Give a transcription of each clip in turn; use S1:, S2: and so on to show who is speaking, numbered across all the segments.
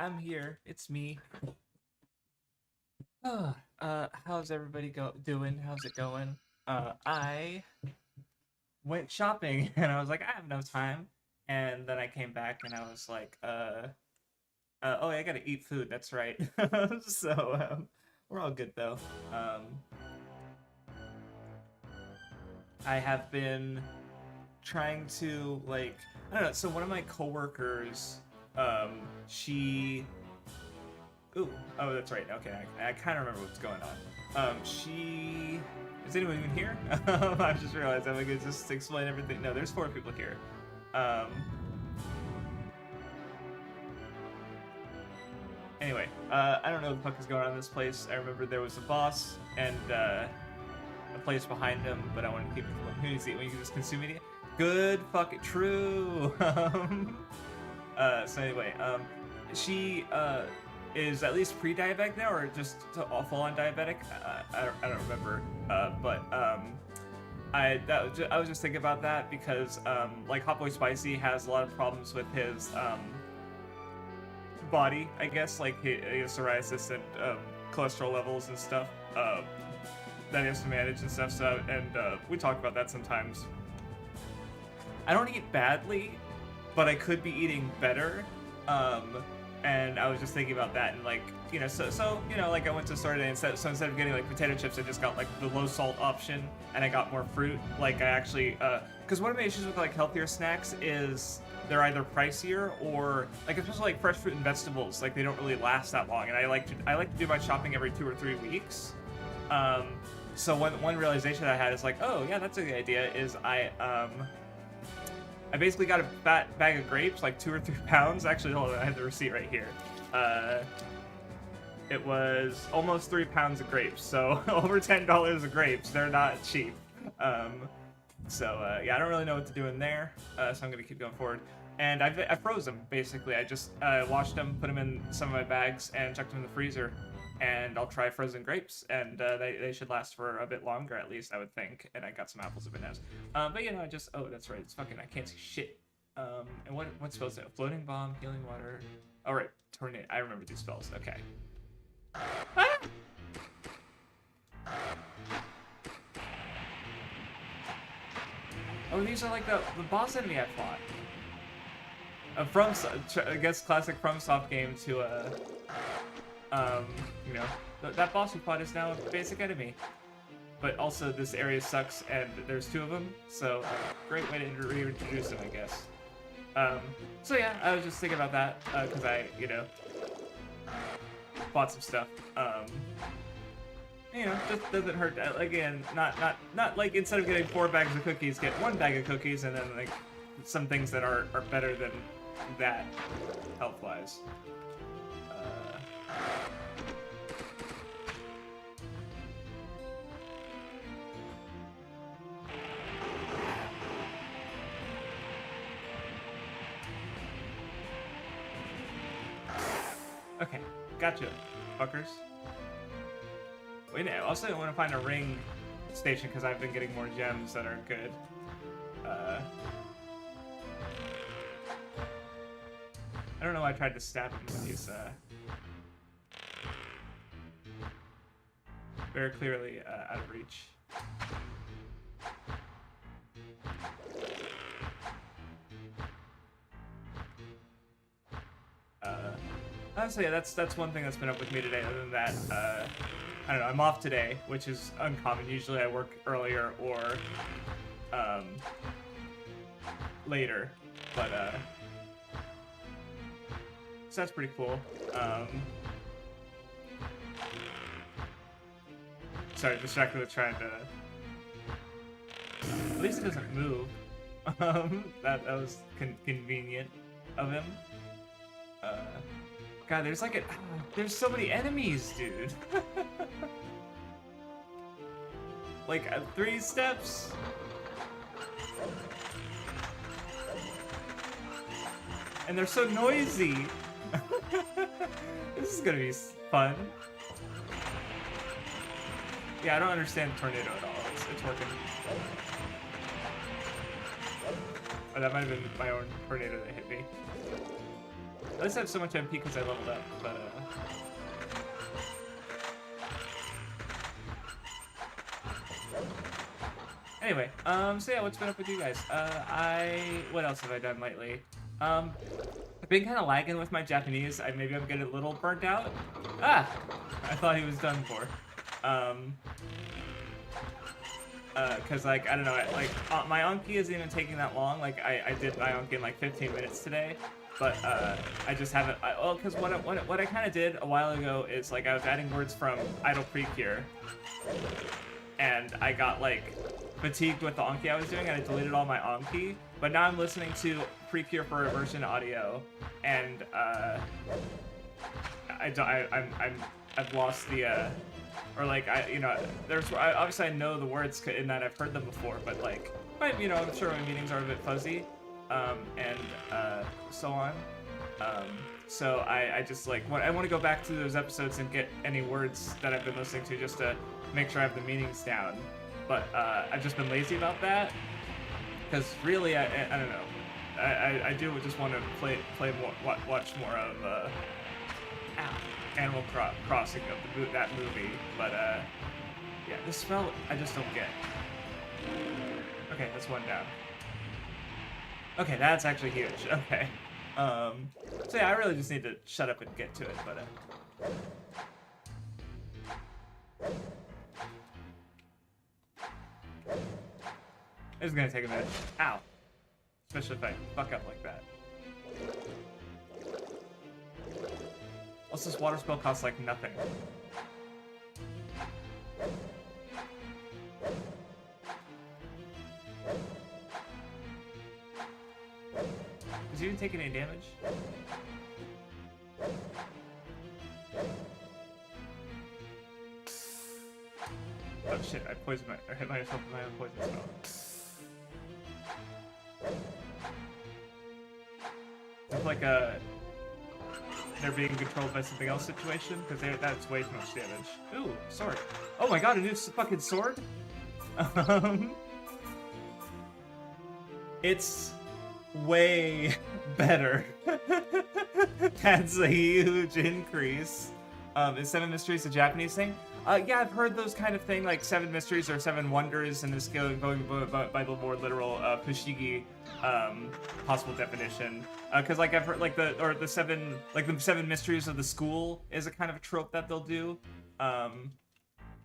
S1: I'm here. It's me. How's everybody doing? How's it going? I went shopping and I was like, I have no time. And then I came back and I was like, oh, yeah, I gotta eat food. That's right. So we're all good though. Um, I have been trying to I don't know. So one of my coworkers, she ooh, oh, that's right. Okay, I kind of remember what's going on. She is anyone even here? I just realized I'm gonna just explain everything. No, there's 4 people here. Um, anyway, I don't know what the fuck is going on in this place. I remember there was a boss and a place behind him, but I wanted to keep it from who needs to eat when you can just consume media. Good fucking true. So anyway, she is at least pre-diabetic now, or just full-on diabetic. I don't remember. I was just thinking about that because like Hot Boy Spicy has a lot of problems with his body, I guess, like he has psoriasis and cholesterol levels and stuff that he has to manage and stuff. So we talk about that sometimes. I don't eat badly, but I could be eating better. And I was just thinking about that, and like, you know, so you know, like I went to the store today, instead of getting like potato chips, I just got like the low salt option, and I got more fruit. Like I actually, because one of my issues with like healthier snacks is they're either pricier or like, especially like fresh fruit and vegetables, like they don't really last that long, and I like to do my shopping every 2 or 3 weeks. So one realization I had is like, oh yeah, that's a good idea. Is I basically got a fat bag of grapes, like 2 or 3 pounds. Actually, hold on, I have the receipt right here. It was almost 3 pounds of grapes, so over $10 of grapes. They're not cheap. Yeah, I don't really know what to do in there, so I'm gonna keep going forward. And I froze them basically. I just washed them, put them in some of my bags, and chucked them in the freezer. And I'll try frozen grapes, and they should last for a bit longer, at least, I would think. And I got some apples and bananas. But you know, oh, that's right, it's fucking, I can't see shit. And what spells it? Floating bomb, healing water. Oh, right, tornado. I remember these spells. Okay. Ah! Oh, these are like the boss enemy I fought. I guess classic FromSoft game to you know, that boss we fought is now a basic enemy. But also, this area sucks, and there's 2 of them, so great way to reintroduce them, I guess. So yeah, I was just thinking about that, because I, you know, bought some stuff. You know, just doesn't hurt. Again, not like instead of getting 4 bags of cookies, get 1 bag of cookies, and then like some things that are better than that, health-wise. Okay, gotcha, fuckers. Wait, I also want to find a ring station because I've been getting more gems that are good. I don't know why I tried to stab him with these. Very clearly out of reach. Honestly, yeah, that's one thing that's been up with me today. Other than that, I don't know. I'm off today, which is uncommon. Usually, I work earlier or later, but so that's pretty cool. Sorry, distracted with trying to. At least it doesn't move. That was convenient of him. God, there's like there's so many enemies, dude. Like 3 steps. And they're so noisy. This is gonna be fun. Yeah, I don't understand tornado at all. It's working. Oh, that might have been my own tornado that hit me. At least I have so much MP because I leveled up, but anyway, so yeah, what's been up with you guys? What else have I done lately? I've been kind of lagging with my Japanese. Maybe I'm getting a little burnt out. Ah! I thought he was done for. Cause like, I don't know, my Anki isn't even taking that long. Like, I did my Anki in like 15 minutes today. But I just haven't. Because what I kind of did a while ago is like I was adding words from idle pre-cure, and I got like fatigued with the Anki I was doing, and I deleted all my Anki. But now I'm listening to pre-cure for reversion audio, and I've lost the obviously I know the words in that I've heard them before, but like I'm sure my meanings are a bit fuzzy. And so on. So I just like I want to go back to those episodes and get any words that I've been listening to just to make sure I have the meanings down. But I've just been lazy about that because really I don't know. I do just want to watch more of Animal Crossing of that movie. But yeah, this spell I just don't get. Okay, that's one down. Okay, that's actually huge. Okay. So yeah, I really just need to shut up and get to it, but it's gonna take a minute. Ow. Especially if I fuck up like that. Also, this water spell costs like nothing. Is he even taking any damage? Oh shit, I hit myself with my own poison spell. It's like they're being controlled by something else situation, because that's way too much damage. Ooh, sword. Oh my god, a new fucking sword? It's way better. That's a huge increase. Is Seven Mysteries a Japanese thing? Yeah, I've heard those kind of thing, like Seven Mysteries or Seven Wonders, and this going by the more literal Fushigi possible definition. Because like I've heard the seven mysteries of the school is a kind of a trope that they'll do,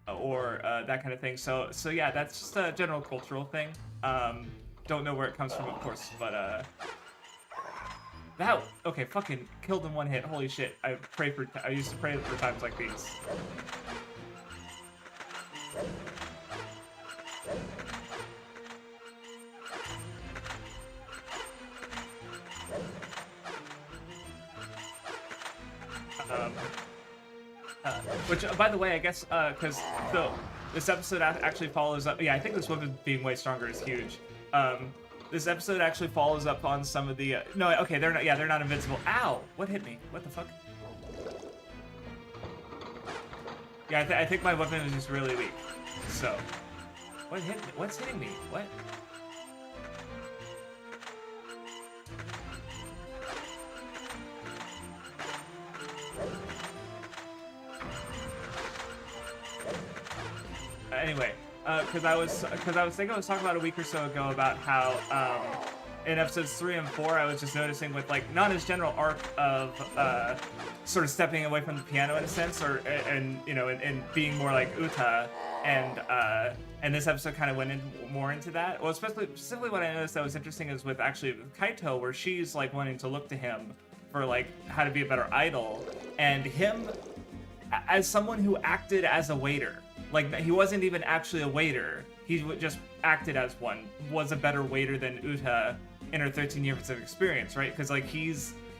S1: or that kind of thing. So yeah, that's just a general cultural thing. Don't know where it comes from, of course, but okay, fucking killed in one hit. Holy shit! I used to pray for times like these. Which, by the way, I guess, because this episode actually follows up. Yeah, I think this woman being way stronger is huge. This episode actually follows up on some of the. No, okay, they're not. Yeah, they're not invincible. Ow! What hit me? What the fuck? Yeah, I think my weapon is just really weak. So, what hit me? What's hitting me? What? Anyway, because I was talking about a week or so ago about how in episodes 3 and 4 I was just noticing with like Nana's general arc of sort of stepping away from the piano in a sense, or and being more like Uta, and this episode kind of went more into that. Well, specifically what I noticed that was interesting is with actually Kaito, where she's like wanting to look to him for like how to be a better idol, and him as someone who acted as a waiter. Like, he wasn't even actually a waiter. He just acted as one. Was a better waiter than Uta in her 13 years of experience, right? Because, like, he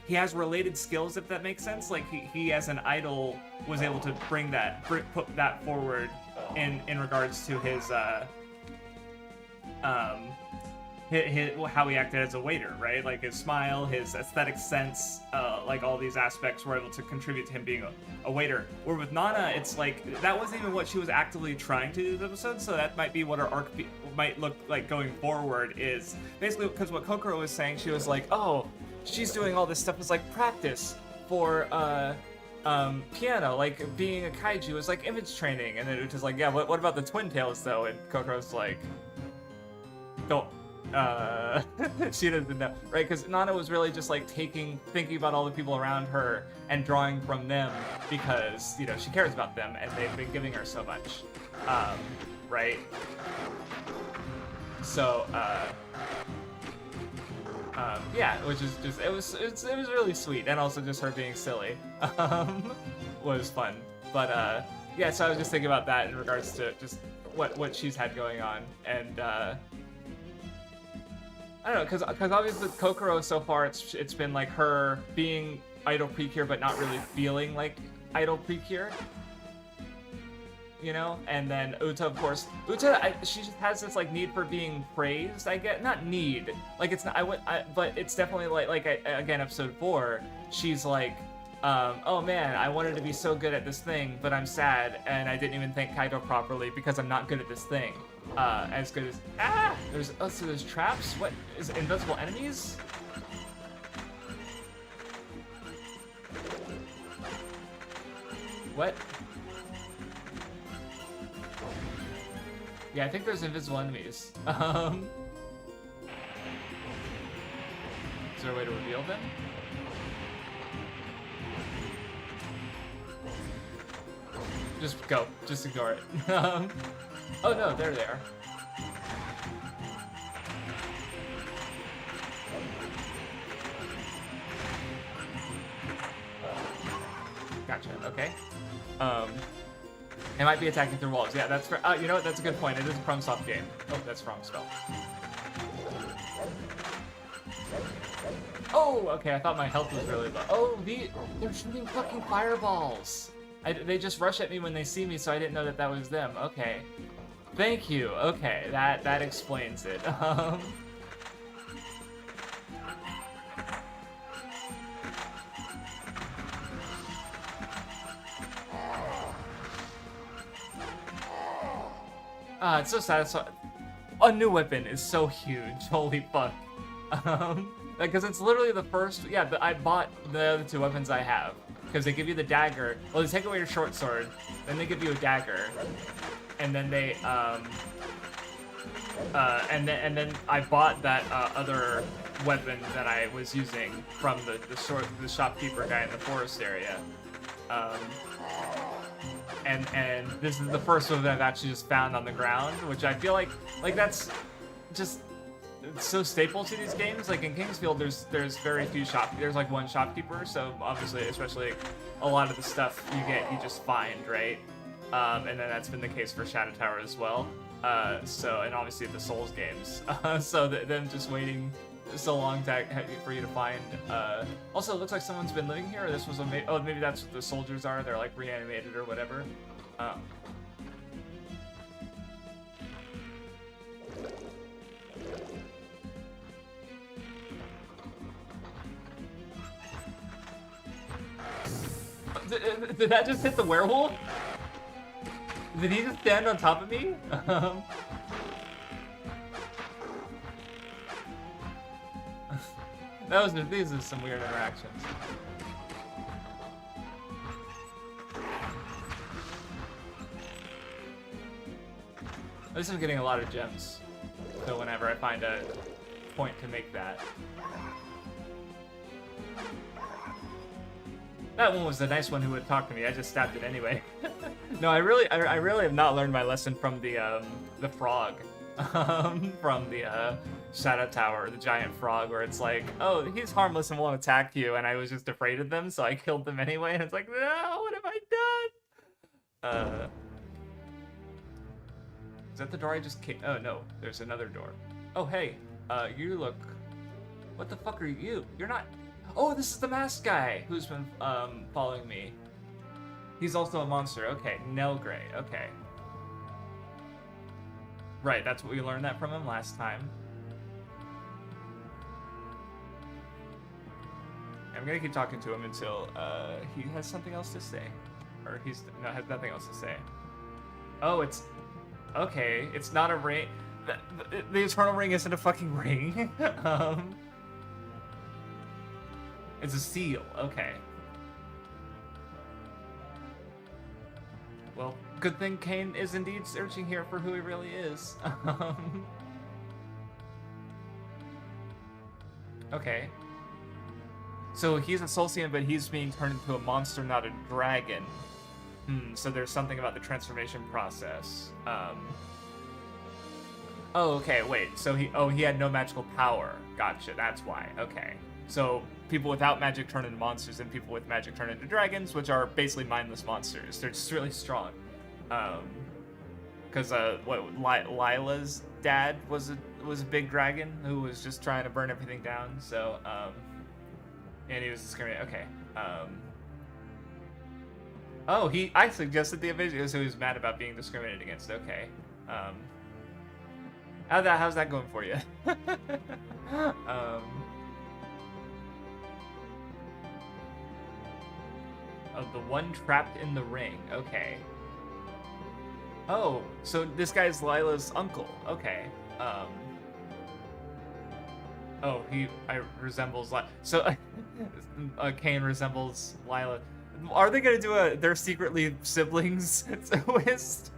S1: has related skills, if that makes sense. Like, he as an idol was able to put that forward in regards to his how he acted as a waiter, right? Like his smile, his aesthetic sense, like all these aspects were able to contribute to him being a waiter. Where with Nana, it's like that wasn't even what she was actively trying to do this episode, so that might be what her arc might look like going forward, is basically because what Kokoro was saying, she was like, oh, she's doing all this stuff as like practice for piano, like being a kaiju is like image training. And then Uta's like, yeah, what about the twin tails though? And Kokoro's like, don't. She doesn't know, right? Because Nana was really just like thinking about all the people around her and drawing from them because, you know, she cares about them and they've been giving her so much, right? So, yeah, which is just, it was really sweet, and also just her being silly, was fun. But, yeah, so I was just thinking about that in regards to just what she's had going on, and, I don't know, because obviously with Kokoro so far, it's been like her being idol precure, but not really feeling like idol precure. You know, and then Uta, of course. Uta, she just has this like need for being praised. I get not need, like it's not. But it's definitely like again, episode 4. She's like, oh man, I wanted to be so good at this thing, but I'm sad, and I didn't even thank Kaido properly because I'm not good at this thing. As good as so there's traps. What is it, invisible enemies? What? Yeah, I think there's invisible enemies. Is there a way to reveal them? Just go. Just ignore it. Oh no, they're there. Gotcha, okay. It might be attacking through walls. Yeah, that's for, you know what? That's a good point. It is a FromSoft game. Oh, that's wrong spell. Oh, okay. I thought my health was really low. Oh, they're shooting fucking fireballs. They just rush at me when they see me, so I didn't know that was them. Okay. Thank you. Okay, that explains it. It's so satisfying. A new weapon is so huge. Holy fuck. Because it's literally the first. Yeah, but I bought the other 2 weapons I have because they give you the dagger. Well, they take away your short sword, then they give you a dagger, and then they and then I bought that other weapon that I was using from the shopkeeper guy in the forest area. And this is the first one that I've actually just found on the ground, which I feel like that's just it's so staple to these games. Like in Kingsfield, there's very few there's like one shopkeeper, so obviously, especially a lot of the stuff you just find, right? And then that's been the case for Shadow Tower as well. So, and obviously the Souls games. So them just waiting so long for you to find. Also, it looks like someone's been living here. Or this was maybe that's what the soldiers are. They're like reanimated or whatever. Did that just hit the werewolf? Did he just stand on top of me? These are some weird interactions. At least I'm getting a lot of gems. So whenever I find a point to make that. That one was the nice one who would talk to me. I just stabbed it anyway. No, I really have not learned my lesson from the frog, from the Shadow Tower, the giant frog, where it's like, oh, he's harmless and won't attack you, and I was just afraid of them, so I killed them anyway. And it's like, no, what have I done? Is that the door I just came? Oh no, there's another door. Oh hey, you look. What the fuck are you? You're not. Oh, this is the masked guy who's been following me. He's also a monster. Okay, Nelgray. Okay. Right, that's what we learned that from him last time. I'm gonna keep talking to him until he has something else to say, or has nothing else to say. Oh, it's okay. It's not a ring. The Eternal Ring isn't a fucking ring. It's a seal. Okay. Well, good thing Kane is indeed searching here for who he really is. Okay. So he's a Solcian, but he's being turned into a monster, not a dragon. So there's something about the transformation process. Oh, okay, wait. So he had no magical power. Gotcha, that's why. Okay. So people without magic turn into monsters, and people with magic turn into dragons, which are basically mindless monsters. They're just really strong. Because Lila's dad was a big dragon who was just trying to burn everything down. So and he was discriminating. Okay. Oh, I suggested the invasion, so he was mad about being discriminated against. Okay. How's that going for you? Oh, the one trapped in the ring. Okay. Oh, so this guy's Lila's uncle. Okay. Oh, I resembles Lila. So, Kane resembles Lila. Are they gonna do they're secretly siblings twist?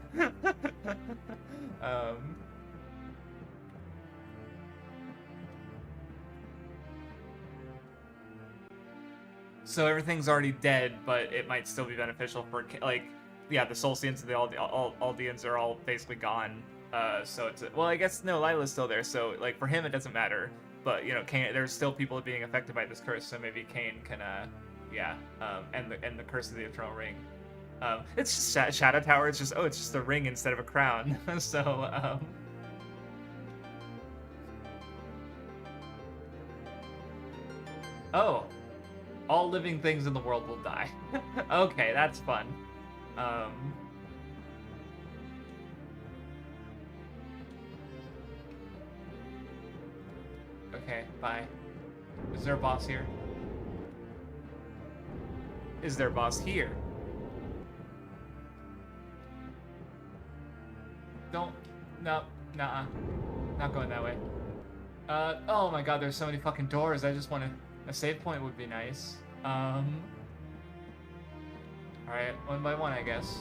S1: So everything's already dead, but it might still be beneficial for, like, yeah, the Solcians and the Aldeans are all basically gone. So it's, well, I guess, no, Lila's still there, so, like, for him it doesn't matter. But, you know, Kane, there's still people being affected by this curse, so maybe Kane can, end the curse of the Eternal Ring. It's just Shadow Tower, it's just a ring instead of a crown. So, oh. All living things in the world will die. Okay, that's fun. Okay, bye. Is there a boss here? Is there a boss here? Don't. No. Nuh-uh. Not going that way. Oh my god, there's so many fucking doors. I just want to... A save point would be nice. Alright, one by one, I guess.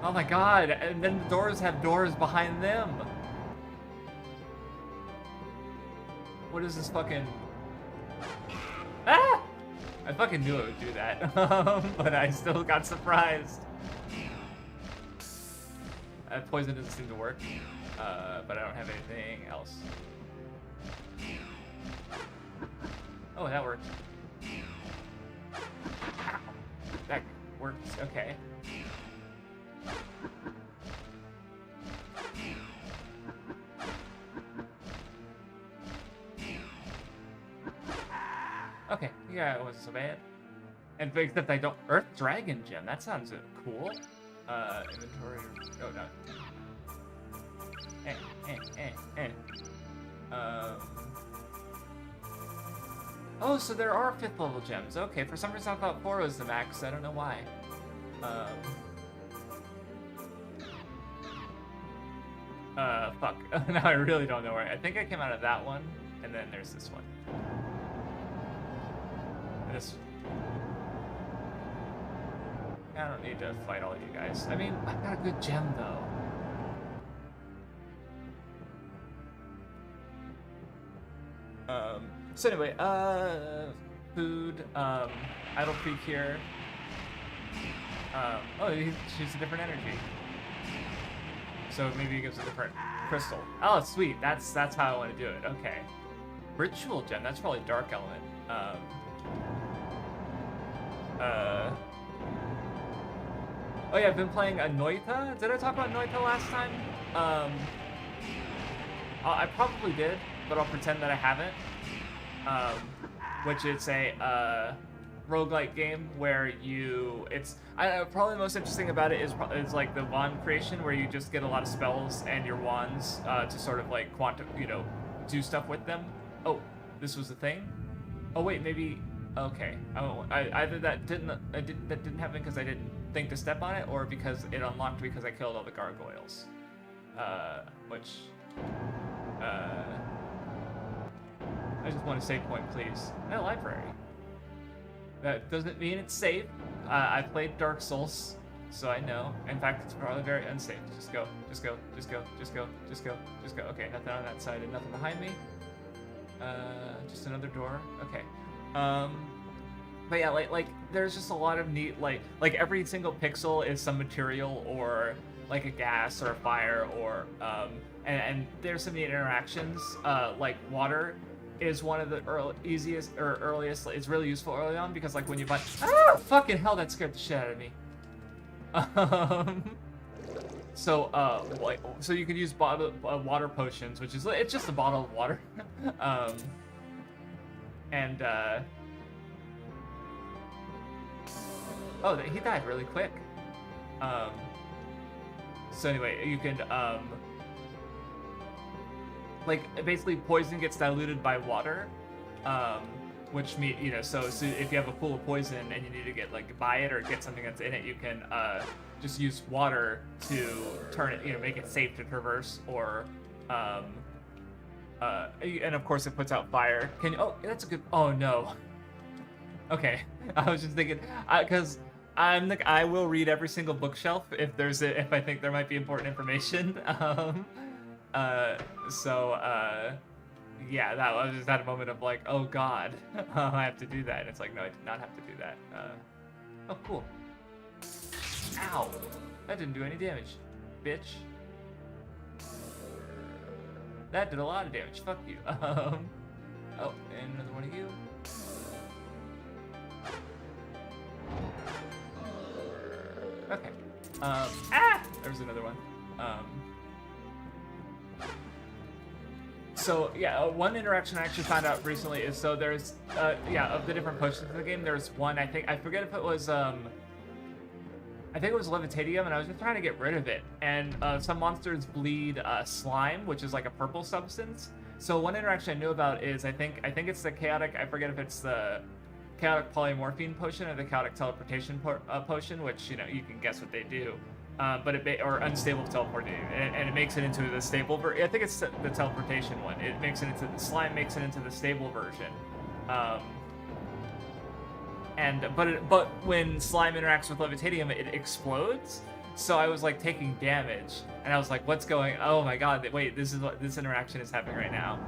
S1: Oh my god, and then the doors have doors behind them. What is this fucking... Ah! I fucking knew it would do that, but I still got surprised. Poison doesn't seem to work, but I don't have anything else. Oh, that worked. That works, okay. Okay, yeah, it wasn't so bad. And except I don't... Earth Dragon Gem, that sounds cool. Inventory... Oh, no. Oh, so there are 5th level gems. Okay, for some reason I thought 4 was the max. I don't know why. Fuck. Now I really don't know where. I think I came out of that one, and then there's this one. I don't need to fight all you guys. I mean, I've got a good gem, though. So anyway, food, Idle Creek here. Oh, she's a different energy. So maybe it gives a different crystal. Oh, sweet. That's how I want to do it. Okay. Ritual gem. That's probably dark element. Oh yeah, I've been playing Anoita. Did I talk about Anoita last time? I probably did, but I'll pretend that I haven't. Which is a roguelike game where probably the most interesting about it is like the wand creation, where you just get a lot of spells and your wands to sort of like do stuff with them. Oh, this was the thing. Oh wait, maybe. Okay. Either that didn't happen because I didn't think to step on it, or because it unlocked because I killed all the gargoyles. I just want a save point, please. A library. That doesn't mean it's safe. I played Dark Souls, so I know. In fact, it's probably very unsafe. Just go, just go, just go, just go, just go, just go. Okay, nothing on that side and nothing behind me. Just another door. Okay. But yeah, like there's just a lot of neat, like every single pixel is some material or like a gas or a fire or and there's some neat interactions. Like water is one of the easiest or earliest. It's really useful early on because like when you find fucking hell, that scared the shit out of me. So you can use water potions, which is it's just a bottle of water, and oh, he died really quick. So anyway, you can like basically poison gets diluted by water, which means so if you have a pool of poison and you need to get buy it or get something that's in it, you can just use water to turn it, make it safe to traverse, or and of course it puts out fire. Can you? Oh, that's a good. Oh no. Okay, I was just thinking because I will read every single bookshelf if if I think there might be important information. Yeah, that was just that a moment of like, oh god, I have to do that. And it's like, no, I did not have to do that. Oh, cool. Ow, that didn't do any damage, bitch. That did a lot of damage. Fuck you. Oh, and another one of you. Okay. There's another one. So yeah, one interaction I actually found out recently is there's of the different potions in the game, there's one I forget if it was I think it was levitatium, and I was just trying to get rid of it. And some monsters bleed slime, which is like a purple substance. So one interaction I knew about is I think it's the chaotic. I forget if it's the chaotic polymorphine potion or the chaotic teleportation potion, which you can guess what they do. But or unstable teleportation, and it makes it into the stable version. I think it's the teleportation one. It makes it into the slime, makes it into the stable version. But when slime interacts with levitatium, it explodes. So I was like taking damage, and I was like, "What's going? Oh my god! Wait, this is what this interaction is happening right now."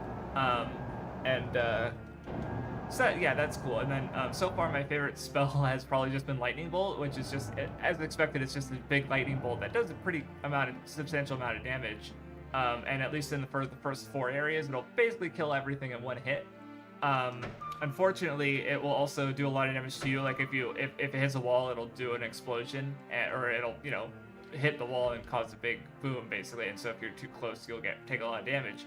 S1: So yeah, that's cool. And then so far, my favorite spell has probably just been Lightning Bolt, which is just, as expected, it's just a big lightning bolt that does a substantial amount of damage. And at least in the first 4 areas, it'll basically kill everything in one hit. Unfortunately, it will also do a lot of damage to you. Like if it hits a wall, it'll do an explosion, or it'll hit the wall and cause a big boom, basically. And so if you're too close, you'll take a lot of damage.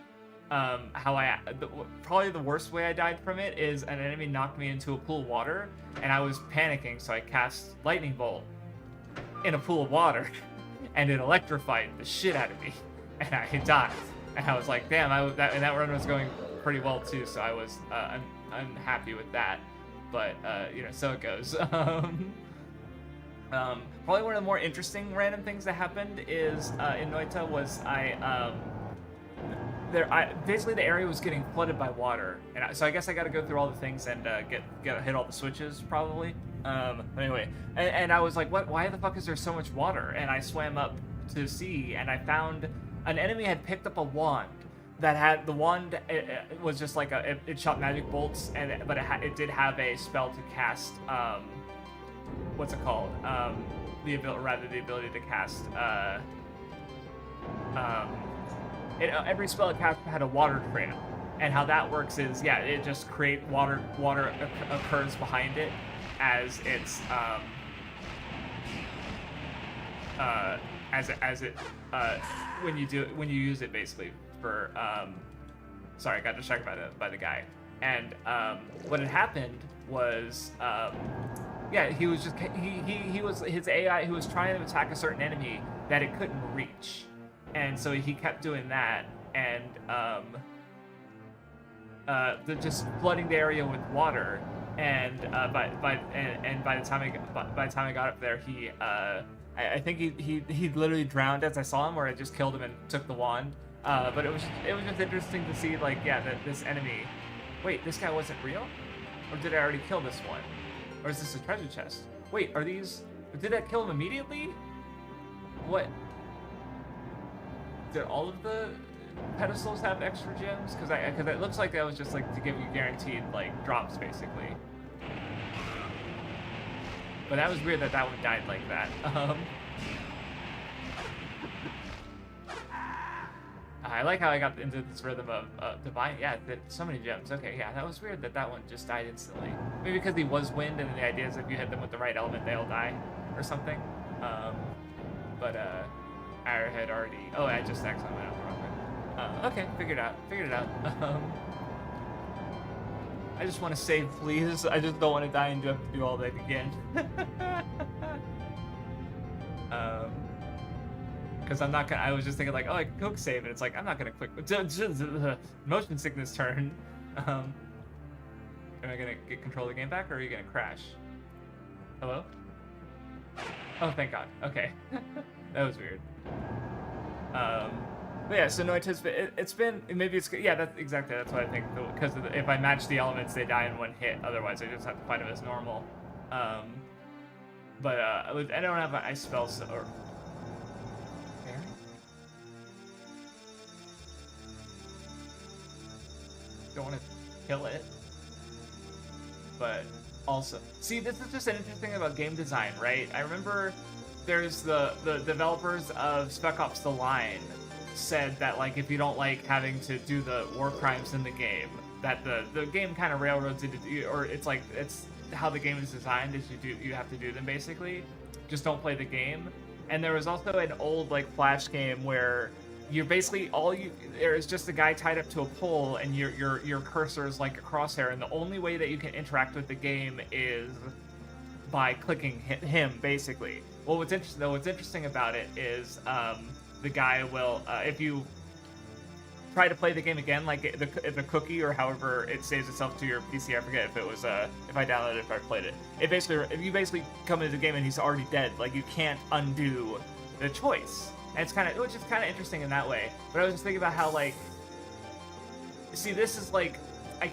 S1: Probably the worst way I died from it is an enemy knocked me into a pool of water, and I was panicking, so I cast Lightning Bolt in a pool of water, and it electrified the shit out of me, and I died. And I was like, damn, that run was going pretty well too, so I was unhappy with that. But so it goes. Probably one of the more interesting random things that happened is in Noita was basically the area was getting flooded by water, and so I guess I got to go through all the things and hit all the switches probably. But anyway, and I was like, what? Why the fuck is there so much water? And I swam up to see, and I found an enemy had picked up a wand that had the wand. It was just like it shot magic bolts, but it did have a spell to cast. What's it called? The ability to cast. Every spell it cast had a water trail, and how that works is it just create water occurs behind it as it's when you use it basically for sorry, I got distracted by the guy. And what had happened was he was just he was his AI who was trying to attack a certain enemy that it couldn't reach. And so he kept doing that, and just flooding the area with water. And by the time I got up there, I think he literally drowned as I saw him, or I just killed him and took the wand. But it was just interesting to see that this enemy Wait, this guy wasn't real? Or did I already kill this one? Or is this a treasure chest? Wait, are these... Did that kill him immediately? What? Did all of the pedestals have extra gems? Because it looks like that was just like to give you guaranteed like drops basically. But that was weird that that one died like that. I like how I got into this rhythm of divine. Yeah, so many gems. Okay, yeah, that was weird that that one just died instantly. Maybe because he was wind, and the idea is if you hit them with the right element, they'll die, or something. But I had already. Oh, I just accidentally went out the wrong way. Okay, figured it out. I just want to save, please. I just don't want to die and have to do all that again. Because I'm not gonna. I was just thinking like, oh, I can quick save, and it's like I'm not gonna quick. Motion sickness turn. Am I gonna get control of the game back, or are you gonna crash? Hello? Oh, thank God. Okay, that was weird. But yeah, so no anticipate. It's been maybe it's yeah. That's exactly that's what I think. Because if I match the elements, they die in one hit. Otherwise, I just have to fight them as normal. But I don't have an ice spell or. Don't want to kill it, but also see, this is just an interesting thing about game design, right? I remember there's the developers of Spec Ops: The Line said that like if you don't like having to do the war crimes in the game, that the game kind of railroads it, or it's like it's how the game is designed is you have to do them basically. Just don't play the game. And there was also an old like Flash game where you're basically there is just a guy tied up to a pole, and your cursor is like a crosshair, and the only way that you can interact with the game is by clicking him basically. Well, what's interesting about it is the guy will if you try to play the game again, like the cookie or however it saves itself to your PC, I forget if it was if I downloaded it, if I played it. If you basically come into the game and he's already dead, like you can't undo the choice. And which is kind of interesting in that way. But I was just thinking about how, like, see, this is like, I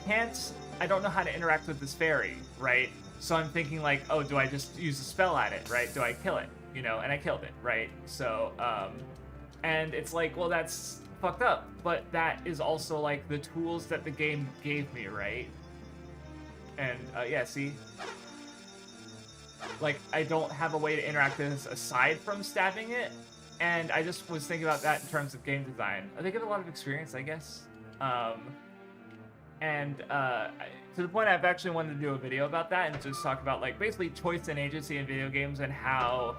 S1: don't know how to interact with this fairy, right? So I'm thinking like, oh, do I just use a spell at it, right? Do I kill it, you know? And I killed it, right? So, and it's like, well, that's fucked up. But that is also like the tools that the game gave me, right? And yeah, see? Like, I don't have a way to interact with this aside from stabbing it. And I just was thinking about that in terms of game design. They get a lot of experience, I guess. To the point I've actually wanted to do a video about that and just talk about, like, basically choice and agency in video games and how,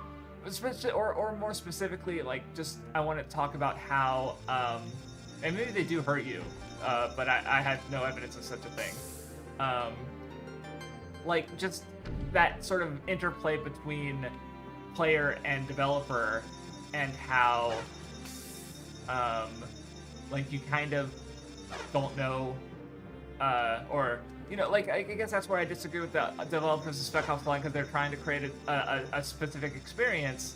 S1: or more specifically, like, just I want to talk about how, and maybe they do hurt you, but I had no evidence of such a thing. Like, just that sort of interplay between player and developer, and how, like, you kind of don't know, or, you know, like, I guess that's where I disagree with the developers of Spec Ops: The Line, because they're trying to create a specific experience.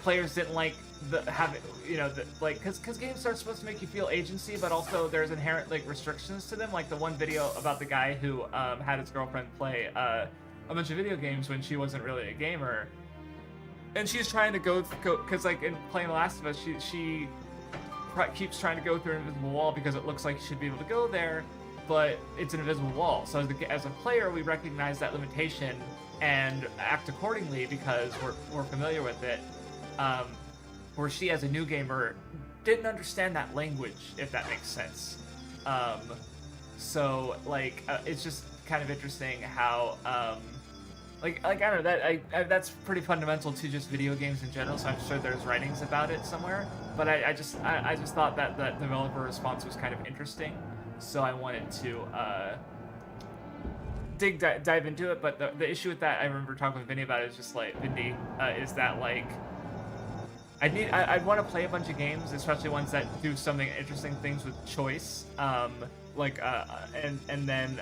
S1: Players didn't like because games are supposed to make you feel agency, but also there's inherent, like, restrictions to them. Like the one video about the guy who had his girlfriend play a bunch of video games when she wasn't really a gamer. And she's trying to go because, like, in playing The Last of Us, she keeps trying to go through an invisible wall because it looks like she should be able to go there, but it's an invisible wall. So as a player, we recognize that limitation and act accordingly because we're familiar with it. Where she, as a new gamer, didn't understand that language, if that makes sense. So, like, it's just kind of interesting how. Like I don't know, that that's pretty fundamental to just video games in general, so I'm sure there's writings about it somewhere. But I just thought that the developer response was kind of interesting, so I wanted to dive into it. But the issue with that, I remember talking with Vinny about it, is just like, Vinny, is that, like, I'd want to play a bunch of games, especially ones that do something interesting things with choice, and then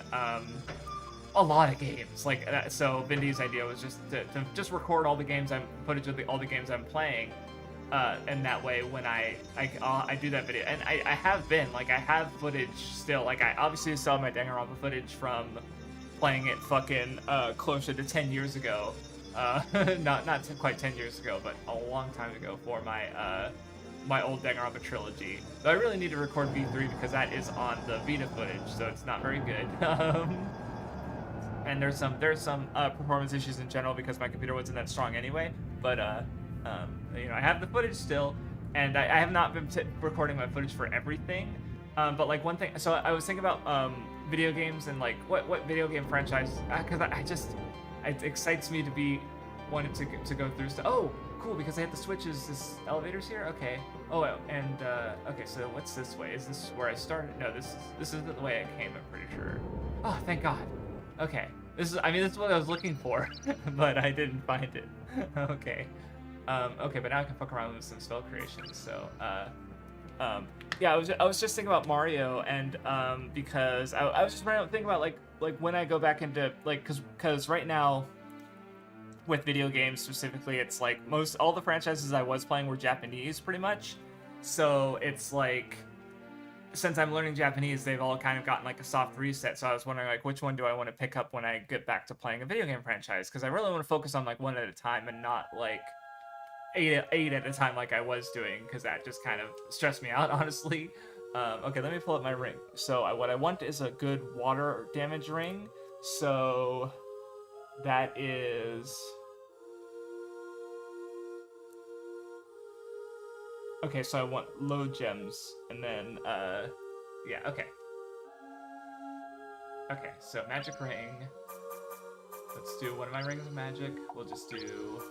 S1: a lot of games like that. So Vindy's idea was just to just record all the games footage of all the games I'm playing, and that way when I do that video, and I have been like I have footage still, like I obviously still have my Danganronpa footage from playing it fucking closer to 10 years ago, not quite 10 years ago, but a long time ago for my old Danganronpa trilogy. Though I really need to record V3 because that is on the Vita footage, so it's not very good. And there's some performance issues in general because my computer wasn't that strong anyway. But you know, I have the footage still, and I have not been recording my footage for everything. But like one thing, so I was thinking about video games and like what video game franchise, because it excites me to be wanted to go through stuff. Oh, cool, because I have the switches. This elevator's here. Okay. Oh, and okay. So what's this way? Is this where I started? No, this isn't the way I came. I'm pretty sure. Oh, thank God. Okay. This is what I was looking for, but I didn't find it. Okay. Okay, but now I can fuck around with some spell creations. So, yeah, I was just thinking about Mario, and because I was just thinking about like when I go back into like because right now with video games specifically, it's like all the franchises I was playing were Japanese pretty much. So it's like, since I'm learning Japanese, they've all kind of gotten like a soft reset. So I was wondering like which one do I want to pick up when I get back to playing a video game franchise, because I really want to focus on like one at a time and not like eight at a time like I was doing, because that just kind of stressed me out, honestly. Okay, let me pull up my ring. So what I want is a good water damage ring. So that is... Okay, so I want low gems, and then, yeah, okay. Okay, so magic ring. Let's do one of my rings of magic. We'll just do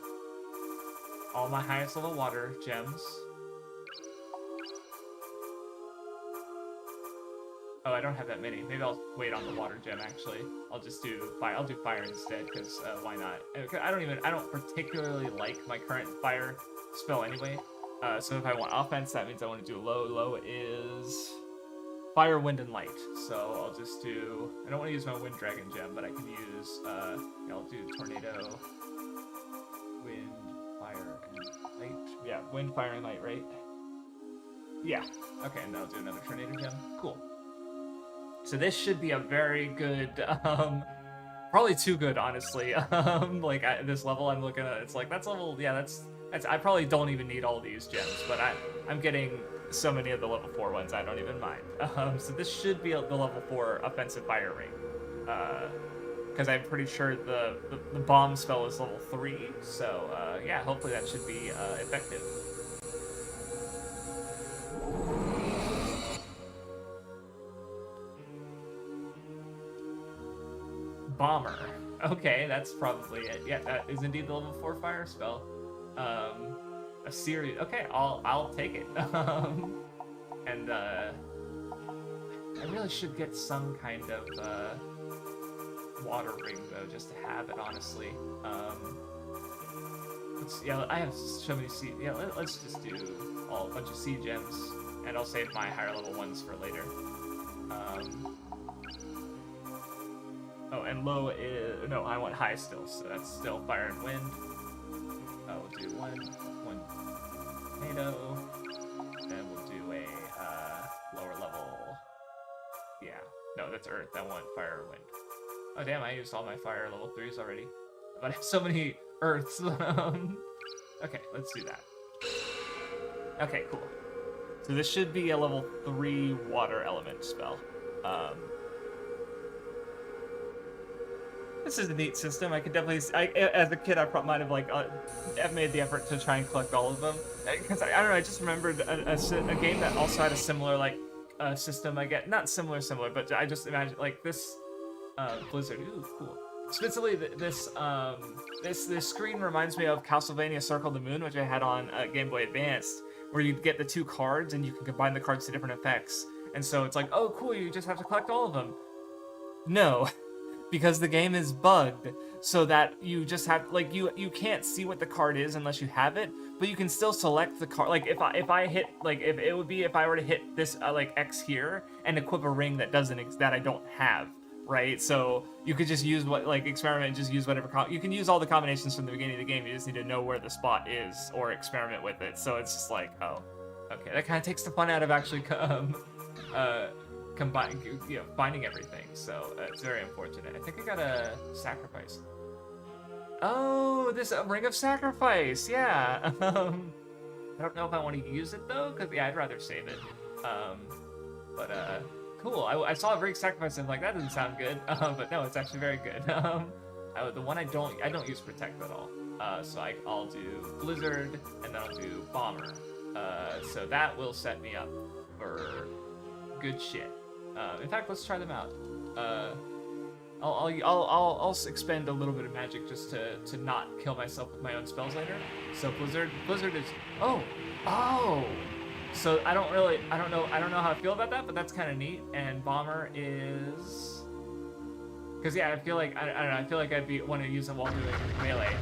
S1: all my highest level water gems. Oh, I don't have that many. Maybe I'll wait on the water gem, actually. I'll just do fire. I'll do fire instead, because why not? I don't particularly like my current fire spell anyway. So if I want offense, that means I want to do low. Low is fire, wind, and light. So I'll just do... I don't want to use my wind dragon gem, but I can use... yeah, I'll do tornado, wind, fire, and light. Yeah, wind, fire, and light, right? Yeah. Okay, and I'll do another tornado gem. Cool. So this should be a very good... probably too good, honestly. Like, at this level, I'm looking at... It's like, that's level... Yeah, that's... I probably don't even need all these gems, but I'm getting so many of the level 4 ones, I don't even mind. So this should be the level 4 offensive fire ring. Because I'm pretty sure the bomb spell is level 3, so yeah, hopefully that should be effective. Bomber. Okay, that's probably it. Yeah, that is indeed the level 4 fire spell. A series. Okay, I'll take it. And I really should get some kind of water ring though, just to have it, honestly. Yeah, I have so many sea. Yeah, let's just do a bunch of sea gems, and I'll save my higher level ones for later. Oh, and low is... No, I want high still, so that's still fire and wind. We'll do one tornado, then we'll do a lower level... Yeah, no, that's earth. I want fire or wind. Oh, damn, I used all my fire level 3s already. But I have so many earths. Okay, let's do that. Okay, cool. So this should be a level 3 water element spell. This is a neat system. I could definitely, as a kid, I might have like have made the effort to try and collect all of them. Because I don't know, I just remembered a game that also had a similar like system. I get not similar, but I just imagine like this Blizzard. Ooh, cool. Specifically, this screen reminds me of Castlevania Circle of the Moon, which I had on Game Boy Advance, where you get the 2 cards and you can combine the cards to different effects. And so it's like, oh, cool, you just have to collect all of them. No. Because the game is bugged, so that you just have, like, you can't see what the card is unless you have it, but you can still select the card. Like, if I hit, like, if it would be if I were to hit this, like, X here, and equip a ring that I don't have, right? So you could just use experiment, just use whatever, you can use all the combinations from the beginning of the game, you just need to know where the spot is, or experiment with it, so it's just like, oh, okay, that kind of takes the fun out of actually, finding everything, so it's very unfortunate. I think I got a sacrifice. Oh, this Ring of Sacrifice, yeah. I don't know if I want to use it though, because yeah, I'd rather save it. Cool. I saw a Ring of Sacrifice and I'm like, that doesn't sound good. But no, it's actually very good. The one I don't use Protect at all. So I'll do Blizzard and then I'll do Bomber. So that will set me up for good shit. In fact, let's try them out. I'll expend a little bit of magic just to not kill myself with my own spells later. So Blizzard is oh. So I don't know how I feel about that, but that's kind of neat. And Bomber is, because yeah, I feel like I don't know. I feel like I'd want to use it while doing melee.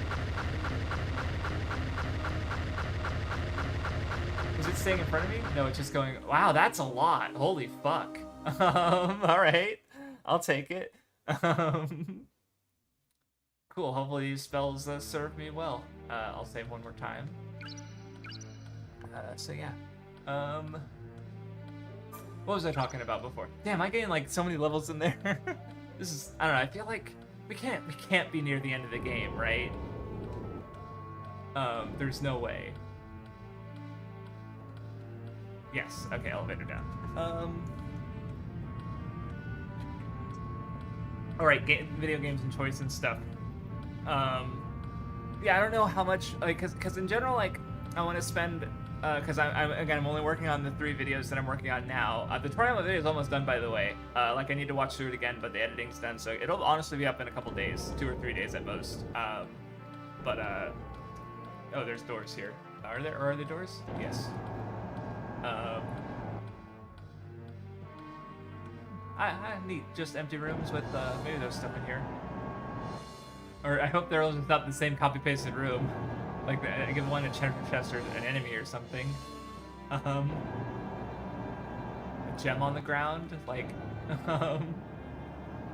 S1: Is it staying in front of me? No, it's just going. Wow, that's a lot. Holy fuck. All right, I'll take it. Cool. Hopefully these spells serve me well. I'll save one more time. So yeah. What was I talking about before? Damn, I gained like so many levels in there. This is, I don't know. I feel like we can't be near the end of the game, right? There's no way. Yes. Okay. Elevator down. All right. Video games and choice and stuff. Yeah, I don't know how much, like, cause in general, like, I want to spend, cause I'm only working on the 3 videos that I'm working on now. The tutorial video is almost done, by the way. Like, I need to watch through it again, but the editing's done, so it'll honestly be up in a couple days, 2 or 3 days at most. Oh, there's doors here. Are there doors? Yes. Neat. Just empty rooms with, maybe there's stuff in here. Or I hope they're all just not the same copy-pasted room. Like, I give one a chest or an enemy or something. A gem on the ground? Like,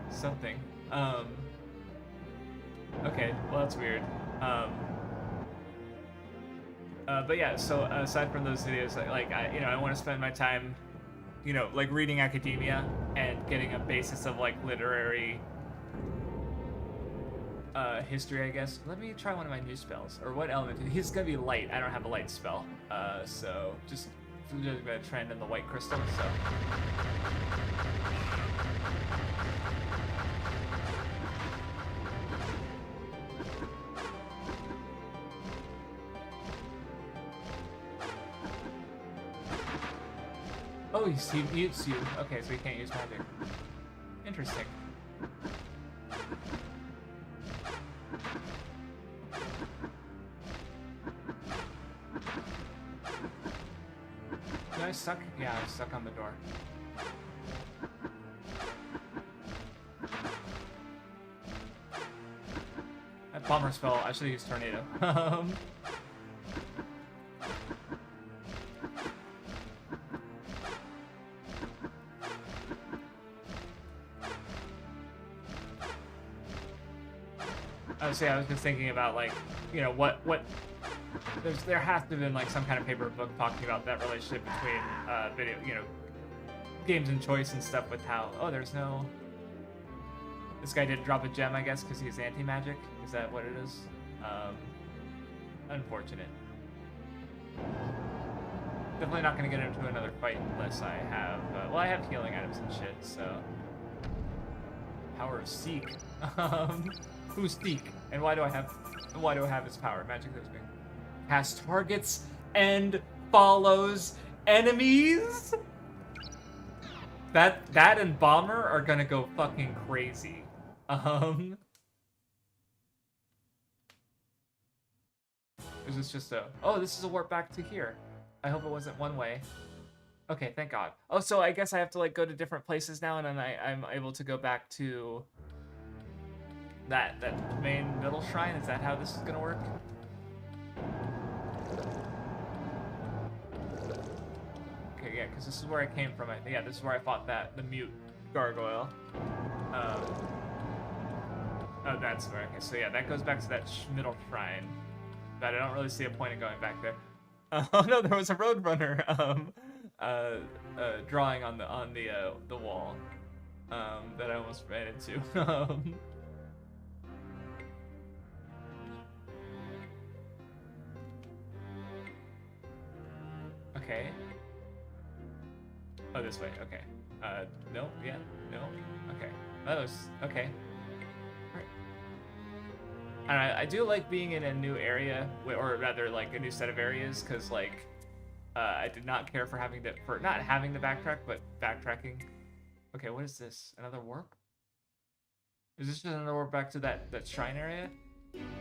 S1: something. Okay, well that's weird. But yeah, so aside from those videos, I want to spend my time, like reading academia and getting a basis of like literary history, I guess. Let me try one of my new spells. Or what element? He's gonna be light. I don't have a light spell. So just gonna trend in the white crystal, so. Oh, he mutes you. Okay, so he can't use magic. Interesting. Did I suck? Yeah, I was stuck on the door. That bomber spell, I should have used Tornado. Honestly, I was just thinking about, like, what there has to have been like some kind of paper or book talking about that relationship between video, games and choice and stuff with how, oh, there's no, this guy did drop a gem, I guess, because he's anti-magic. Is that what it is? Unfortunate. Definitely not going to get into another fight unless I have, well, I have healing items and shit, so. Power of Seek. Who's Seek? And why do I have his power? Magic that was being past targets and follows enemies? That and Bomber are gonna go fucking crazy. Is this just a, oh, this is a warp back to here. I hope it wasn't one way. Okay, thank God. Oh, so I guess I have to like go to different places now, and then I'm able to go back to that main middle shrine. Is that how this is gonna work? okay, yeah, because this is where I came from. Yeah, this is where I fought the mute gargoyle. Oh, that's where. Okay, so yeah, that goes back to that middle shrine. But I don't really see a point in going back there. Oh no, there was a roadrunner drawing on the wall that I almost ran into. Okay. Oh, this way. Okay. No. Yeah. No. Okay. That was okay. And I do like being in a new area, or rather, like a new set of areas, because like I did not care for not having to backtrack, but backtracking. Okay, what is this? Another warp? Is this just another warp back to that shrine area?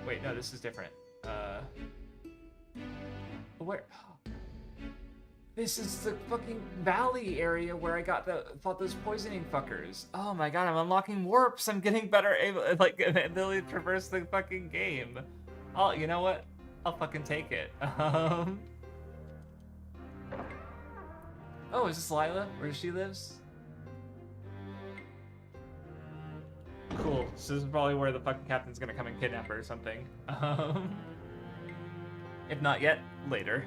S1: Wait, no, this is different. Where? This is the fucking valley area where I fought those poisoning fuckers. Oh my god, I'm unlocking warps. I'm getting better ability to traverse the fucking game. Oh, you know what? I'll fucking take it. Oh, is this Lila? Where she lives? Cool. So this is probably where the fucking captain's gonna come and kidnap her or something. If not yet, later.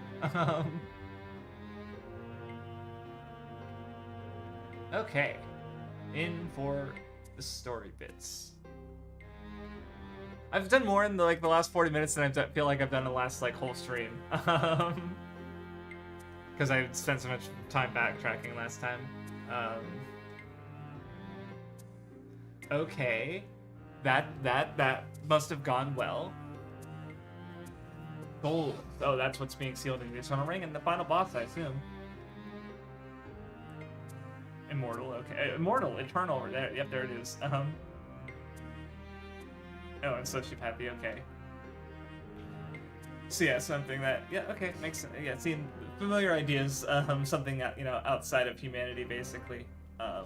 S1: Okay, in for the story bits. I've done more in the last 40 minutes than I feel like I've done in the last whole stream. Because I spent so much time backtracking last time. Okay, that must have gone well. Gold. Oh, that's what's being sealed in the eternal ring, and the final boss, I assume. Immortal, okay. Immortal, eternal over there. Yep, there it is. Oh, and sociopathy, okay. So yeah, something that, yeah, okay, makes sense. Yeah, seeing familiar ideas, something that, outside of humanity, basically. How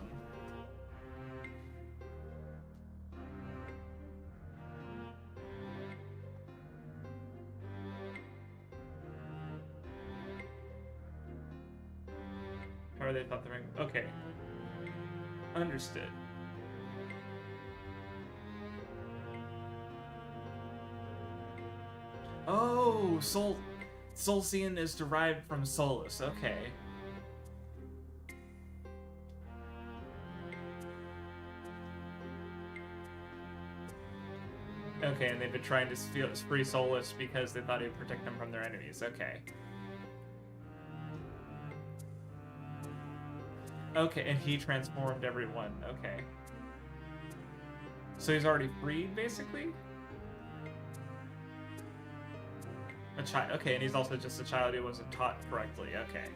S1: are they thought the ring? Okay. Understood. Oh, Solcian is derived from Solus. Okay. Okay, and they've been trying to free Solus because they thought he would protect them from their enemies. Okay. Okay, and he transformed everyone. Okay. So he's already freed, basically? A child. Okay, and he's also just a child who wasn't taught correctly. Okay.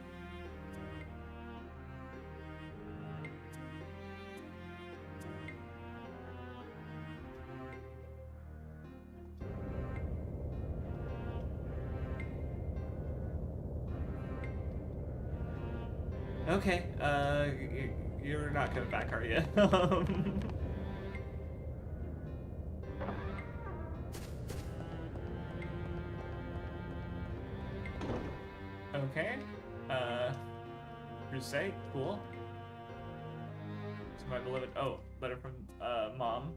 S1: Okay, you're not coming back, are you? Okay, Crusade, cool. To my beloved, oh, letter from, Mom.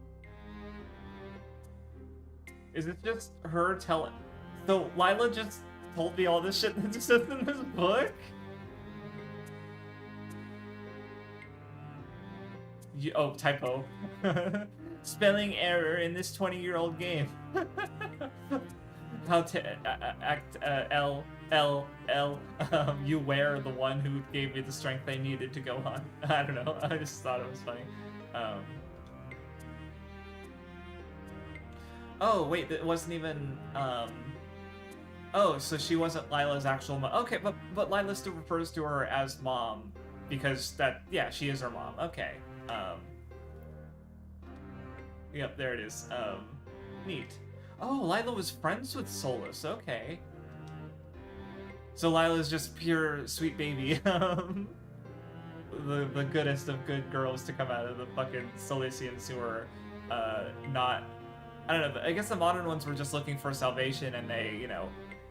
S1: Is it just her telling, so Lila just told me all this shit that just says in this book? Oh, typo. Spelling error in this 20-year-old game. How to act L. You were the one who gave me the strength I needed to go on. I don't know. I just thought it was funny. Oh wait, it wasn't even. Oh, so she wasn't Lila's actual mom. Okay, but Lila still refers to her as mom because yeah, she is her mom. Okay. Yep, there it is. Neat. Oh, Lila was friends with Solus. Okay. So Lila's just pure sweet baby. The goodest of good girls to come out of the fucking Solicians who are not. I don't know. I guess the modern ones were just looking for salvation, and they,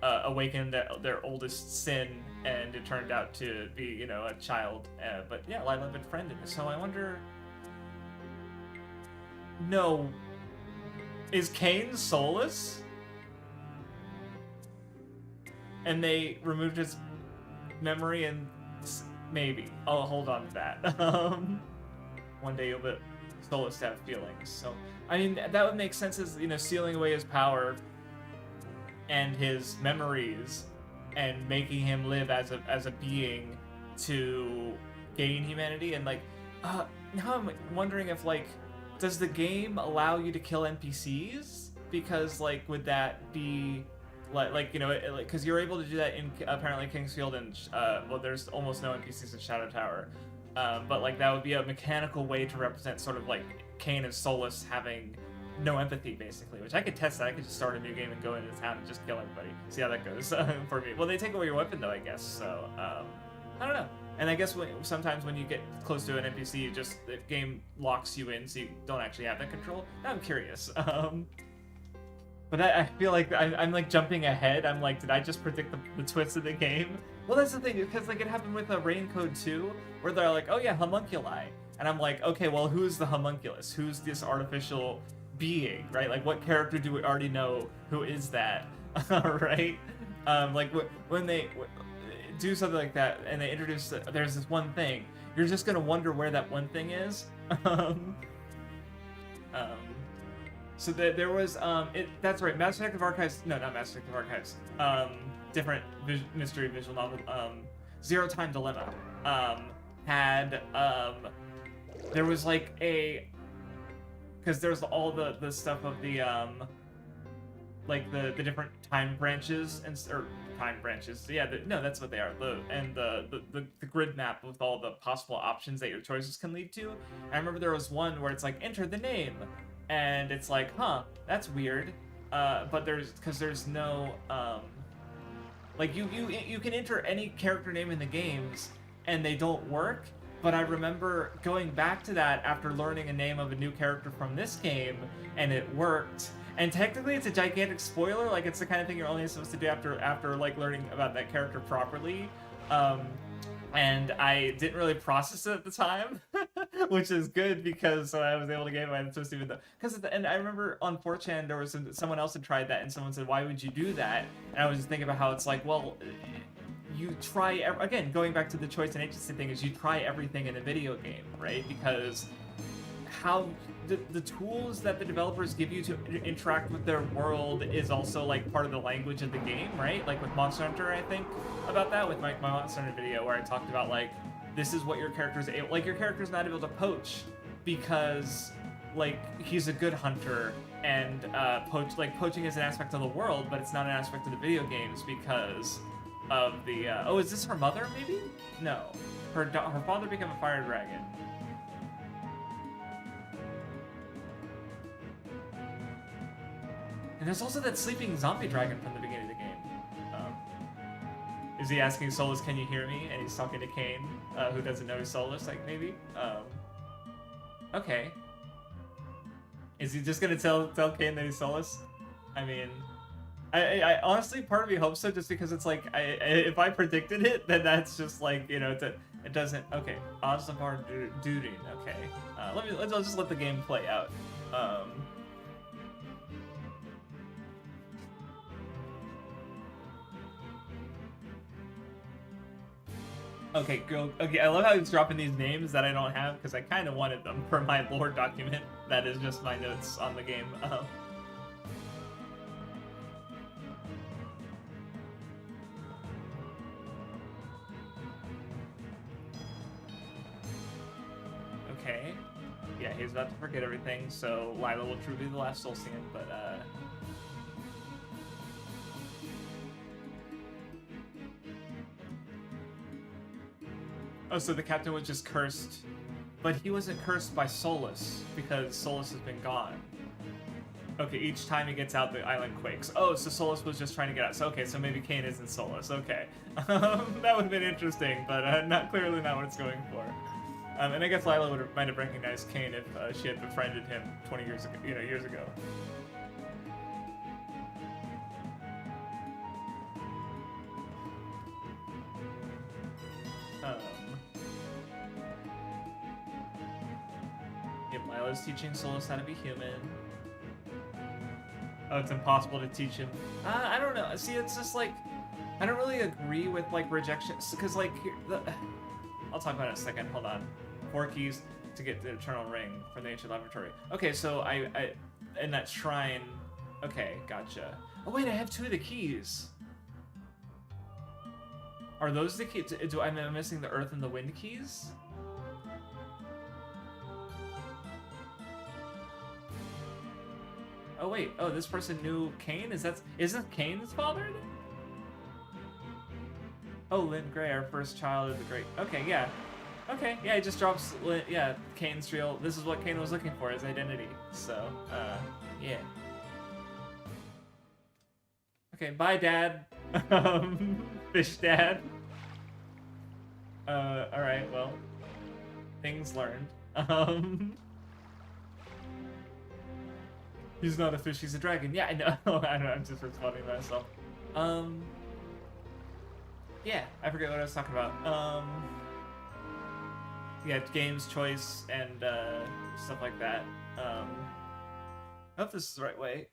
S1: awakened their oldest sin and it turned out to be, you know, a child. But yeah, Lila befriended. So I wonder. No, is Cain soulless? And they removed his memory, and maybe I'll hold on to that. One day you'll be soulless to have feelings. So I mean, that would make sense, as, you know, sealing away his power and his memories and making him live as a being to gain humanity. And like now I'm wondering if, like, does the game allow you to kill NPCs? Because, like, would that be like you know, because you're able to do that in apparently Kingsfield, and well, there's almost no NPCs in Shadow Tower, but like that would be a mechanical way to represent sort of like Cain and Solus having no empathy, basically. Which I could test that. I could just start a new game and go into town and just kill everybody, see how that goes for me. Well, they take away your weapon though, I guess. So I don't know. And I guess sometimes when you get close to an NPC, the game locks you in, so you don't actually have that control. Now I'm curious. But I feel like I'm like jumping ahead. I'm like, did I just predict the twist of the game? Well, that's the thing, because like it happened with Rain Code 2, where they're like, oh yeah, homunculi. And I'm like, okay, well, who's the homunculus? Who's this artificial being, right? Like, what character do we already know who is that, right? Like, when they do something like that, and they introduce, there's this one thing, you're just gonna wonder where that one thing is. So there was, that's right, Mass Effect Archives, no, not Mass Effect Archives, different mystery visual novel, Zero Time Dilemma, had, there was like because there's all the stuff of the, like the different time branches, or time branches, yeah, no, that's what they are, the grid map with all the possible options that your choices can lead to. I remember there was one where it's like, enter the name, and it's like, huh, that's weird, but there's no, like, you can enter any character name in the games, and they don't work, but I remember going back to that after learning a name of a new character from this game, and it worked. And technically it's a gigantic spoiler, like it's the kind of thing you're only supposed to do after like learning about that character properly. And I didn't really process it at the time, which is good, because I was able to get my supposed to, even though, and I remember on 4chan there was someone else had tried that, and someone said, why would you do that? And I was just thinking about how it's like, well, you try, again, going back to the choice and agency thing, is you try everything in a video game, right? Because how the tools that the developers give you to interact with their world is also like part of the language of the game, right? Like with Monster Hunter, I think about that with my Monster Hunter video, where I talked about like, this is what your character's able, like your character's not able to poach because like he's a good hunter, and poaching is an aspect of the world, but it's not an aspect of the video games because of the oh, is this her mother maybe? No, her father became a fire dragon. And there's also that sleeping zombie dragon from the beginning of the game. Is he asking Solus, can you hear me? And he's talking to Cain, who doesn't know he's Solus, like, maybe? Okay. Is he just gonna tell Cain that he's Solus? I mean, I honestly, part of me hopes so, just because it's like, if I predicted it, then that's just like, you know, it doesn't, okay. Ozavar Dudin, okay. Let's just let the game play out. Okay, girl. Okay, I love how he's dropping these names that I don't have, because I kind of wanted them for my lore document. That is just my notes on the game. Okay. Yeah, he's about to forget everything, so Lila will truly be the last Solstian, but oh, so the captain was just cursed, but he wasn't cursed by Solus, because Solus has been gone. Okay, each time he gets out, the island quakes. Oh, so Solus was just trying to get out. So, okay, so maybe Cain isn't Solus. Okay. That would have been interesting, but clearly not what it's going for. And I guess Lila might have recognized Cain if she had befriended him 20 years ago, years ago. is teaching Solus how to be human. Oh, it's impossible to teach him. I don't know. See, it's just like, I don't really agree with like rejection, because like, I'll talk about it in a second. Hold on. 4 keys to get the Eternal Ring for the Ancient Laboratory. Okay, so I in that shrine. Okay, gotcha. Oh wait, I have 2 of the keys. Are those the keys? Am I missing the Earth and the Wind keys? Oh wait, oh, this person knew Cain? Isn't Cain his father? Oh, Lynn Gray, our first child is a great. Okay, yeah. Okay, yeah, he just drops. Yeah, Cain's real. This is what Cain was looking for, his identity. So, yeah. Okay, bye, Dad. Fish Dad. Alright, well. Things learned. He's not a fish, he's a dragon. Yeah, I know. I know, I'm just responding to myself. Yeah, I forget what I was talking about. Yeah, games, choice, and stuff like that. I hope this is the right way.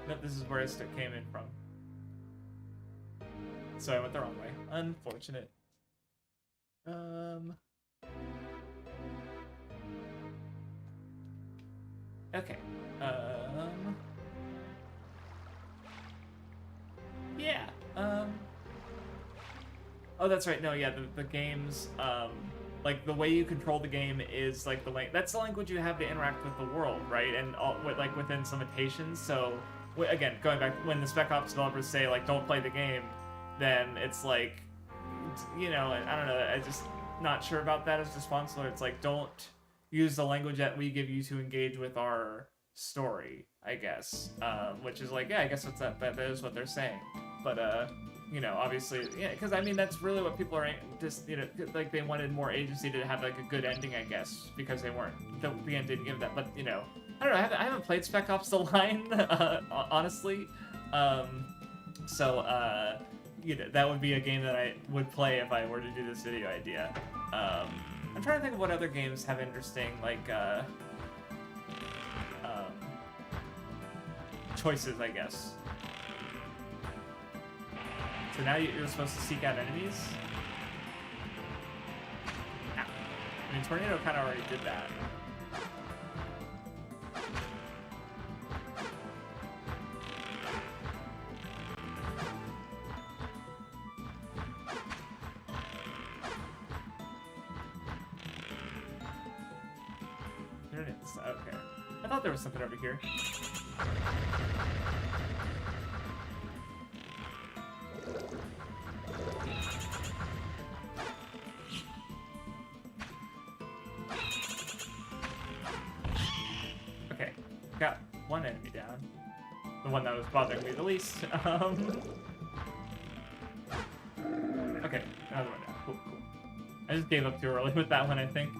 S1: Nope, this is where I came in from. So I went the wrong way. Unfortunate. Okay. Yeah. Oh, that's right. No, yeah, the games, like the way you control the game is like that's the language you have to interact with the world, right? And all, like within some limitations. So again, going back when the Spec Ops developers say like don't play the game, then it's like, you know, I don't know. I just not sure about that as a sponsor. It's like don't use the language that we give you to engage with our story, I guess. Which is like, yeah, I guess that is what they're saying. But you know, obviously, yeah, because I mean that's really what people are just, you know, like they wanted more agency to have like a good ending, I guess, because they weren't the end didn't give that. But you know, I don't know. I haven't played Spec Ops: The Line, honestly. So you know, that would be a game that I would play if I were to do this video idea. I'm trying to think of what other games have interesting like choices, I guess. So now you're supposed to seek out enemies? Ow. I mean, Tornado kind of already did that. There it is. Okay. I thought there was something over here. Okay, got one enemy down. The one that was bothering me the least. Okay, another one down. Cool, cool. I just gave up too early with that one, I think.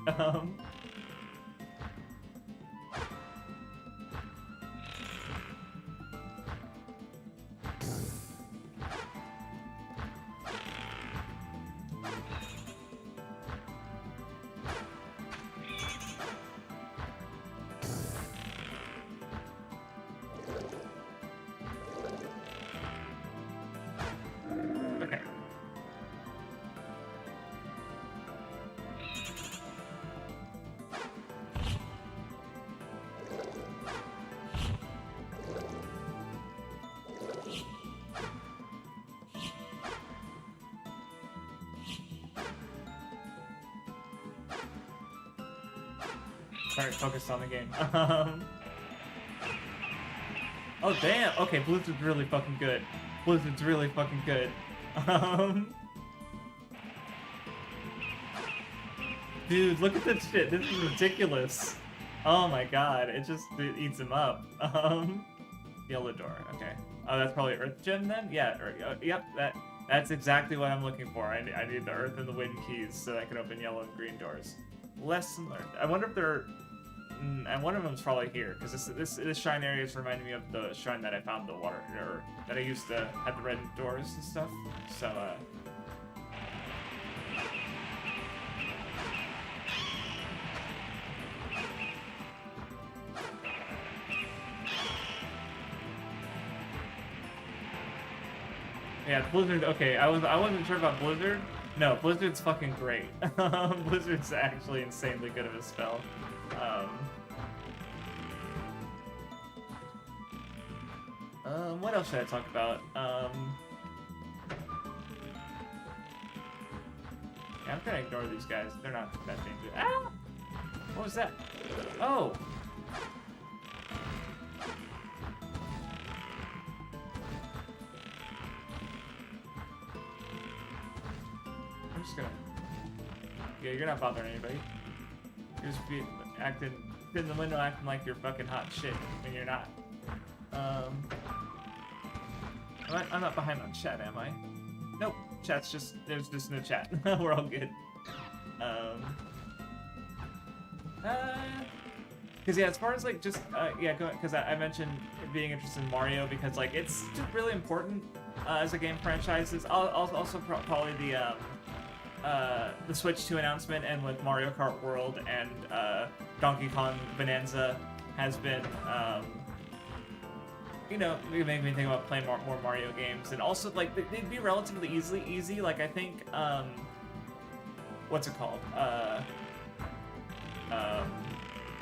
S1: Sorry, focused on the game. Oh damn! Okay, Blizzard's really fucking good. Blizzard's really fucking good. Dude, look at this shit. This is ridiculous. Oh my god, it eats him up. Yellow door. Okay. Oh, that's probably Earth Gem then. Yeah. Yep. That's exactly what I'm looking for. I need the Earth and the Wind keys so that I can open yellow and green doors. Lesson learned. I wonder if they're. And one of them's probably here, because this shrine area is reminding me of the shrine that I found the water, or that I used to have the red doors and stuff. So Yeah, Blizzard. Okay, I wasn't sure about Blizzard. No, Blizzard's fucking great. Blizzard's actually insanely good of a spell. What else should I talk about? Yeah, I'm gonna ignore these guys. They're not that dangerous. Ah! What was that? Oh! I'm just gonna... Yeah, you're not bothering anybody. You're just acting... in the window acting like you're fucking hot shit when you're not. I'm not behind on chat, am I? Nope. Chat's just... There's just no chat. We're all good. Because yeah, as far as like just yeah, because I mentioned being interested in Mario because like it's just really important as a game franchise. Also probably the Switch 2 announcement, and with Mario Kart World and Donkey Kong Bonanza has been you know, it made me think about playing more Mario games, and also like they'd be relatively easy. Like I think what's it called?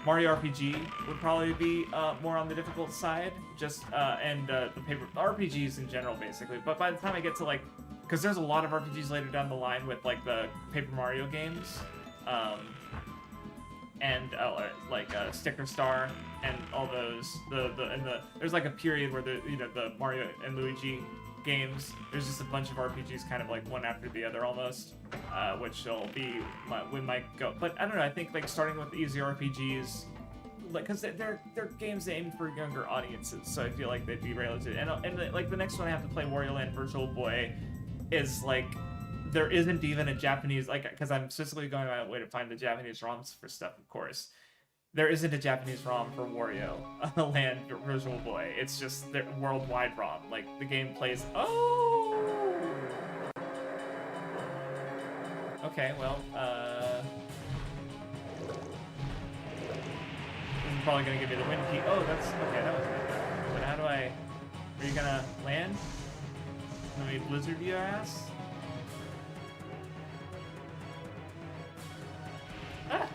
S1: Mario RPG would probably be more on the difficult side, just and the paper RPGs in general, basically. But by the time I get to like, because there's a lot of RPGs later down the line with like the Paper Mario games, and like Sticker Star and all those. There's like a period where the the Mario and Luigi games. There's just a bunch of RPGs kind of like one after the other almost, which will be we might go. But I don't know. I think like starting with easier RPGs, like because they're games aimed for younger audiences, so I feel like they'd be relative. And like the next one I have to play, Wario Land Virtual Boy, is like there isn't even a Japanese because I'm specifically going my way to find the Japanese ROMs for stuff, of course. There isn't a Japanese ROM for Wario Land Virtual Boy. It's just the worldwide ROM. Like, the game plays... Oh! Okay, well, I'm probably gonna give you the wind key. Oh, that's... Okay, that was good. But how do I... Are you gonna land? Let me blizzard your ass? Ah!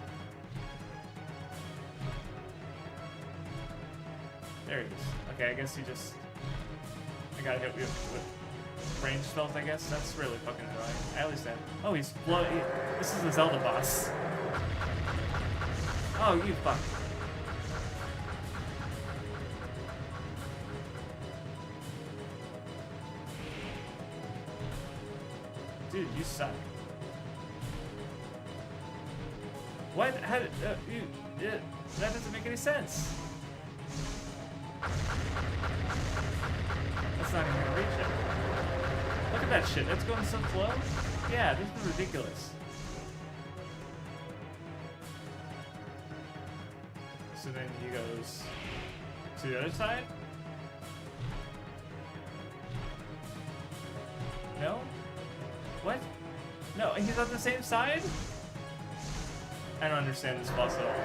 S1: There he is. Okay, I guess he just... I gotta hit you with range spells, I guess. That's really fucking annoying. At least that... Oh, he's... This is the Zelda boss. Oh, you fuck. Dude, you suck. What? How did... that doesn't make any sense. That's not even gonna reach it. Look at that shit. That's going so slow. Yeah, this is ridiculous. So then he goes to the other side? No? What? No, he's on the same side? I don't understand this boss at all.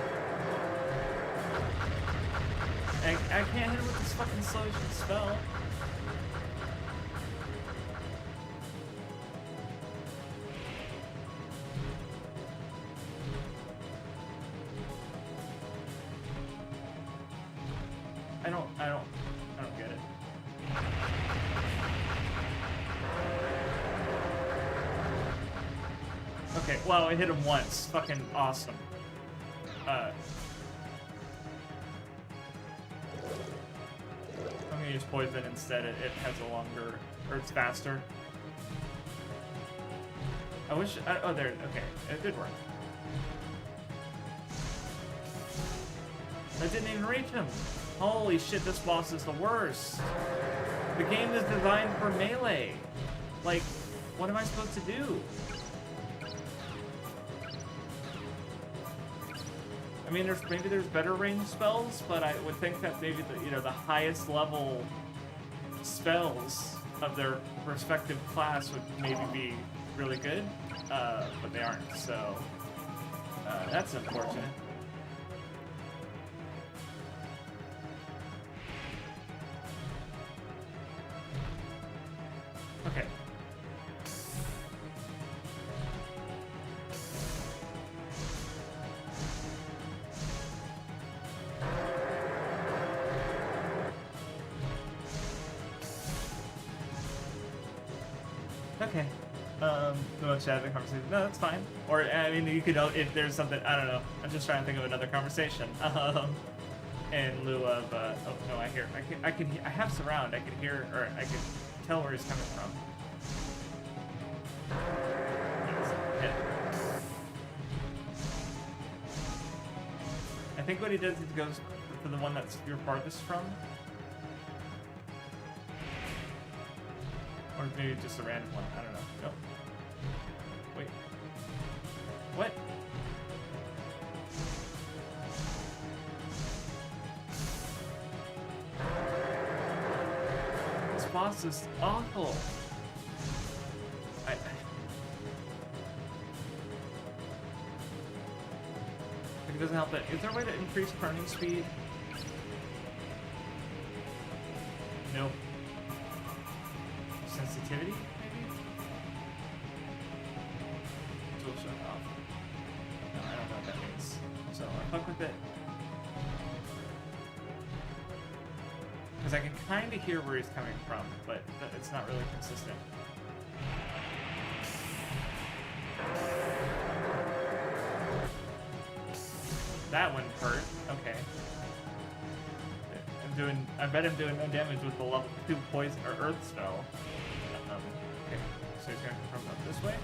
S1: I can't hit him with this fucking slow spell. I don't get it. Okay, well, I hit him once. Fucking awesome. I'm gonna use poison instead. It has a longer, or it's faster. I wish. Oh, there. Okay, it did work. I didn't even reach him. Holy shit, this boss is the worst. The game is designed for melee. Like, what am I supposed to do? I mean, maybe there's better range spells, but I would think that maybe the highest level spells of their respective class would maybe be really good, but they aren't. So that's unfortunate. Okay, okay. We want to chat the conversation. No, that's fine. Or, I mean, you could, if there's something, I don't know. I'm just trying to think of another conversation. In lieu of, oh, no, I have surround. I could hear, or I could tell where he's coming from. I think what he does is he goes for the one that's you're farthest from. Or maybe just a random one. I don't know. No. Wait. What? This boss is awful. It doesn't help that. Is there a way to increase turning speed? No. Sensitivity, maybe? Tool shut off. No, I don't know what that means. So I fuck with it. Because I can kind of hear where he's coming from, but it's not really consistent. That one hurt. Okay. I bet I'm doing no damage with the level 2 poison or earth spell. Okay, so he's gonna come up this way.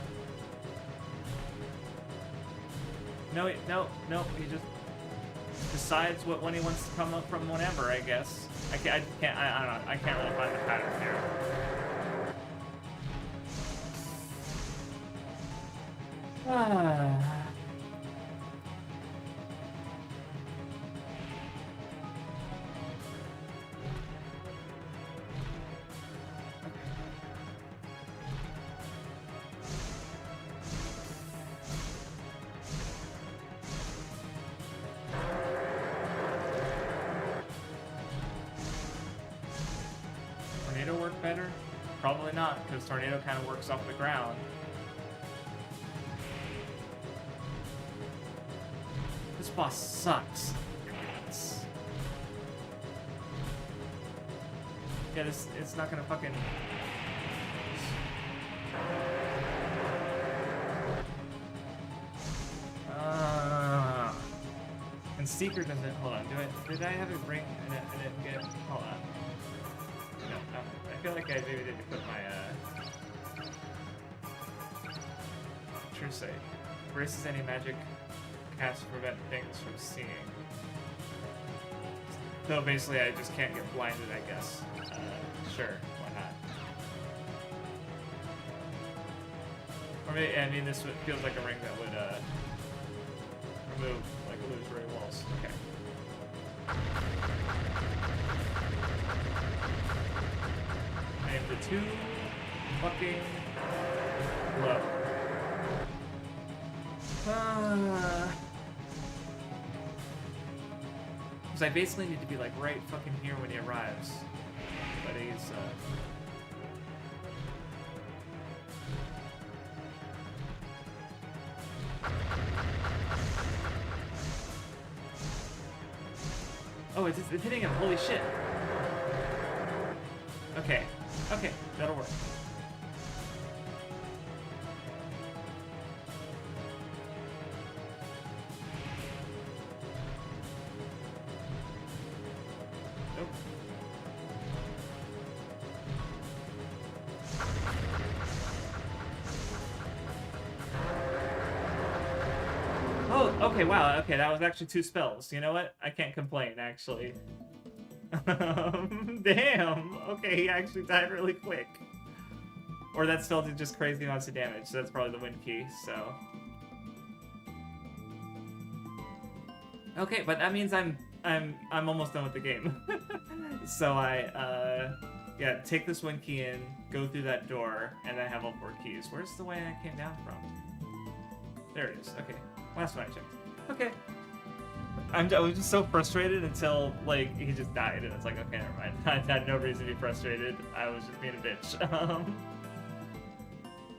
S1: No, he just decides what one he wants to come up from whenever, I guess. I don't know. I can't really find the pattern here. Better? Probably not, because Tornado kind of works off the ground. This boss sucks. Yeah, it's not gonna fucking... And Seeker doesn't... Hold on, did I have it ring? I didn't get it. Hold on. No. I feel like I maybe didn't put my, True Sight. Erases any magic cast to prevent things from seeing. So basically I just can't get blinded, I guess. Sure, why not? Or maybe, I mean, this feels like a ring that would, remove, like, illusory walls. Okay. I am the too fucking low. Because I basically need to be like right fucking here when he arrives. But he's Oh, it's hitting him. Holy shit. Okay. Okay, that'll work. Nope. Oh, okay, wow, okay, that was actually 2 spells. You know what? I can't complain, actually. Damn! Okay, he actually died really quick. Or that still did just crazy amounts of damage, so that's probably the win key, so... Okay, but that means I'm almost done with the game. So yeah, take this win key in, go through that door, and then have all 4 keys. Where's the way I came down from? There it is, okay. Last one I checked. Okay. I was just so frustrated until, like, he just died, and it's like, okay, never mind. I had no reason to be frustrated. I was just being a bitch.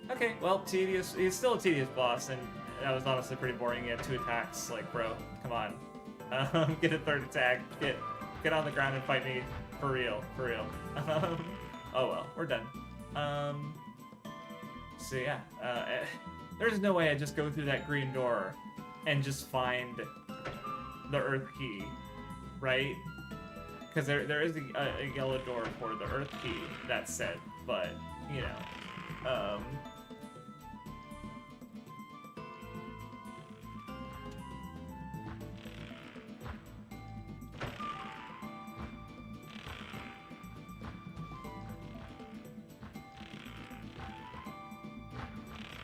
S1: Okay, well, tedious. He's still a tedious boss, and that was honestly pretty boring. He had 2 attacks. Like, bro, come on. Get a 3rd attack. Get on the ground and fight me. For real. For real. Oh well, we're done. So yeah, there's no way I just go through that green door and just find the Earth key, right? Because there is a yellow door for the Earth key, that said, but, you know,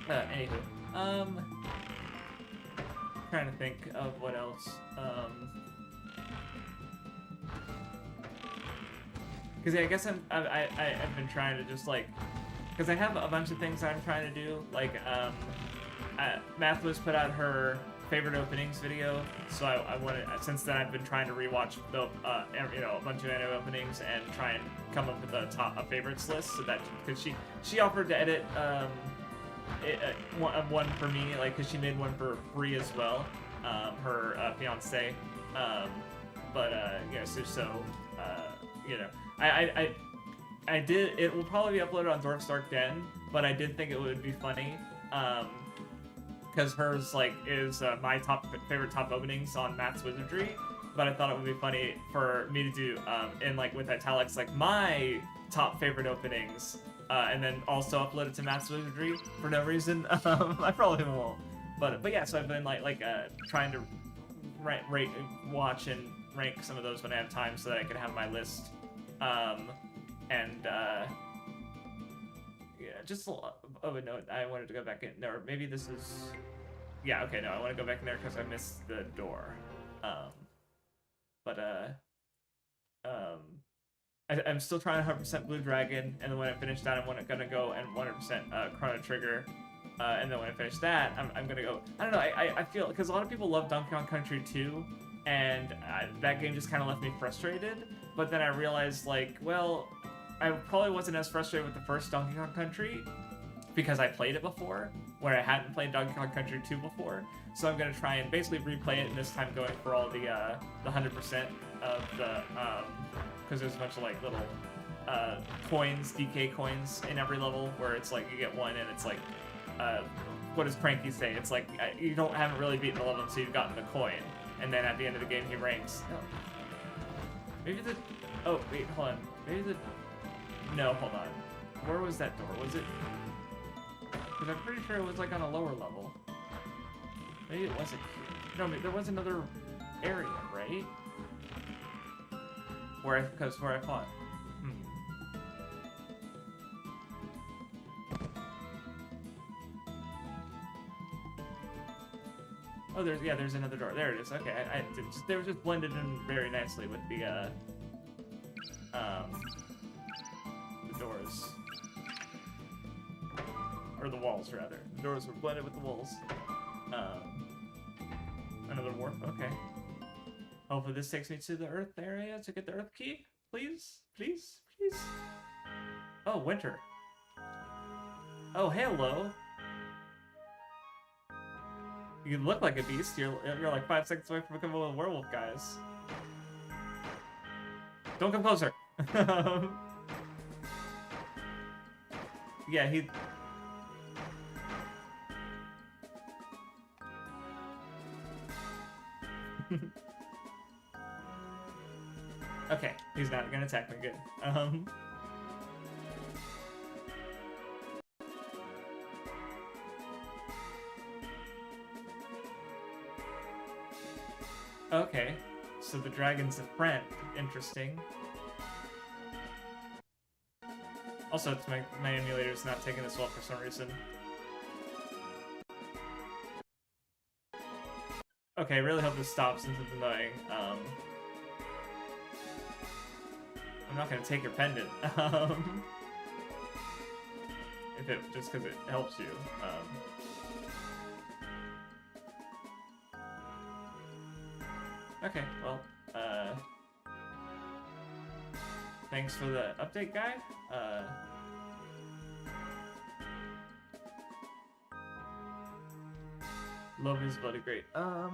S1: anywho, trying to think of what else, because yeah, I guess I've been trying to just, like, because I have a bunch of things I'm trying to do, like, Mathwas put out her favorite openings video, so I wanted, since then I've been trying to rewatch the, you know, a bunch of anime openings and try and come up with a favorites list, so that, because she offered to edit, one for me, like, because she made one for Bree as well, her fiance, but yeah, so you know, I did, it will probably be uploaded on Dwarf's Dark Den, but I did think it would be funny, because hers, like, is my favorite top openings on Matt's Wizardry, but I thought it would be funny for me to do, in, like, with italics, like, my top favorite openings, and then also upload it to Matt's Wizardry for no reason. I probably won't, but yeah. So I've been like trying to rate, watch, and rank some of those when I have time, so that I can have my list. And yeah, just of a note, I wanted to go back in there. Or maybe this is, yeah, okay, no, I want to go back in there because I missed the door. I'm still trying 100% Blue Dragon, and then when I finish that, I'm gonna go and 100% Chrono Trigger, and then when I finish that, I'm gonna go, I don't know, I feel, because a lot of people love Donkey Kong Country 2, and that game just kind of left me frustrated, but then I realized, like, well, I probably wasn't as frustrated with the first Donkey Kong Country, because I played it before, where I hadn't played Donkey Kong Country 2 before, so I'm gonna try and basically replay it, and this time going for all the 100% of the, because there's a bunch of, like, little coins, DK coins in every level, where it's like you get one and it's like, what does Cranky say? It's like, you haven't really beaten the level until you've gotten the coin, and then at the end of the game he ranks. Oh. Maybe the, oh wait, hold on, maybe the, no, hold on, where was that door? Was it, because I'm pretty sure it was like on a lower level. Maybe it wasn't here. No, there was another area, right? Because where I fought. Oh, there's another door. There it is. Okay, they were just blended in very nicely with the doors. Or the walls, rather. The doors were blended with the walls. Another warp, okay. Hopefully this takes me to the Earth area to get the Earth key. Please? Please? Please? Oh, winter. Oh, hello. You look like a beast. You're like 5 seconds away from becoming a werewolf, guys. Don't come closer. Yeah, he... Okay, he's not gonna attack me. Good. Okay, so the dragon's a friend. Interesting. Also, it's my emulator's not taking this well for some reason. Okay, I really hope this stops since it's annoying. I'm not gonna take your pendant. If it just because it helps you. Okay, well, thanks for the update, guy. Love is bloody great. Ah!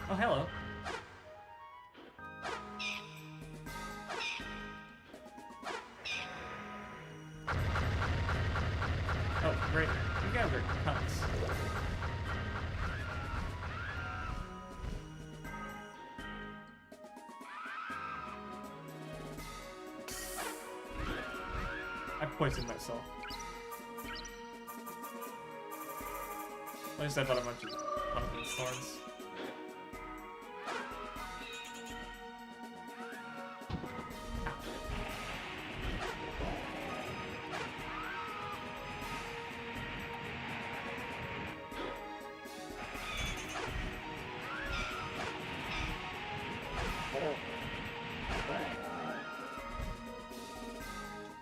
S1: Oh, hello. poisoned myself. At least I bought a bunch of pumpkin thorns.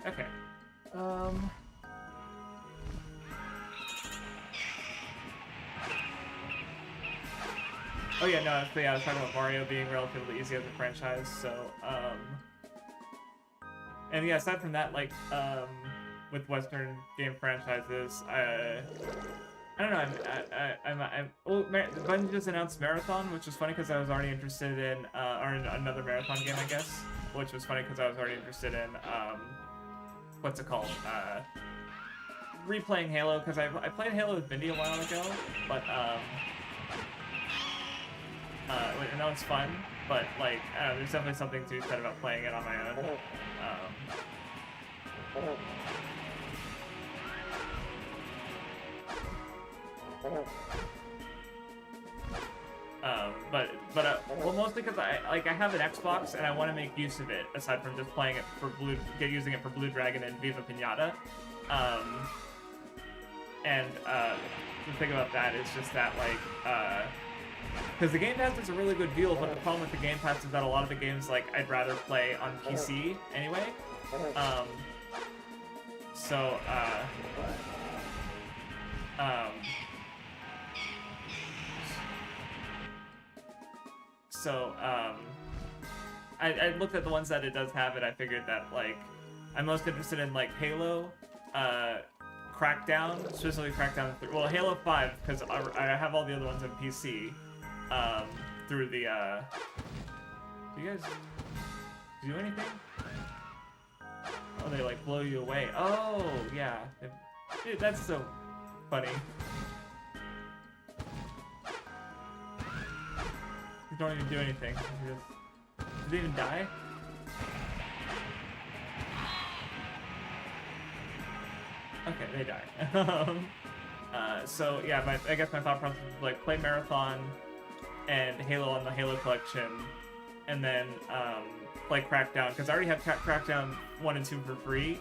S1: Okay. Oh yeah, no, I was talking about Mario being relatively easy as a franchise, so, and yeah, aside from that, like, with Western game franchises, I don't know, Bungie just announced Marathon, which was funny because I was already interested in, or in another Marathon game, I guess, which was funny because I was already interested in, what's it called, replaying Halo, because I played Halo with Mindy a while ago, but, and that was fun, but, like, there's definitely something to be said about playing it on my own. Well, mostly because I have an Xbox and I want to make use of it, aside from just playing it for using it for Blue Dragon and Viva Pinata. The thing about that is just that, like, because the Game Pass is a really good deal, but the problem with the Game Pass is that a lot of the games, like, I'd rather play on PC anyway. I looked at the ones that it does have it. I figured that, like, I'm most interested in, like, Halo, Crackdown, specifically Crackdown 3. Well, Halo 5, because I have all the other ones on PC, through the, do you guys do anything? Oh, they, like, blow you away. Oh, yeah. Dude, that's so funny. You don't even do anything. Did they even die? Okay, they die. So yeah, I guess my thought process was like play Marathon and Halo on the Halo collection, and then play Crackdown, because I already have Crackdown 1 and 2 for free,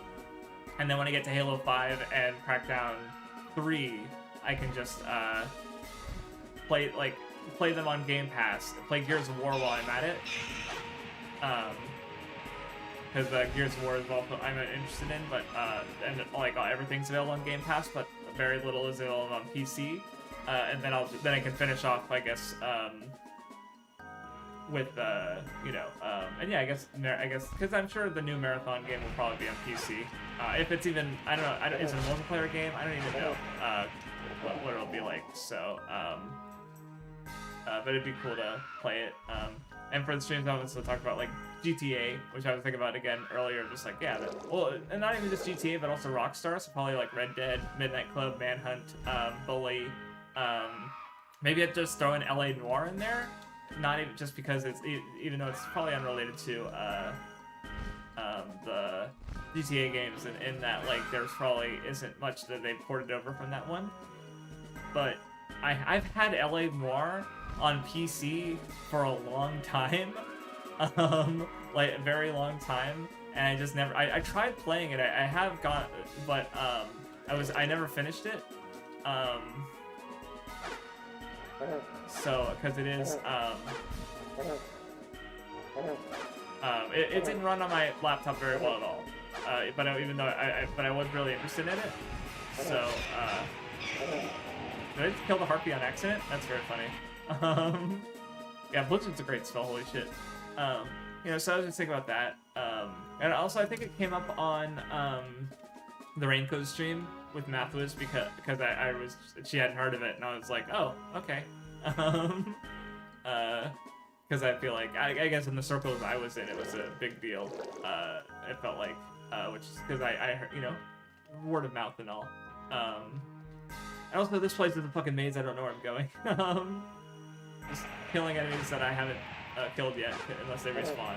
S1: and then when I get to Halo 5 and Crackdown 3, I can just play them on Game Pass, play Gears of War while I'm at it. Because Gears of War is also I'm interested in, but and like everything's available on Game Pass, but very little is available on PC. And then I can finish off, I guess, with and yeah, I guess because I'm sure the new Marathon game will probably be on PC. If it's even, I don't know, is it a multiplayer game? I don't even know what it'll be like. So, but it'd be cool to play it. And for the streams, I was to talk about like GTA, which I was thinking about again earlier. Just like and not even just GTA, but also Rockstar. So probably like Red Dead, Midnight Club, Manhunt, Bully. Maybe I'd just throw in LA Noire in there. Not even just because it's even though it's probably unrelated to the GTA games, in that like there's probably isn't much that they've ported over from that one. But I've had LA Noire on PC for a long time, like a very long time, and I just never. I tried playing it. I have got, but I never finished it. So because it is it didn't run on my laptop very well at all. But I was really interested in it. So did I just kill the harpy on accident? That's very funny. Yeah, Blizzard's a great spell, holy shit. So I was just thinking about that. And also I think it came up on the Raincoat stream with Mathwiz because she hadn't heard of it, and I was like, oh, okay. Because I feel like, I guess in the circles I was in, it was a big deal. It felt like, which is because I heard, word of mouth and all. And also, this place is a fucking maze. I don't know where I'm going. Just killing enemies that I haven't killed yet, unless they respawn.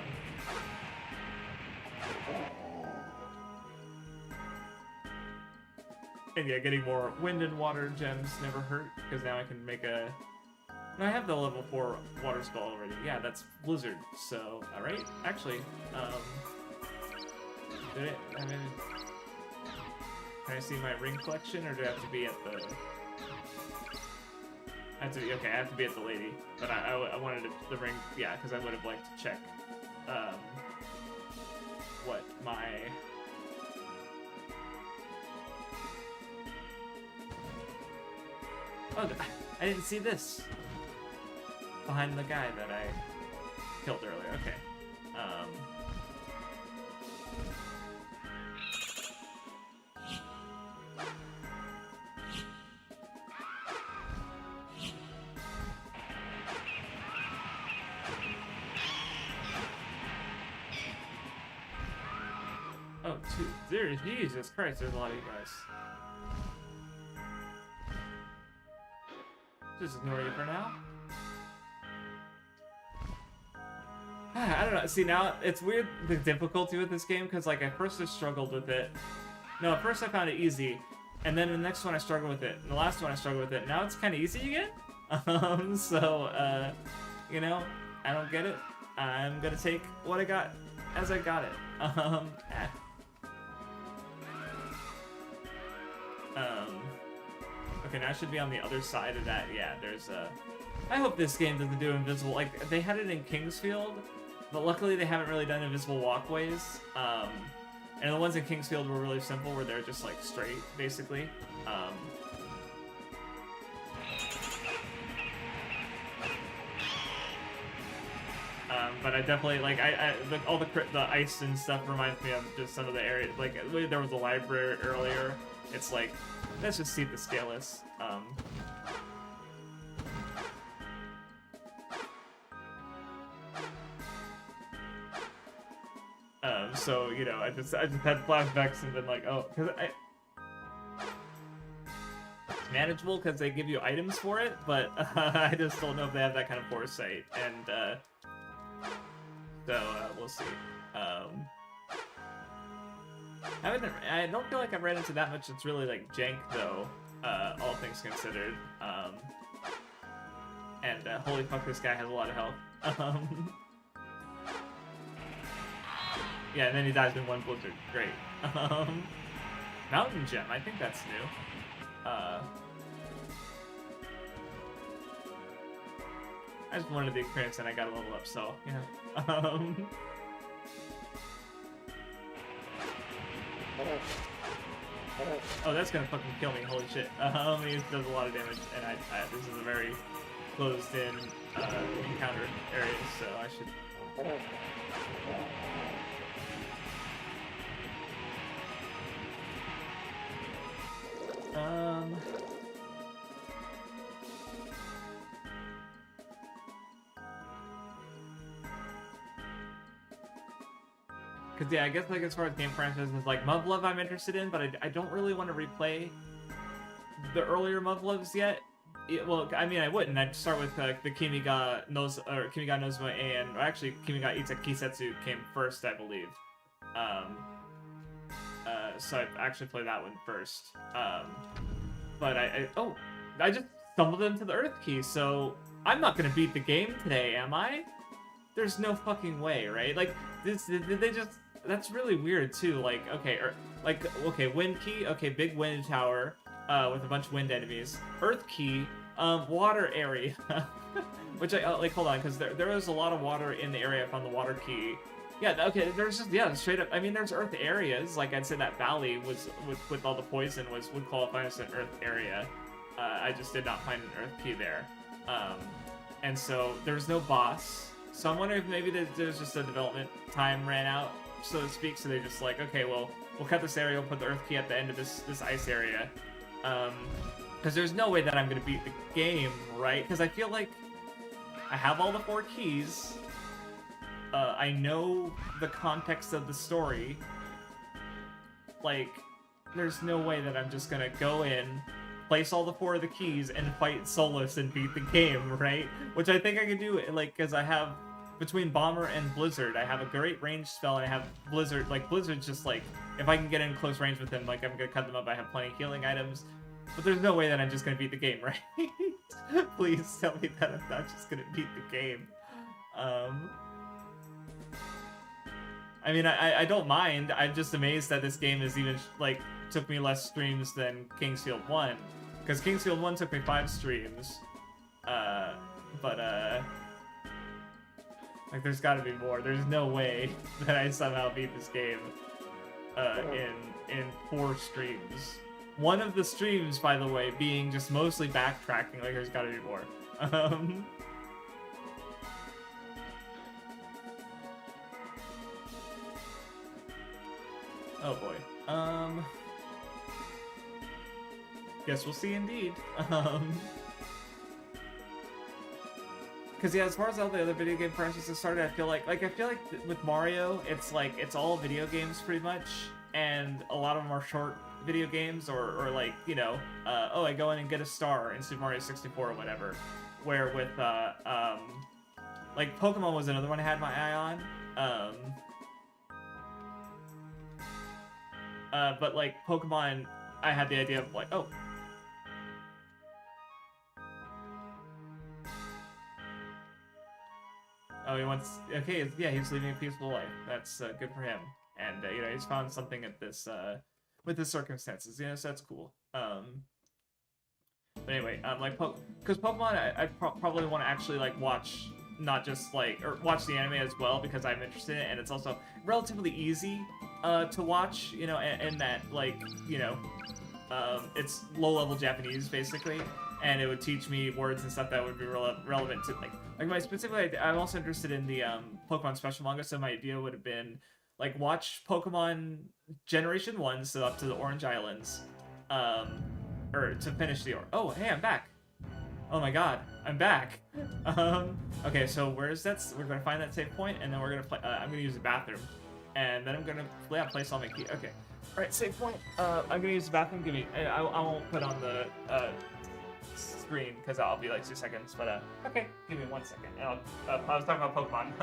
S1: And yeah, getting more wind and water gems never hurt, because now I can make a... No, I have the level 4 water spell already. Yeah, that's Blizzard, so... Alright, actually, did it... I mean... Can I see my ring collection, or do I have to be at the... I have to be, okay, I have to be at the lady. But I wanted the ring... Yeah, because I would have liked to check, what my... Oh, I didn't see this. Behind the guy that I killed earlier. Okay. Oh, there's Jesus Christ, there's a lot of you guys. Just ignore you for now. I don't know. See, now it's weird the difficulty with this game, because like I first just struggled with it. No, at first I found it easy, and then the next one I struggled with it, and the last one I struggled with it. Now it's kind of easy again. You know, I don't get it. I'm gonna take what I got as I got it. Okay, now I should be on the other side of that. Yeah, there's a... I hope this game doesn't do invisible... Like, they had it in Kingsfield, but luckily they haven't really done invisible walkways. And the ones in Kingsfield were really simple, where they're just, like, straight, basically. But I definitely, like, all the ice and stuff reminds me of just some of the areas. Like, there was a library earlier. It's like, let's just see the scale is. So, you know, I just had flashbacks and been like, oh, because it's manageable because they give you items for it, but I just don't know if they have that kind of foresight, and we'll see. I don't feel like I've ran into that much that's really, like, jank, though, all things considered. And holy fuck, this guy has a lot of health. Yeah, and then he dies in one blizzard. Great. Mountain Gem, I think that's new. I just wanted the experience and I got a level up, so, you know. Oh, that's gonna fucking kill me, holy shit. He does a lot of damage, and this is a very closed-in encounter area, so I should... Cause yeah, I guess like as far as game franchises, like Muv-Luv I'm interested in, but I don't really want to replay the earlier Muv-Luvs yet. Well, I mean I wouldn't. I'd start with the Kimi ga Nozuma and actually Kimi ga Ita Kisetsu came first, I believe. So I actually played that one first. But I just stumbled into the Earth Key, so I'm not gonna beat the game today, am I? There's no fucking way, right? Like, did they just... That's really weird, too. Like, okay, Wind Key, okay, big wind tower, with a bunch of wind enemies. Earth Key, water area. Which like, hold on, because there was a lot of water in the area I found the water key. Yeah, okay, there's just, yeah, straight up, I mean, there's Earth areas. Like, I'd say that valley was, with all the poison, would qualify as an Earth area. I just did not find an Earth Key there. And so, there was no boss. So I'm wondering if maybe there's just a development time ran out, so to speak, so they just like, okay, well, we'll cut this area, we'll put the Earth Key at the end of this ice area. Because there's no way that I'm going to beat the game, right? Because I feel like I have all the 4 keys, I know the context of the story, like, there's no way that I'm just going to go in, place all the 4 of the keys, and fight Solus and beat the game, right? Which I think I can do, like, because I have, between Bomber and Blizzard, I have a great range spell, and I have Blizzard, like, Blizzard's just, like, if I can get in close range with him, like, I'm gonna cut them up. I have plenty of healing items. But there's no way that I'm just gonna beat the game, right? Please tell me that I'm not just gonna beat the game. I mean, I don't mind. I'm just amazed that this game is even, like, took me less streams than King's Field 1. Because King's Field 1 took me 5 streams. Like, there's gotta be more. There's no way that I somehow beat this game in 4 streams. One of the streams, by the way, being just mostly backtracking. Like, there's gotta be more. Oh boy. Guess we'll see indeed. Because yeah, as far as all the other video game franchises started, I feel like with Mario, it's like it's all video games pretty much, and a lot of them are short video games, or like, you know, oh, I go in and get a star in Super Mario 64 or whatever. Where with like Pokemon was another one I had my eye on. But like Pokemon, I had the idea of like, oh. Oh, he wants, okay, yeah, he's living a peaceful life. That's good for him. And, you know, he's found something at this, with his circumstances, you know, so that's cool. But anyway, like, because Pokemon, I probably want to actually, like, watch, not just, like, or watch the anime as well, because I'm interested in it, and it's also relatively easy, to watch, you know, and that, like, you know, it's low-level Japanese, basically, and it would teach me words and stuff that would be relevant to, like specifically, I'm also interested in the, Pokemon Special manga, so my idea would have been, like, watch Pokemon Generation 1, so up to the Orange Islands, or to finish the, oh, hey, I'm back! Oh my god, I'm back! Okay, so where's that, we're gonna find that save point, and then we're gonna play, I'm gonna use the bathroom, and then I'm gonna, yeah, place all my key, okay. Alright, save point, I'm gonna use the bathroom, give me, I won't put on the, screen, because I'll be like 2 seconds, but, okay, give me 1 second, and I was talking about Pokemon.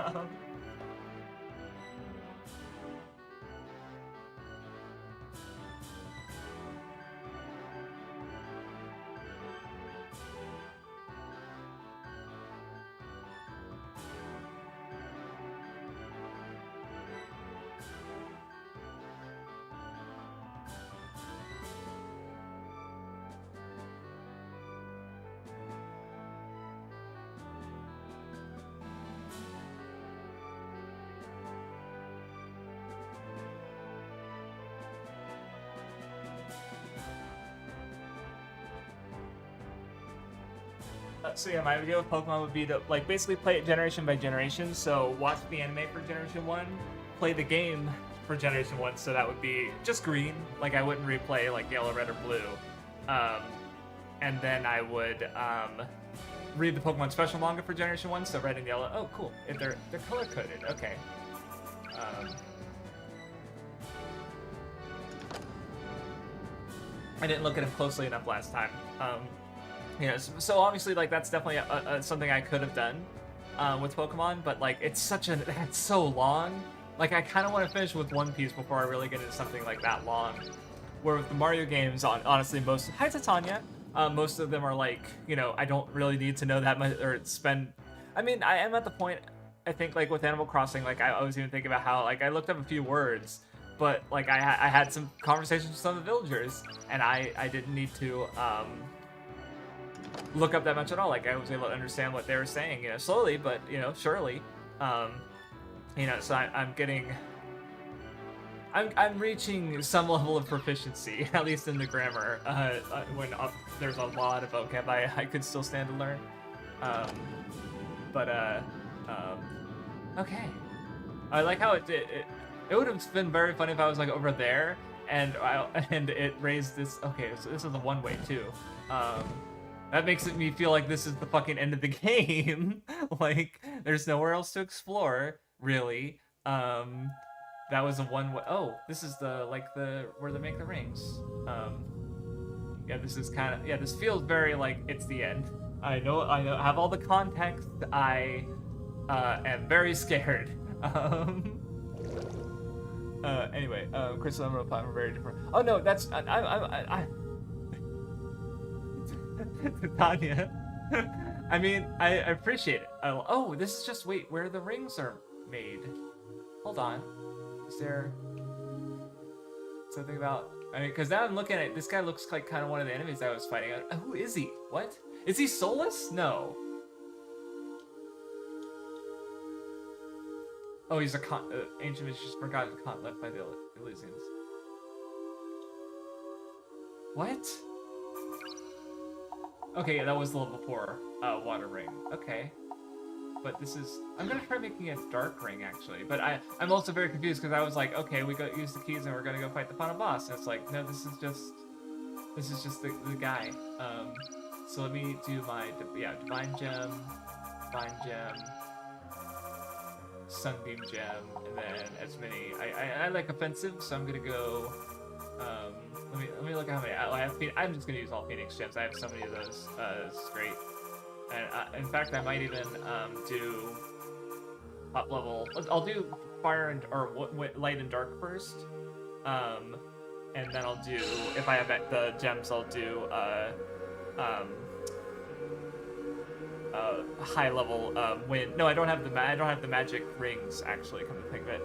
S1: So yeah, my idea with Pokemon would be to, like, basically play it generation by generation. So watch the anime for Generation 1, play the game for Generation 1, so that would be just green. Like, I wouldn't replay, like, yellow, red, or blue. And then I would, read the Pokemon Special manga for Generation 1, so red and yellow. Oh, cool. If they're color-coded, okay. I didn't look at them closely enough last time. You know, so obviously, like, that's definitely something I could have done with Pokemon, but, like, it's so long. Like, I kind of want to finish with One Piece before I really get into something like that long. Where with the Mario games, honestly, hi Titania, most of them are like, you know, I don't really need to know that much, or spend, I mean, I am at the point, I think, like, with Animal Crossing, like, I was even thinking about how, like, I looked up a few words, but, like, I had some conversations with some of the villagers, and I didn't need to, look up that much at all. Like, I was able to understand what they were saying, you know, slowly, but, you know, surely. You know, so I'm reaching some level of proficiency, at least in the grammar, when there's a lot of vocab I could still stand to learn. Okay. I like how it would have been very funny if I was, like, over there, and it raised this, okay, so this is a one-way, too. That makes me feel like this is the fucking end of the game. Like, there's nowhere else to explore, really. That was a one-way. Oh, this is where they make the rings. Yeah, this is kind of, yeah, this feels very like it's the end. I know, I have all the context. I am very scared. Anyway, Crystal Emerald Platinum are very different. Oh no, that's Tanya. I mean, I appreciate it. Oh, this is just wait where the rings are made. Hold on, is there something about? I mean, because now I'm looking at this guy looks like kind of one of the enemies I was fighting. Who is he? What is he? Soulless? No. Oh, he's a ancient magician's forgotten con left by the Elysians. What? Okay, yeah, that was the level 4 water ring. Okay. But this is... I'm going to try making a dark ring, actually. But I'm also very confused, because I was like, okay, we got use the keys and we're going to go fight the final boss. And it's like, no, this is just... This is just the guy. So let me do my... Yeah, Divine Gem, Sunbeam Gem, and then as many... I like Offensive, so I'm going to go... let me look at how many I have. I'm just gonna use all Phoenix gems. I have so many of those. It's great. And in fact, I might even do top level. I'll do fire and light and dark first, and then I'll do if I have the gems. I'll do high level wind. No, I don't have the magic rings actually. Come to think of it.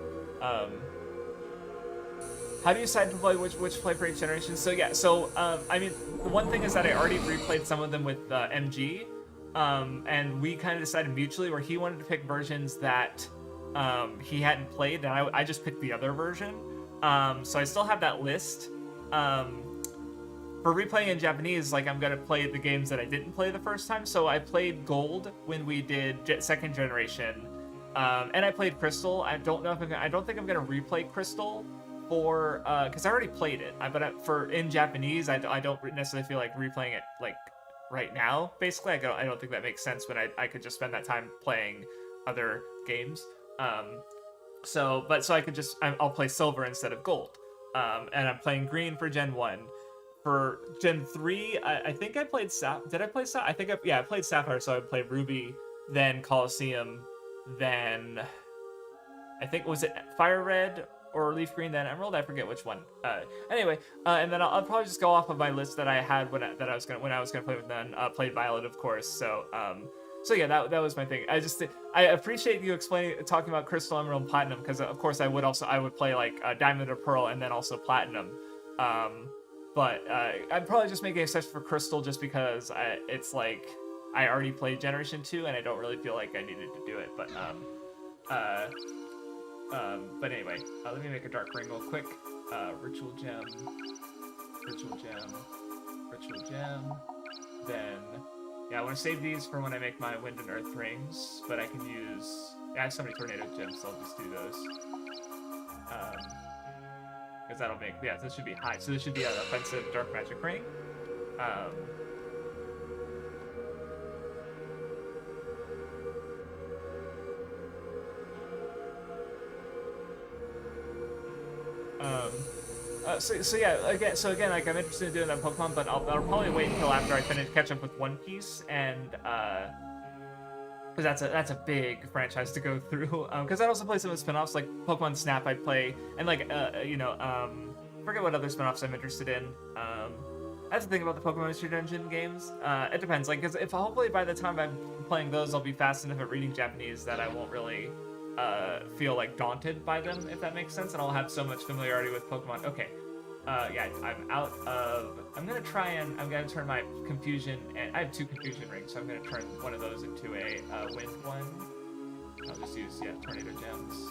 S1: How do you decide to play which play for each generation? So yeah, I mean, the one thing is that I already replayed some of them with MG, and we kind of decided mutually where he wanted to pick versions that he hadn't played, and I just picked the other version. So I still have that list. For replaying in Japanese, like I'm gonna play the games that I didn't play the first time. So I played Gold when we did second generation, and I played Crystal. I don't think I'm gonna replay Crystal. For because I already played it, but for in Japanese, I don't necessarily feel like replaying it like right now. Basically, I don't think that makes sense when I could just spend that time playing other games. So I could just I'll play Silver instead of Gold, and I'm playing Green for Gen 1. For Gen 3, I think I played Did I play Sapphire? I played Sapphire, so I played Ruby, then Colosseum, then I think was it Fire Red or Leaf Green, then Emerald. I forget which one. Anyway, and then I'll probably just go off of my list that I had when I was gonna play with them. Played Violet, of course. So yeah, that was my thing. I appreciate you talking about Crystal, Emerald, and Platinum, because of course I would play like Diamond or Pearl and then also Platinum. But I'm probably just making an exception for Crystal just because it's like I already played Generation 2 and I don't really feel like I needed to do it. But anyway, let me make a dark ring real quick. Ritual gem. Then, yeah, I want to save these for when I make my wind and earth rings, but I can use... Yeah, I have so many tornado gems, so I'll just do those. Because that'll make... Yeah, this should be high. So this should be an offensive dark magic ring. So yeah, again, like I'm interested in doing that Pokemon, but I'll probably wait until after I catch up with One Piece, and because that's a big franchise to go through. Because I also play some of the spin-offs like Pokemon Snap. I play, and like forget what other spin-offs I'm interested in. I have to think about the Pokemon Mystery Dungeon games. It depends, like, because if hopefully by the time I'm playing those, I'll be fast enough at reading Japanese that I won't really feel like daunted by them, if that makes sense, and I'll have so much familiarity with Pokemon. Okay, yeah, I'm out of... I'm gonna turn my confusion, and I have 2 confusion rings, so I'm gonna turn one of those into a wind one. I'll just use, tornado gems.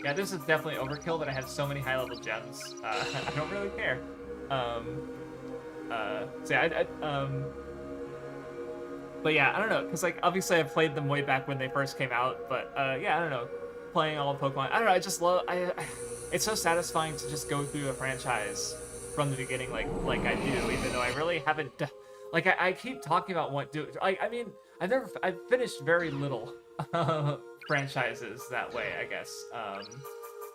S1: Yeah, this is definitely overkill that I have so many high-level gems. I don't really care. So yeah, but yeah, I don't know, because like obviously I played them way back when they first came out, but yeah, I don't know, playing all of Pokemon, I don't know, I just love, it's so satisfying to just go through a franchise from the beginning like I do, even though I really haven't, like I keep talking about I mean, I've finished very little franchises that way, I guess,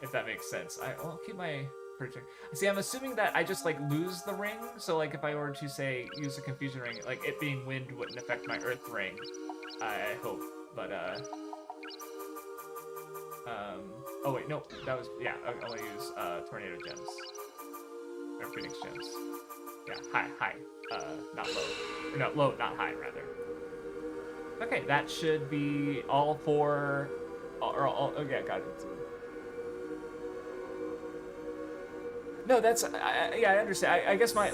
S1: if that makes sense. I'll keep my... See, I'm assuming that I just like lose the ring, so like if I were to say use a confusion ring, like it being wind wouldn't affect my earth ring. I hope, but Oh wait, no, that was, yeah, I want to use tornado gems. Or phoenix gems. Yeah, high. Not low. Or no, low, not high, rather. Okay, that should be all four, okay, got it. No, that's yeah, I understand. I guess my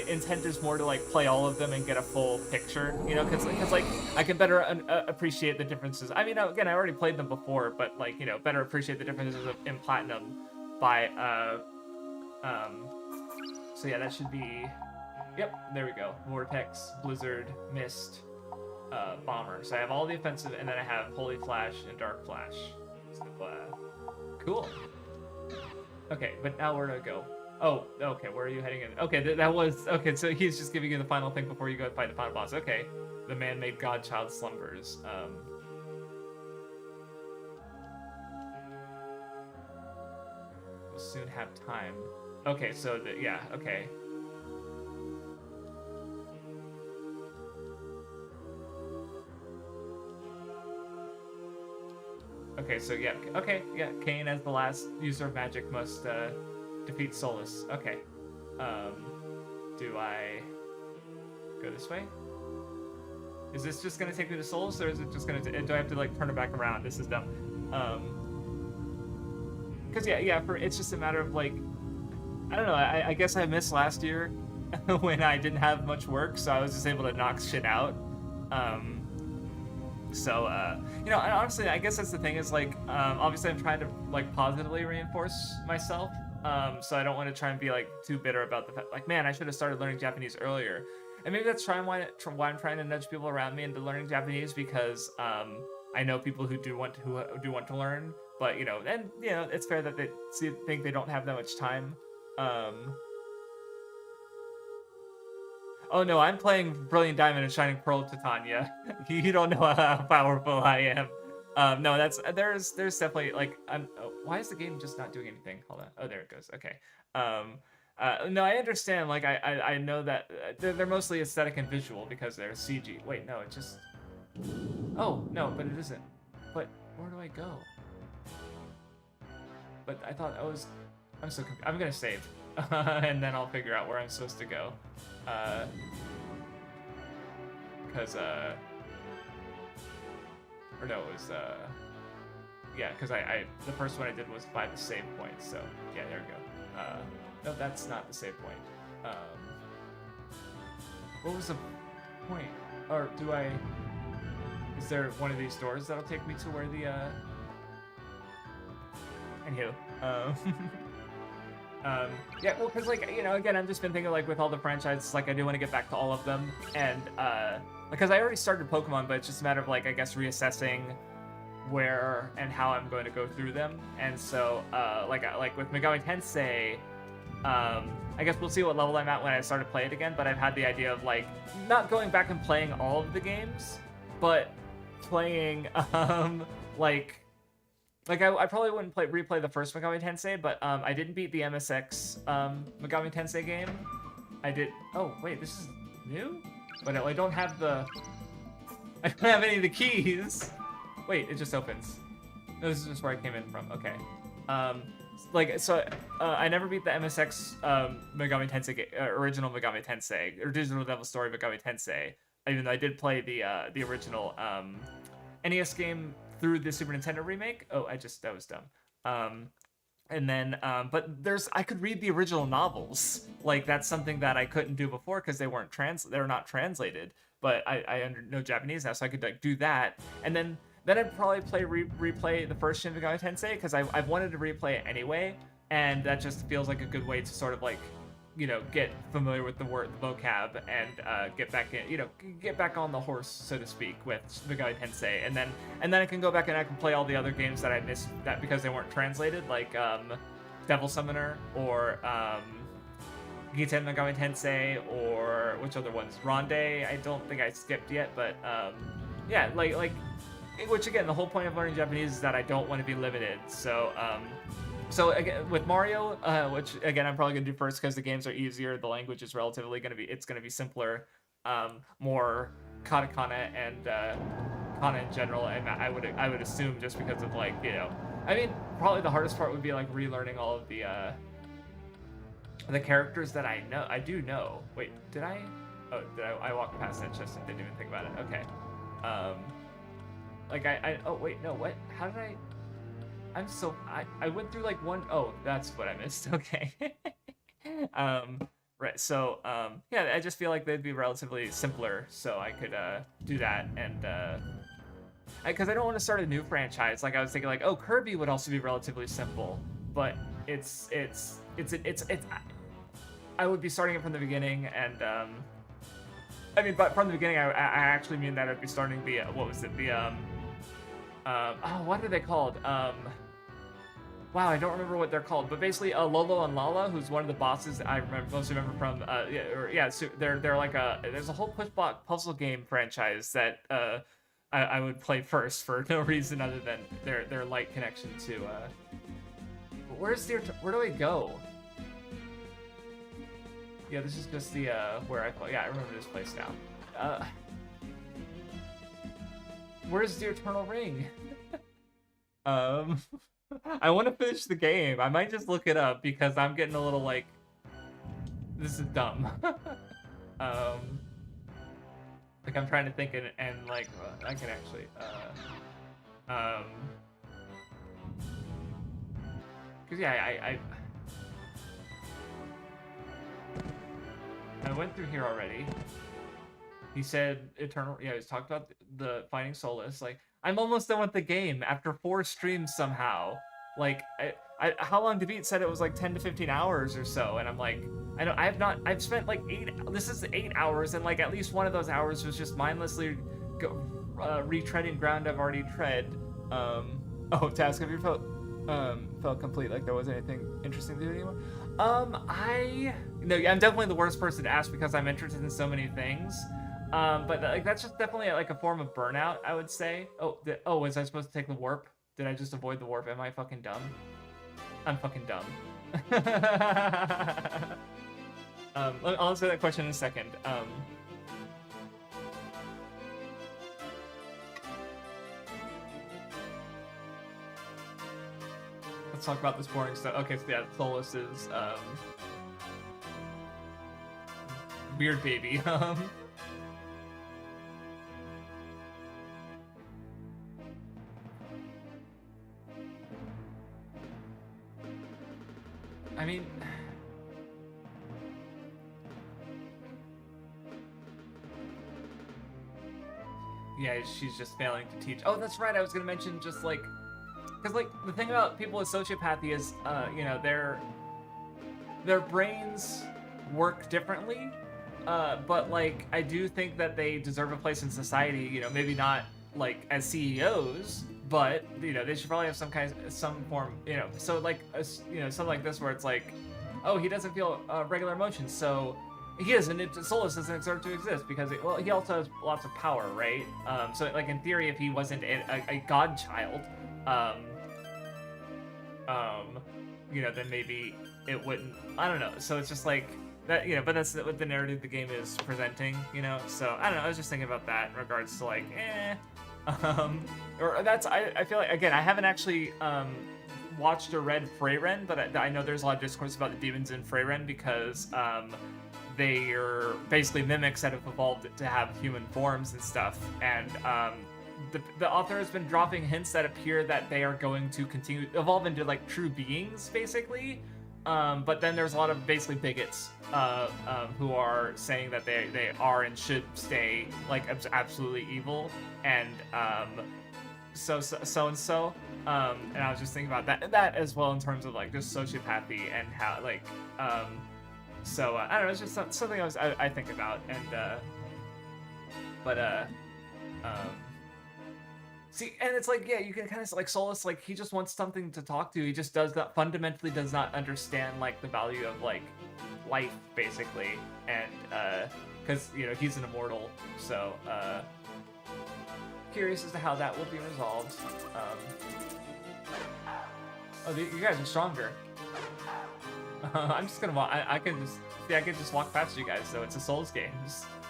S1: intent is more to like play all of them and get a full picture, you know, because like I can better appreciate the differences. I mean, again, I already played them before, but like, you know, better appreciate the differences in platinum by so yeah, that should be, yep, there we go. Vortex, Blizzard, Mist, Bomber. So I have all the offensive, and then I have Holy Flash and Dark Flash. So, cool. Okay, but now where do I go? Oh, okay, where are you heading in? Okay, that was, okay, so he's just giving you the final thing before you go fight the final boss. Okay, the man-made godchild slumbers. We'll soon have time. Okay, so, yeah, okay. Okay, so yeah, okay, yeah, Kain as the last user of magic must defeat Solus. Okay. Do I go this way? Is this just gonna take me to Solus, or is it just gonna, do I have to like turn it back around? This is dumb. Cause yeah, it's just a matter of like, I don't know, I guess I missed last year when I didn't have much work, so I was just able to knock shit out. So, you know, and honestly, I guess that's the thing is like, obviously I'm trying to like positively reinforce myself. So I don't want to try and be like too bitter about the fact, like, man, I should have started learning Japanese earlier. And maybe that's why I'm trying to nudge people around me into learning Japanese, because I know people who do want to learn, but you know, and you know, it's fair that they think they don't have that much time. Oh no, I'm playing Brilliant Diamond and Shining Pearl, Titania. You don't know how powerful I am. No, there's definitely like, why is the game just not doing anything? Hold on. Oh, there it goes. Okay. No, I understand. Like I know that they're mostly aesthetic and visual because they're CG. Wait, no, it just. Oh no, but it isn't. But where do I go? But I thought I was. I'm so confused. I'm gonna save, and then I'll figure out where I'm supposed to go. Because or no, it was yeah, because I the first one I did was by the save point, so yeah, there we go. No, that's not the save point. What was the point? Or do I, is there one of these doors that'll take me to where the anywho, yeah, well, because, like, you know, again, I've just been thinking, like, with all the franchises, like, I do want to get back to all of them, and, because I already started Pokemon, but it's just a matter of, like, I guess reassessing where and how I'm going to go through them, and so, like with Megami Tensei, I guess we'll see what level I'm at when I start to play it again, but I've had the idea of, like, not going back and playing all of the games, but playing, like, I probably wouldn't replay the first Megami Tensei, but I didn't beat the MSX Megami Tensei game. I did. Oh wait, this is new. But no, I don't have the. I don't have any of the keys. Wait, it just opens. No, this is just where I came in from. Okay. Like, so I never beat the MSX Megami Tensei original Megami Tensei or Digital Devil Story Megami Tensei. Even though I did play the original NES game through the Super Nintendo remake. Oh, that was dumb. And then, but I could read the original novels. Like, that's something that I couldn't do before because they're not translated. But I know Japanese now, so I could like do that. And then I'd probably replay the first Shin Megami Tensei because I've wanted to replay it anyway, and that just feels like a good way to sort of like, you know, get familiar with the vocab and get back in, you know, get back on the horse, so to speak, with Megami Tensei, and then I can go back and I can play all the other games that I missed that because they weren't translated, like Devil Summoner or Gita Megami Tensei, or which other ones? Ronde. I don't think I skipped yet, but yeah, like which again, the whole point of learning Japanese is that I don't want to be limited. So So again, with Mario, which again I'm probably gonna do first because the games are easier, the language is relatively gonna be simpler, more katakana and kana in general, and I would assume just because of like, you know, I mean, probably the hardest part would be like relearning all of the characters that I do know. Wait, did I? Oh, did I walked past that chest and didn't even think about it. Okay. Like oh wait, no, what? How did I went through like one, oh, that's what I missed. Okay. Right, so, yeah, I just feel like they'd be relatively simpler, so I could, do that, and, because I don't want to start a new franchise. Like, I was thinking, like, oh, Kirby would also be relatively simple, but it's I would be starting it from the beginning, and, I mean, but from the beginning, I actually mean that I'd be starting the, what was it, the, oh, what are they called? Wow, I don't remember what they're called, but basically, Lolo and Lala, who's one of the bosses I most remember from, so they're like there's a whole push-block puzzle game franchise that, I would play first for no reason other than their light connection to, where do I go? Yeah, this is just the, where I play. Yeah, I remember this place now. Where's the Eternal Ring? I want to finish the game. I might just look it up because I'm getting a little like, this is dumb. Like I'm trying to think and like, I can actually, cause yeah, I went through here already. He said Eternal, yeah, he's talked about the Finding Solace, like, I'm almost done with the game after 4 streams somehow. Like, how long to beat said it was like 10 to 15 hours or so, and I'm like, I've spent like 8 hours, and like at least one of those hours was just mindlessly retreading ground I've already tread. Oh, task, have you felt complete, like there wasn't anything interesting to do anymore? No, I'm definitely the worst person to ask because I'm interested in so many things. But like that's just definitely like a form of burnout, I would say. Oh, was I supposed to take the warp? Did I just avoid the warp? Am I fucking dumb? I'm fucking dumb. I'll answer that question in a second. Let's talk about this boring stuff. Okay, so yeah, Solus is weird baby. I mean, yeah, she's just failing to teach. Oh, that's right. I was gonna mention just like, because like the thing about people with sociopathy is, you know, their brains work differently. But like I do think that they deserve a place in society. You know, maybe not like as CEOs, but you know they should probably have some form. You know, so like you know something like this where it's like, oh, he doesn't feel regular emotions, so he doesn't. Solus doesn't deserve to exist because well, he also has lots of power, right? So like in theory, if he wasn't a godchild, you know, then maybe it wouldn't. I don't know. So it's just like. That, you know, but that's what the narrative the game is presenting, you know? So, I don't know, I was just thinking about that in regards to, like, or that's, I feel like, again, I haven't actually, watched or read Freyren, but I know there's a lot of discourse about the demons in Freyren because, they are basically mimics that have evolved to have human forms and stuff, and, the author has been dropping hints that appear that they are going to continue evolve into, like, true beings, basically. But then there's a lot of basically bigots who are saying that they are and should stay like absolutely evil, and so. And I was just thinking about that as well in terms of like just sociopathy and how like so I don't know, it's just something I think about, and see, and it's like, yeah, you can kind of like Solus, like he just wants something to talk to. He just fundamentally does not understand like the value of like life, basically, and because you know he's an immortal. So curious as to how that will be resolved. Oh, you guys are stronger. I'm just gonna walk. I can just walk past you guys. So it's a Souls game.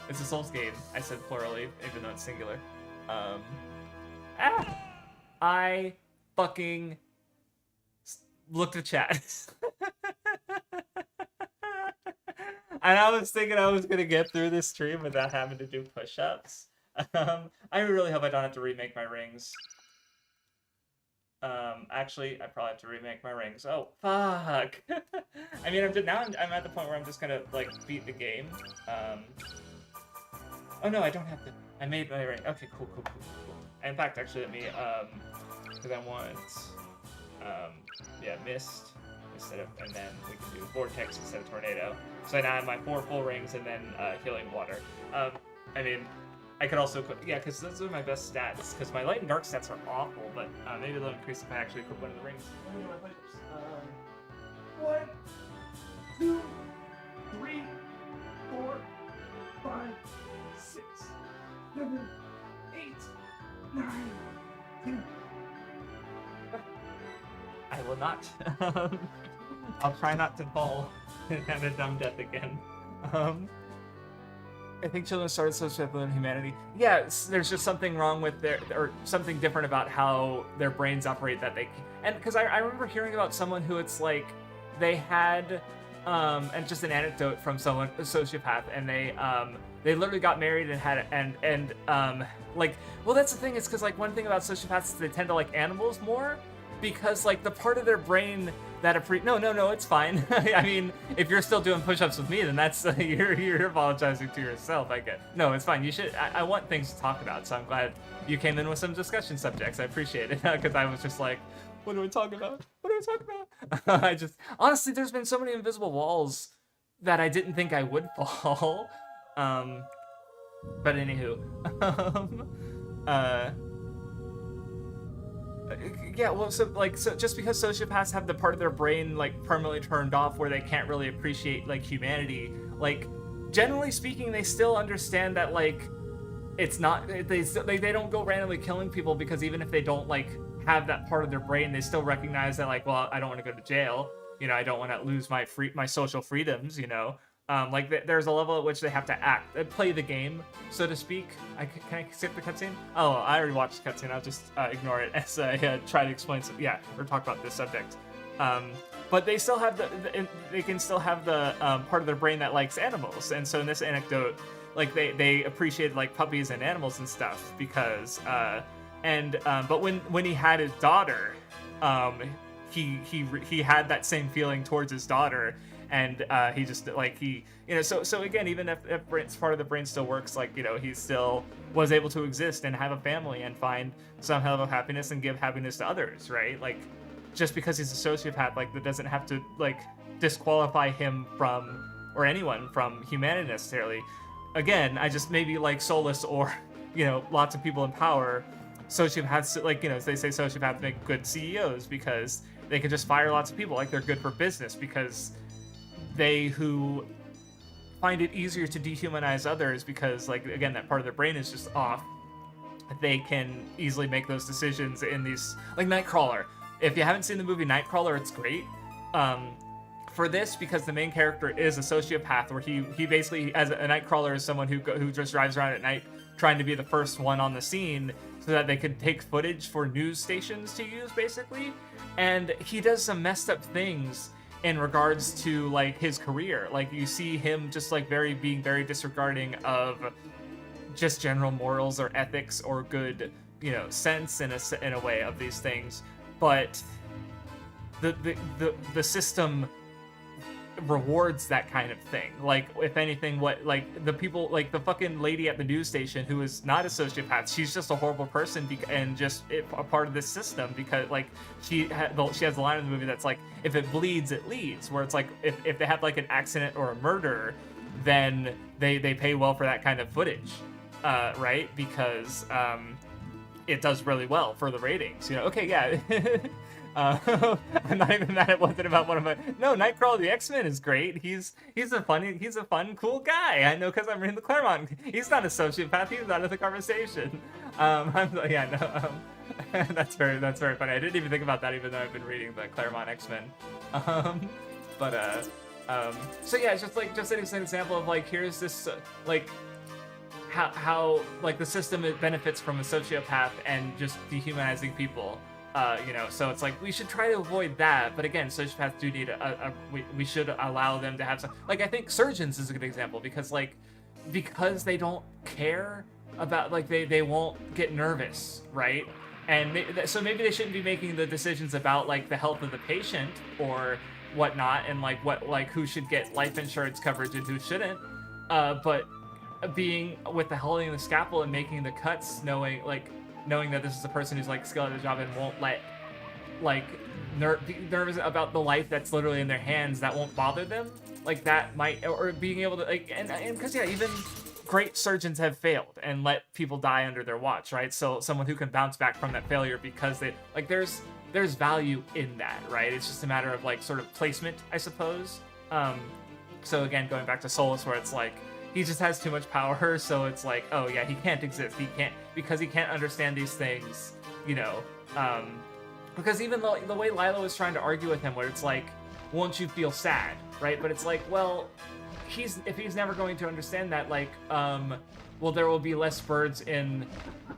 S1: It's a Souls game. I said plurally, even though it's singular. I fucking looked at chat. And I was thinking I was gonna get through this stream without having to do push-ups. I really hope I don't have to remake my rings. Actually, I probably have to remake my rings. Oh, fuck. I mean, I'm at the point where I'm just gonna, like, beat the game. Oh no, I don't have to. I made my ring. Okay, cool. And in fact, actually, let me, because I want, yeah, mist instead of, and then we can do vortex instead of tornado. So now I have my 4 full rings and then healing water. I mean, I could also equip, yeah, because those are my best stats. Because my light and dark stats are awful, but maybe they'll increase if I actually equip one of the rings. 1, 2, 3, 4, 5, 6, 7, 8, 9, 10. I will not. I'll try not to fall and have a dumb death again. I think children started sociopath in humanity. Yeah, there's just something wrong with or something different about how their brains operate that they, and because I remember hearing about someone who it's like, they had, and just an anecdote from someone, a sociopath, and they literally got married and had, like, well, that's the thing, is because, like, one thing about sociopaths is they tend to like animals more, because, like, the part of their brain that no, it's fine. I mean, if you're still doing push-ups with me, then that's you're apologizing to yourself. I get. No, it's fine. You should. I want things to talk about, so I'm glad you came in with some discussion subjects. I appreciate it, because I was just like, what do we talk about? What do we talk about? I just honestly, there's been so many invisible walls that I didn't think I would fall. But anywho, yeah, well, so just because sociopaths have the part of their brain like permanently turned off where they can't really appreciate like humanity, like generally speaking, they still understand that like it's not, they don't go randomly killing people, because even if they don't like have that part of their brain, they still recognize that like, well, I don't want to go to jail, you know, I don't want to lose my social freedoms, you know. Like there's a level at which they have to play the game, so to speak. Can I skip the cutscene? Oh, I already watched the cutscene. I'll just ignore it as I try to explain or talk about this subject. But they still have they can still have the part of their brain that likes animals, and so in this anecdote, like they appreciated like puppies and animals and stuff because but when he had his daughter, he had that same feeling towards his daughter. And he just like so again, even if part of the brain still works, like, you know, he still was able to exist and have a family and find some level of happiness and give happiness to others, right? Like, just because he's a sociopath, like, that doesn't have to like disqualify him from, or anyone from, humanity necessarily. Again, I just maybe like Solus or, you know, lots of people in power, sociopaths, like, you know, they say sociopaths make good CEOs because they can just fire lots of people, like they're good for business because they who find it easier to dehumanize others because, like, again, that part of their brain is just off, they can easily make those decisions in these, like Nightcrawler. If you haven't seen the movie Nightcrawler, it's great. For this, because the main character is a sociopath, where he basically, as a Nightcrawler, is someone who just drives around at night trying to be the first one on the scene so that they could take footage for news stations to use, basically. And he does some messed up things in regards to like his career. Like, you see him just like being very disregarding of just general morals or ethics or good, you know, sense in a way of these things. But the system rewards that kind of thing. Like, if anything, what, like, the people, like the fucking lady at the news station who is not a sociopath, she's just a horrible person and just a part of this system, because like she has a line in the movie that's like, if it bleeds, it leads, where it's like if they have like an accident or a murder, then they pay well for that kind of footage, right? Because it does really well for the ratings, you know. Okay, yeah. I'm not even mad it wasn't about one of my. No, Nightcrawler the X-Men is great. He's a fun, cool guy. I know because I'm reading the Claremont. He's not a sociopath. He's out of the conversation. That's very funny. I didn't even think about that, even though I've been reading the Claremont X-Men. So yeah, it's just an example of like, here's this like how like the system benefits from a sociopath and just dehumanizing people. You know, so it's like we should try to avoid that. But again, sociopaths do need we should allow them to have some. Like I think surgeons is a good example because they don't care about like they won't get nervous, right? And so maybe they shouldn't be making the decisions about like the health of the patient or whatnot, and like who should get life insurance coverage and who shouldn't. But being with the holding the scalpel and making the cuts, knowing that this is a person who's like skilled at the job and won't let be nervous about the life that's literally in their hands that won't bother them, like that might, or being able to like and because yeah, even great surgeons have failed and let people die under their watch, right? So someone who can bounce back from that failure because they like there's value in that, right? It's just a matter of like sort of placement, I suppose. So again, going back to Solus, where it's like he just has too much power, so it's like, oh yeah, he can't exist. He can't understand these things, you know. Because even the way Lilo is trying to argue with him, where it's like, won't you feel sad, right? But it's like, well, if he's never going to understand that, like, well, there will be less birds in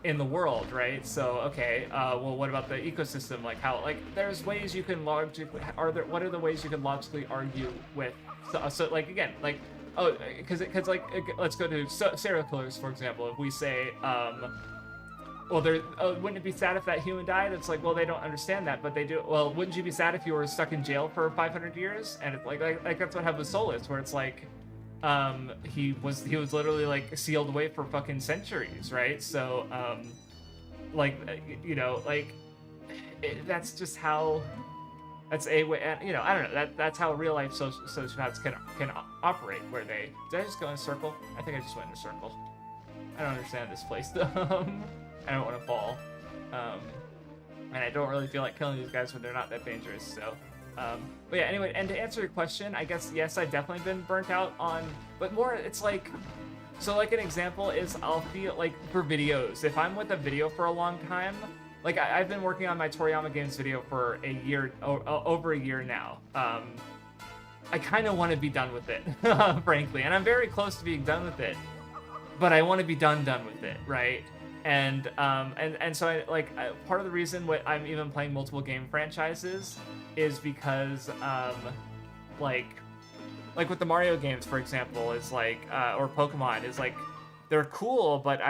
S1: the world, right? So okay, well, what about the ecosystem? Like how, like, there's ways you can logically, what are the ways you can logically argue with? So like again, like, oh, because like let's go to serial killers, for example. If we say, well, wouldn't it be sad if that human died? It's like, well, they don't understand that, but they do. Well, wouldn't you be sad if you were stuck in jail for 500 years? And it's like that's what happened with Solus, where it's like, he was literally like sealed away for fucking centuries, right? So, like, you know, like, that's just how. That's a way, you know. I don't know. That's how real life sociopaths can operate. Where did I just go in a circle? I think I just went in a circle. I don't understand this place though. I don't want to fall, and I don't really feel like killing these guys when they're not that dangerous. So, but yeah. Anyway, and to answer your question, I guess yes, I've definitely been burnt out on, but more it's like. So like an example is I'll feel like for videos, if I'm with a video for a long time. Like, I've been working on my Toriyama Games video for a year, over a year now. I kind of want to be done with it, frankly. And I'm very close to being done with it. But I want to be done with it, right? And so, part of the reason I'm even playing multiple game franchises is because, like with the Mario games, for example, is like, or Pokemon, is like, they're cool, but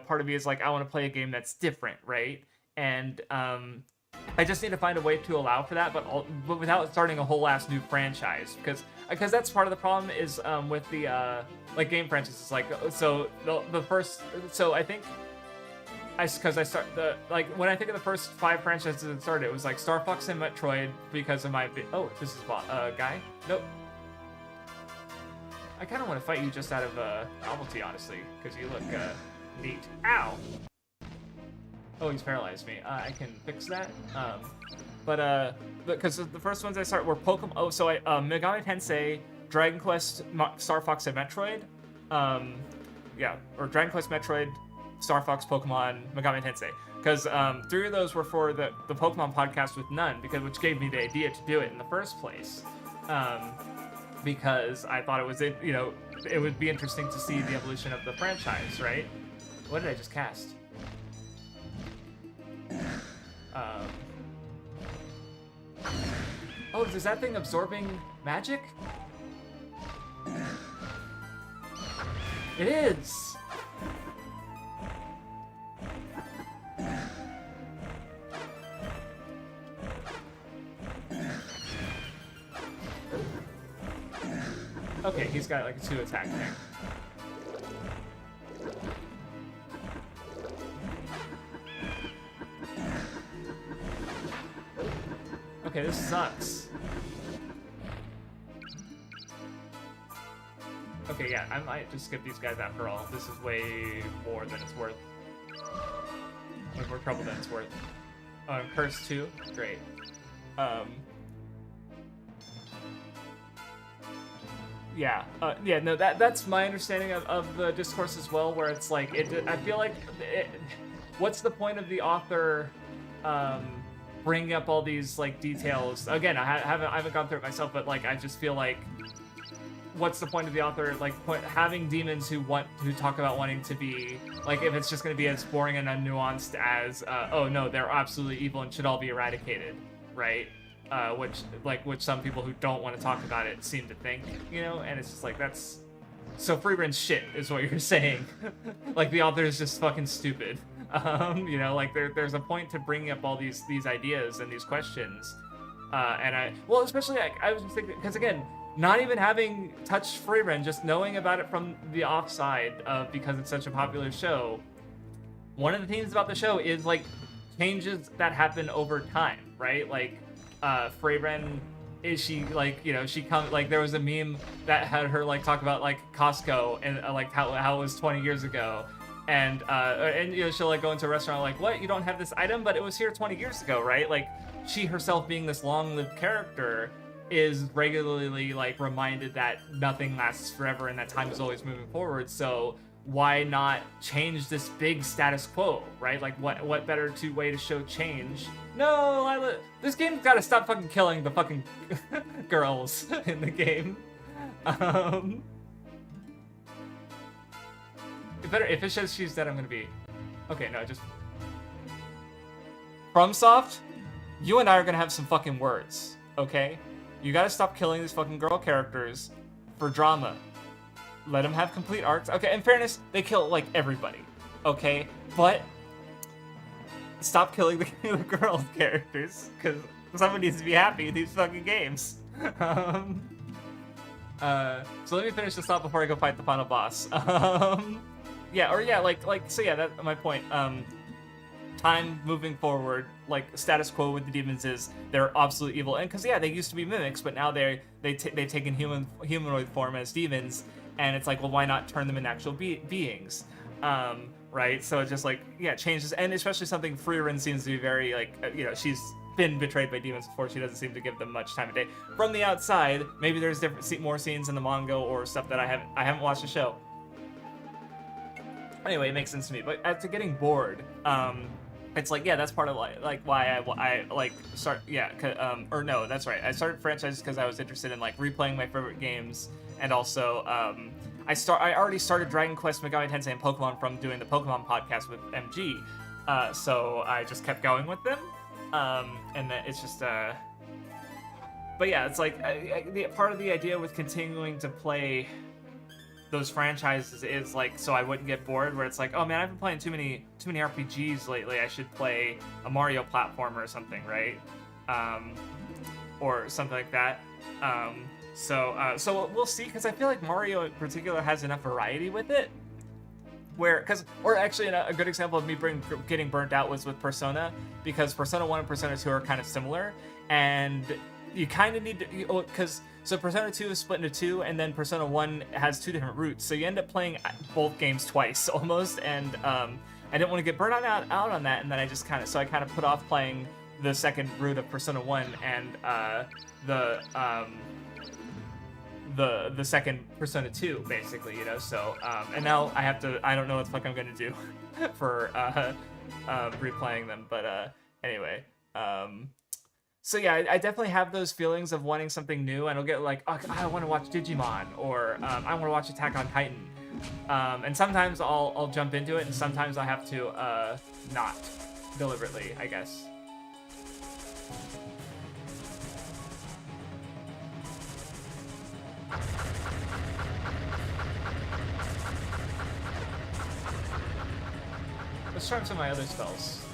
S1: part of me is like, I want to play a game that's different, right? And I just need to find a way to allow for that, but without starting a whole ass new franchise, because that's part of the problem is with the like game franchises. Like, so the first, so I think because I start when I think of the first 5 franchises that started, it was like Star Fox and Metroid because of my this is guy. Nope. I kind of want to fight you just out of novelty, honestly, because you look neat. Ow. Oh, he's paralyzed me. I can fix that. But because the first ones I start were Pokemon. Oh, so Megami Tensei, Dragon Quest, Star Fox, and Metroid. Yeah, or Dragon Quest, Metroid, Star Fox, Pokemon, Megami Tensei. Because 3 of those were for the Pokemon podcast with None, which gave me the idea to do it in the first place. Because I thought it was it would be interesting to see the evolution of the franchise, right? What did I just cast? Oh, is that thing absorbing magic? It is! Okay, he's got like a 2 attack thing. Okay, this sucks. Okay, yeah, I might just skip these guys after all. This is way more than it's worth. Way more trouble than it's worth. Oh, I'm cursed too? Great. Yeah, yeah, no, that's my understanding of the discourse as well, where it's like, I feel like, what's the point of the author, bringing up all these like details? Again, I haven't gone through it myself, but like I just feel like what's the point of the author like having demons who talk about wanting to be like, if it's just going to be as boring and unnuanced as oh no, they're absolutely evil and should all be eradicated, right? Which some people who don't want to talk about it seem to think, you know, and it's just like, that's so Freebrand's shit is what you're saying. Like, the author is just fucking stupid. You know, like there's a point to bringing up all these ideas and these questions, and especially I was just thinking, because again, not even having touched Freebrand, just knowing about it from the offside because it's such a popular show. One of the things about the show is like changes that happen over time, right? Like Freebrand, is she like, you know, she comes like, there was a meme that had her like talk about like Costco and like how it was 20 years ago. And you know, she'll like go into a restaurant like, what, you don't have this item, but it was here 20 years ago, right? Like, she herself being this long-lived character is regularly like reminded that nothing lasts forever and that time is always moving forward. So why not change this big status quo, right? Like, what better way to show change? No, Lila, this game's got to stop fucking killing the fucking girls in the game. If it says she's dead, I'm gonna be... Okay, no, just... FromSoft, you and I are gonna have some fucking words, okay? You gotta stop killing these fucking girl characters for drama. Let them have complete arcs. Okay, in fairness, they kill, like, everybody, okay? But stop killing the girl characters, because someone needs to be happy in these fucking games. So let me finish this off before I go fight the final boss. So yeah, that's my point. Time moving forward, like, status quo with the demons is they're absolute evil, and because yeah, they used to be mimics, but now they've taken humanoid form as demons, and it's like, well, why not turn them into actual beings, right? So it's just like, yeah, changes, and especially something Freebrand seems to be very like, you know, she's been betrayed by demons before. She doesn't seem to give them much time of day. From the outside, maybe there's more scenes in the manga or stuff that I haven't watched the show. Anyway, it makes sense to me. But after getting bored, it's like, yeah, that's part of like why I like start, yeah, or no, that's right. I started franchises because I was interested in like replaying my favorite games, and also I already started Dragon Quest, Megami Tensei, and Pokemon from doing the Pokemon podcast with MG, so I just kept going with them, and then it's just but yeah, it's like part of the idea with continuing to play those franchises is like, so I wouldn't get bored, where it's like, oh man, I've been playing too many RPGs lately, I should play a Mario platformer or something, right? Or something like that. So we'll see, because I feel like Mario in particular has enough variety with it, or actually a good example of me getting burnt out was with Persona, because Persona 1 and Persona 2 are kind of similar, and you kind of need to, so Persona 2 is split into two, and then Persona 1 has two different routes, so you end up playing both games twice, almost, and I didn't want to get burnt out on that, and then I kind of put off playing the second route of Persona 1, and the second Persona 2, basically, you know, so, and now I don't know what the fuck I'm gonna do for, replaying them, but, anyway, so yeah, I definitely have those feelings of wanting something new, and I'll get like, oh, I want to watch Digimon, or I want to watch Attack on Titan, and sometimes I'll jump into it, and sometimes I have to not deliberately, I guess. Let's try some of my other spells.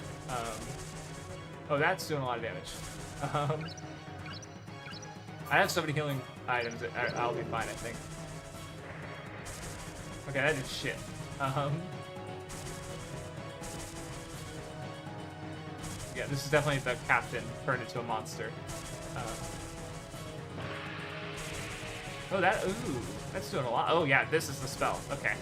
S1: Oh, that's doing a lot of damage. I have so many healing items that I'll be fine, I think. Okay, that did shit. Yeah, this is definitely the captain turned into a monster. Oh, that's doing a lot. Oh yeah, this is the spell. Okay.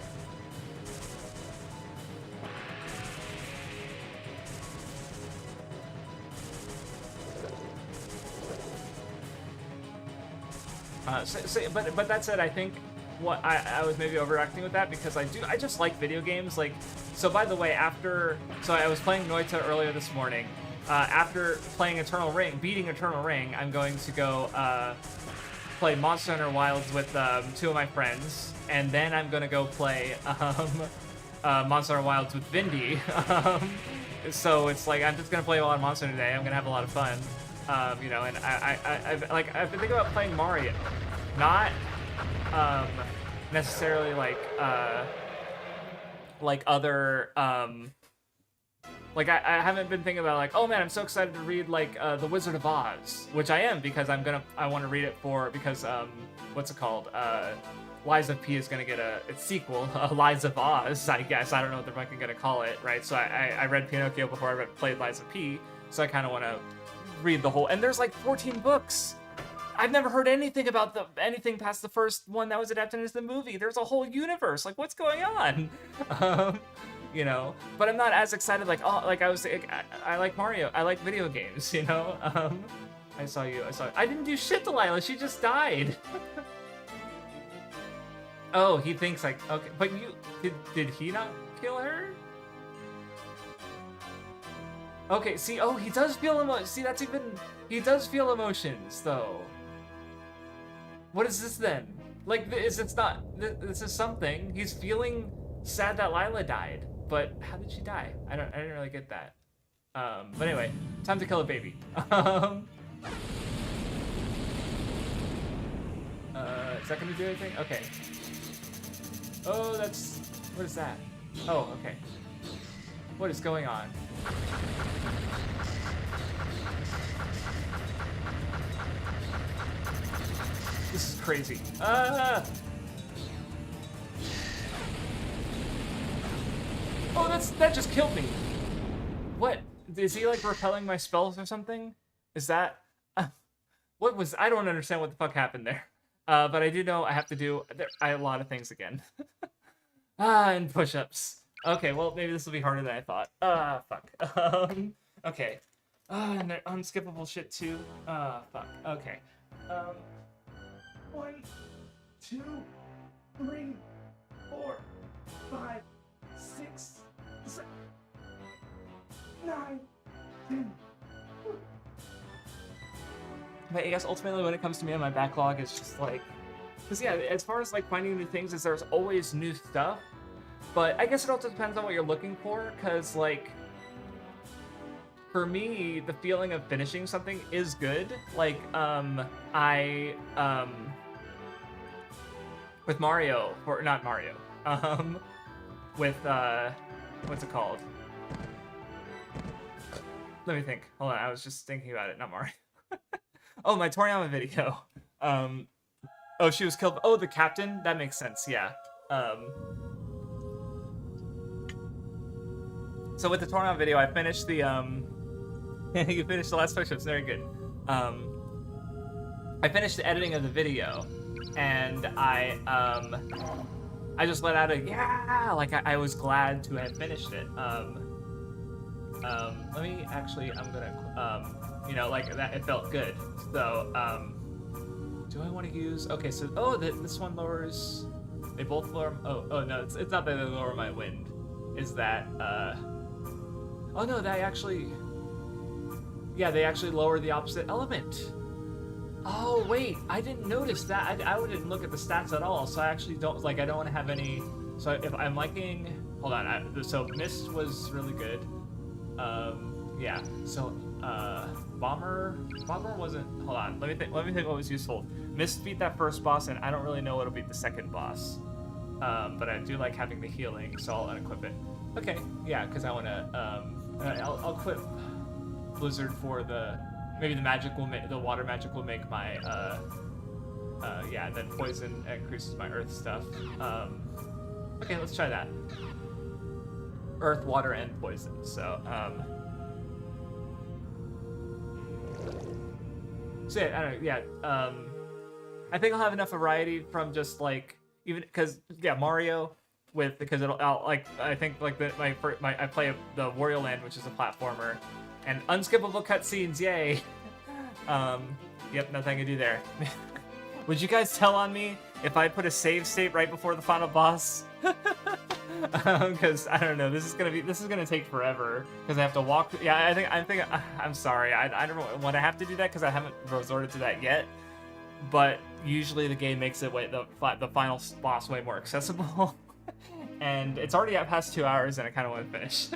S1: But that said, I think what I was maybe overacting with that, because I just like video games. Like, so by the way, so I was playing Noita earlier this morning. After playing beating Eternal Ring, I'm going to go play Monster Hunter Wilds with 2 of my friends, and then I'm gonna go play Monster Hunter Wilds with Vindy. So it's like I'm just gonna play a lot of Monster Hunter today. I'm gonna have a lot of fun, you know. And I've been thinking about playing Mario, not necessarily like other like I haven't been thinking about like, oh man, I'm so excited to read like The Wizard of Oz, which I am because I want to read it because what's it called? Lies of P is gonna get its sequel, Lies of Oz, I guess. I don't know what they're fucking gonna call it, right? So I read Pinocchio before I played Lies of P, so I kind of want to read the whole. And there's like 14 books. I've never heard anything about anything past the first one that was adapted into the movie. There's a whole universe. Like, what's going on? You know, but I'm not as excited. Like, oh, like I like Mario. I like video games. You know. I saw you. I didn't do shit, Delilah. She just died. Oh, he thinks like, okay, but did he not kill her? Okay, see, oh, he does feel emotions. See, he does feel emotions though. What is this then? Like, this is something. He's feeling sad that Lila died, but how did she die? I didn't really get that. But anyway, time to kill a baby. Is that gonna do anything? Okay. Oh, what is that? Oh, okay. What is going on? This is crazy. Ah! Oh, that just killed me. What? Is he like repelling my spells or something? Is that? I don't understand what the fuck happened there. But I do know I have to do a lot of things again. And push-ups. Okay, well, maybe this will be harder than I thought. Fuck. Okay. And they're unskippable shit too. Fuck. Okay. 1, 2, 3, 4, 5, 6, 7, 9, 10. But I guess ultimately when it comes to me and my backlog, it's just like, because yeah, as far as like finding new things, there's always new stuff. But I guess it also depends on what you're looking for, because like, for me, the feeling of finishing something is good. Like, with Mario, or not Mario, with, what's it called? Let me think. Hold on, I was just thinking about it, not Mario. Oh, my Toriyama video. Oh, she was killed. Oh, the captain? That makes sense, yeah. So with the Toriyama video, I finished the, you finished the last push-ups, very good. I finished the editing of the video, and I just let out a, yeah! Like, I was glad to have finished it. Let me actually, I'm gonna, you know, like, that, it felt good. So, do I want to use, okay, so, oh, this one lowers, they both lower, oh, no, it's not that they lower my wind. Is that, oh no, they actually, yeah, they actually lower the opposite element. Oh, wait, I didn't notice that. I didn't look at the stats at all, so I actually don't, like, I don't want to have any, so if I'm liking, hold on, so Mist was really good. Yeah, so, Bomber wasn't, hold on, let me think what was useful. Mist beat that first boss, and I don't really know what'll beat the second boss. But I do like having the healing, so I'll unequip it. Okay, yeah, because I want to, I'll equip Blizzard for maybe the water magic will make my, yeah, then poison increases my earth stuff. Okay, let's try that. Earth, water, and poison, so, so yeah, I don't know, yeah, I think I'll have enough variety from just, like, even, because, yeah, Mario, because I think, like, I play the Wario Land, which is a platformer, and unskippable cutscenes, yay! Yep, nothing I can do there. Would you guys tell on me if I put a save state right before the final boss? Because I don't know, this is gonna take forever because I have to walk. Yeah, I think I'm sorry. I don't want to have to do that because I haven't resorted to that yet. But usually the game makes the final boss way more accessible. And it's already at past 2 hours, and I kind of want to finish.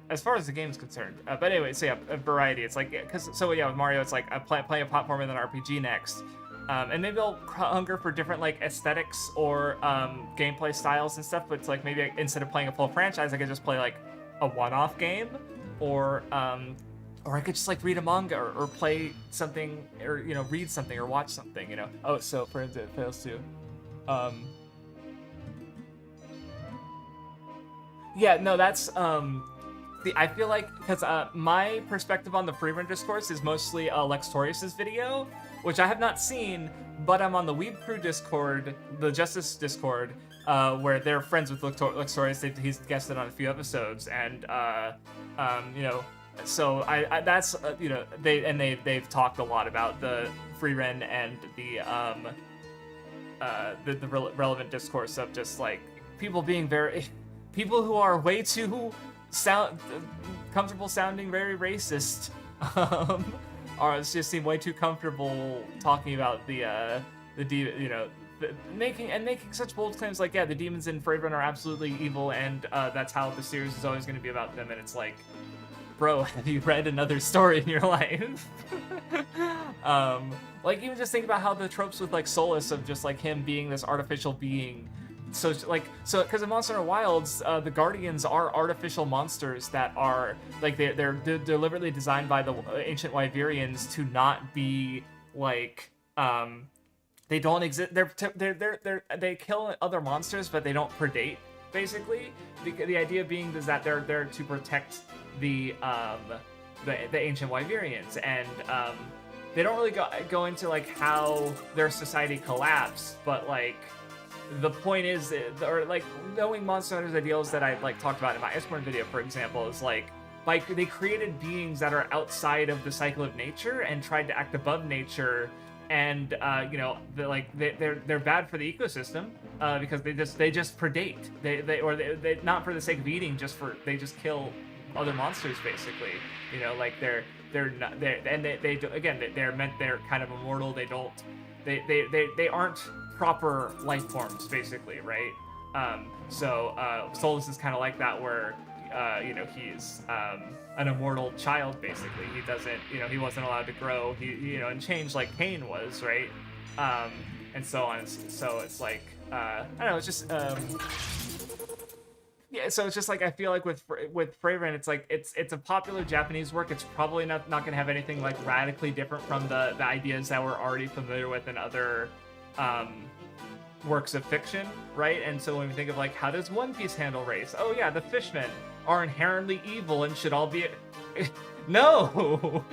S1: As far as the game's concerned, but anyway, so yeah, a variety. It's like, with Mario, it's like playing a platform and then RPG next, and maybe I'll hunger for different like aesthetics or gameplay styles and stuff. But it's like maybe instead of playing a full franchise, I could just play like a one-off game, or I could just like read a manga or play something, or read something or watch something. Oh, so for instance, it fails to. Yeah, no, that's I feel like, because my perspective on the free run discourse is mostly Lextorius's video, which I have not seen, but I'm on the Weeb Crew Discord, the Justice Discord, where they're friends with Lextorius. He's guested on a few episodes, and so that's they've talked a lot about the free run and the relevant discourse of just like people who are way too comfortable sounding very racist, or just seem way too comfortable talking about making such bold claims like, yeah, the demons in Fravren are absolutely evil, and that's how the series is always going to be about them. And it's like, bro, have you read another story in your life? Like, even just think about how the tropes with like Solus of just like him being this artificial being. So because in Monster Hunter Wilds, the Guardians are artificial monsters that are like they're deliberately designed by the ancient Wyverians to not be like they don't exist. They kill other monsters, but they don't predate. Basically, the idea being is that they're there to protect the ancient Wyverians, and they don't really go into like how their society collapsed, but like. The point is, or like knowing Monster Hunter's ideals that I like talked about in my Iceborne video, for example, is like they created beings that are outside of the cycle of nature and tried to act above nature, and they're bad for the ecosystem because they just predate. They not for the sake of eating, they just kill other monsters basically. They're kind of immortal. They aren't proper life forms, basically, right? Solus is kind of like that, where he's an immortal child, basically. He doesn't, he wasn't allowed to grow, and change like Cain was, right? And so on. So it's like, I don't know, it's just yeah. So it's just like, I feel like with Fravren, it's like it's a popular Japanese work. It's probably not gonna have anything like radically different from the ideas that we're already familiar with in other works of fiction, right? And so when we think of like, how does One Piece handle race? Oh yeah, the fishmen are inherently evil and should all be no.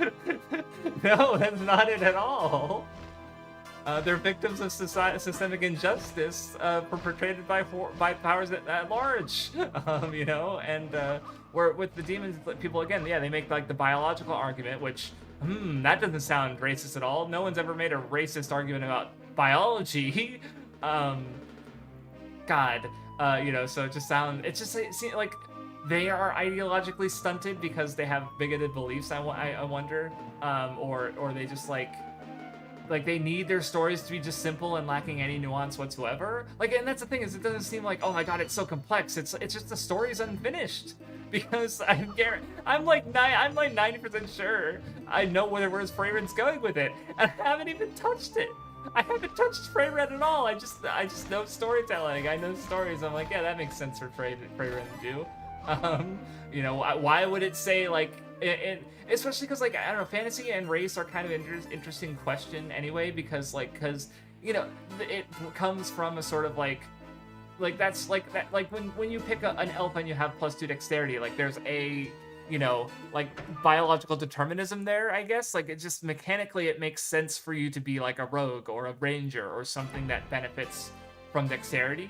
S1: No, that's not it at all. They're victims of systemic injustice perpetrated by powers at large. And where with the demons, people again, yeah, they make like the biological argument, which that doesn't sound racist at all. No one's ever made a racist argument about biology. So it just seems like they are ideologically stunted because they have bigoted beliefs. I wonder, or they just like they need their stories to be just simple and lacking any nuance whatsoever. Like, and that's the thing, is it doesn't seem like, oh my god, it's so complex. It's just the story's unfinished. Because I'm like 90% sure I know where Fravren's going with it, and I haven't even touched it. I haven't touched Fravren at all. I just know storytelling. I know stories. I'm like, yeah, that makes sense for Fravren to do. Why would it say like especially because like, I don't know, fantasy and race are kind of interesting question anyway, because it comes from a sort of like that's like that, like when you pick an elf and you have +2 dexterity, like there's a like biological determinism there, I guess. Like, it just mechanically it makes sense for you to be like a rogue or a ranger or something that benefits from dexterity,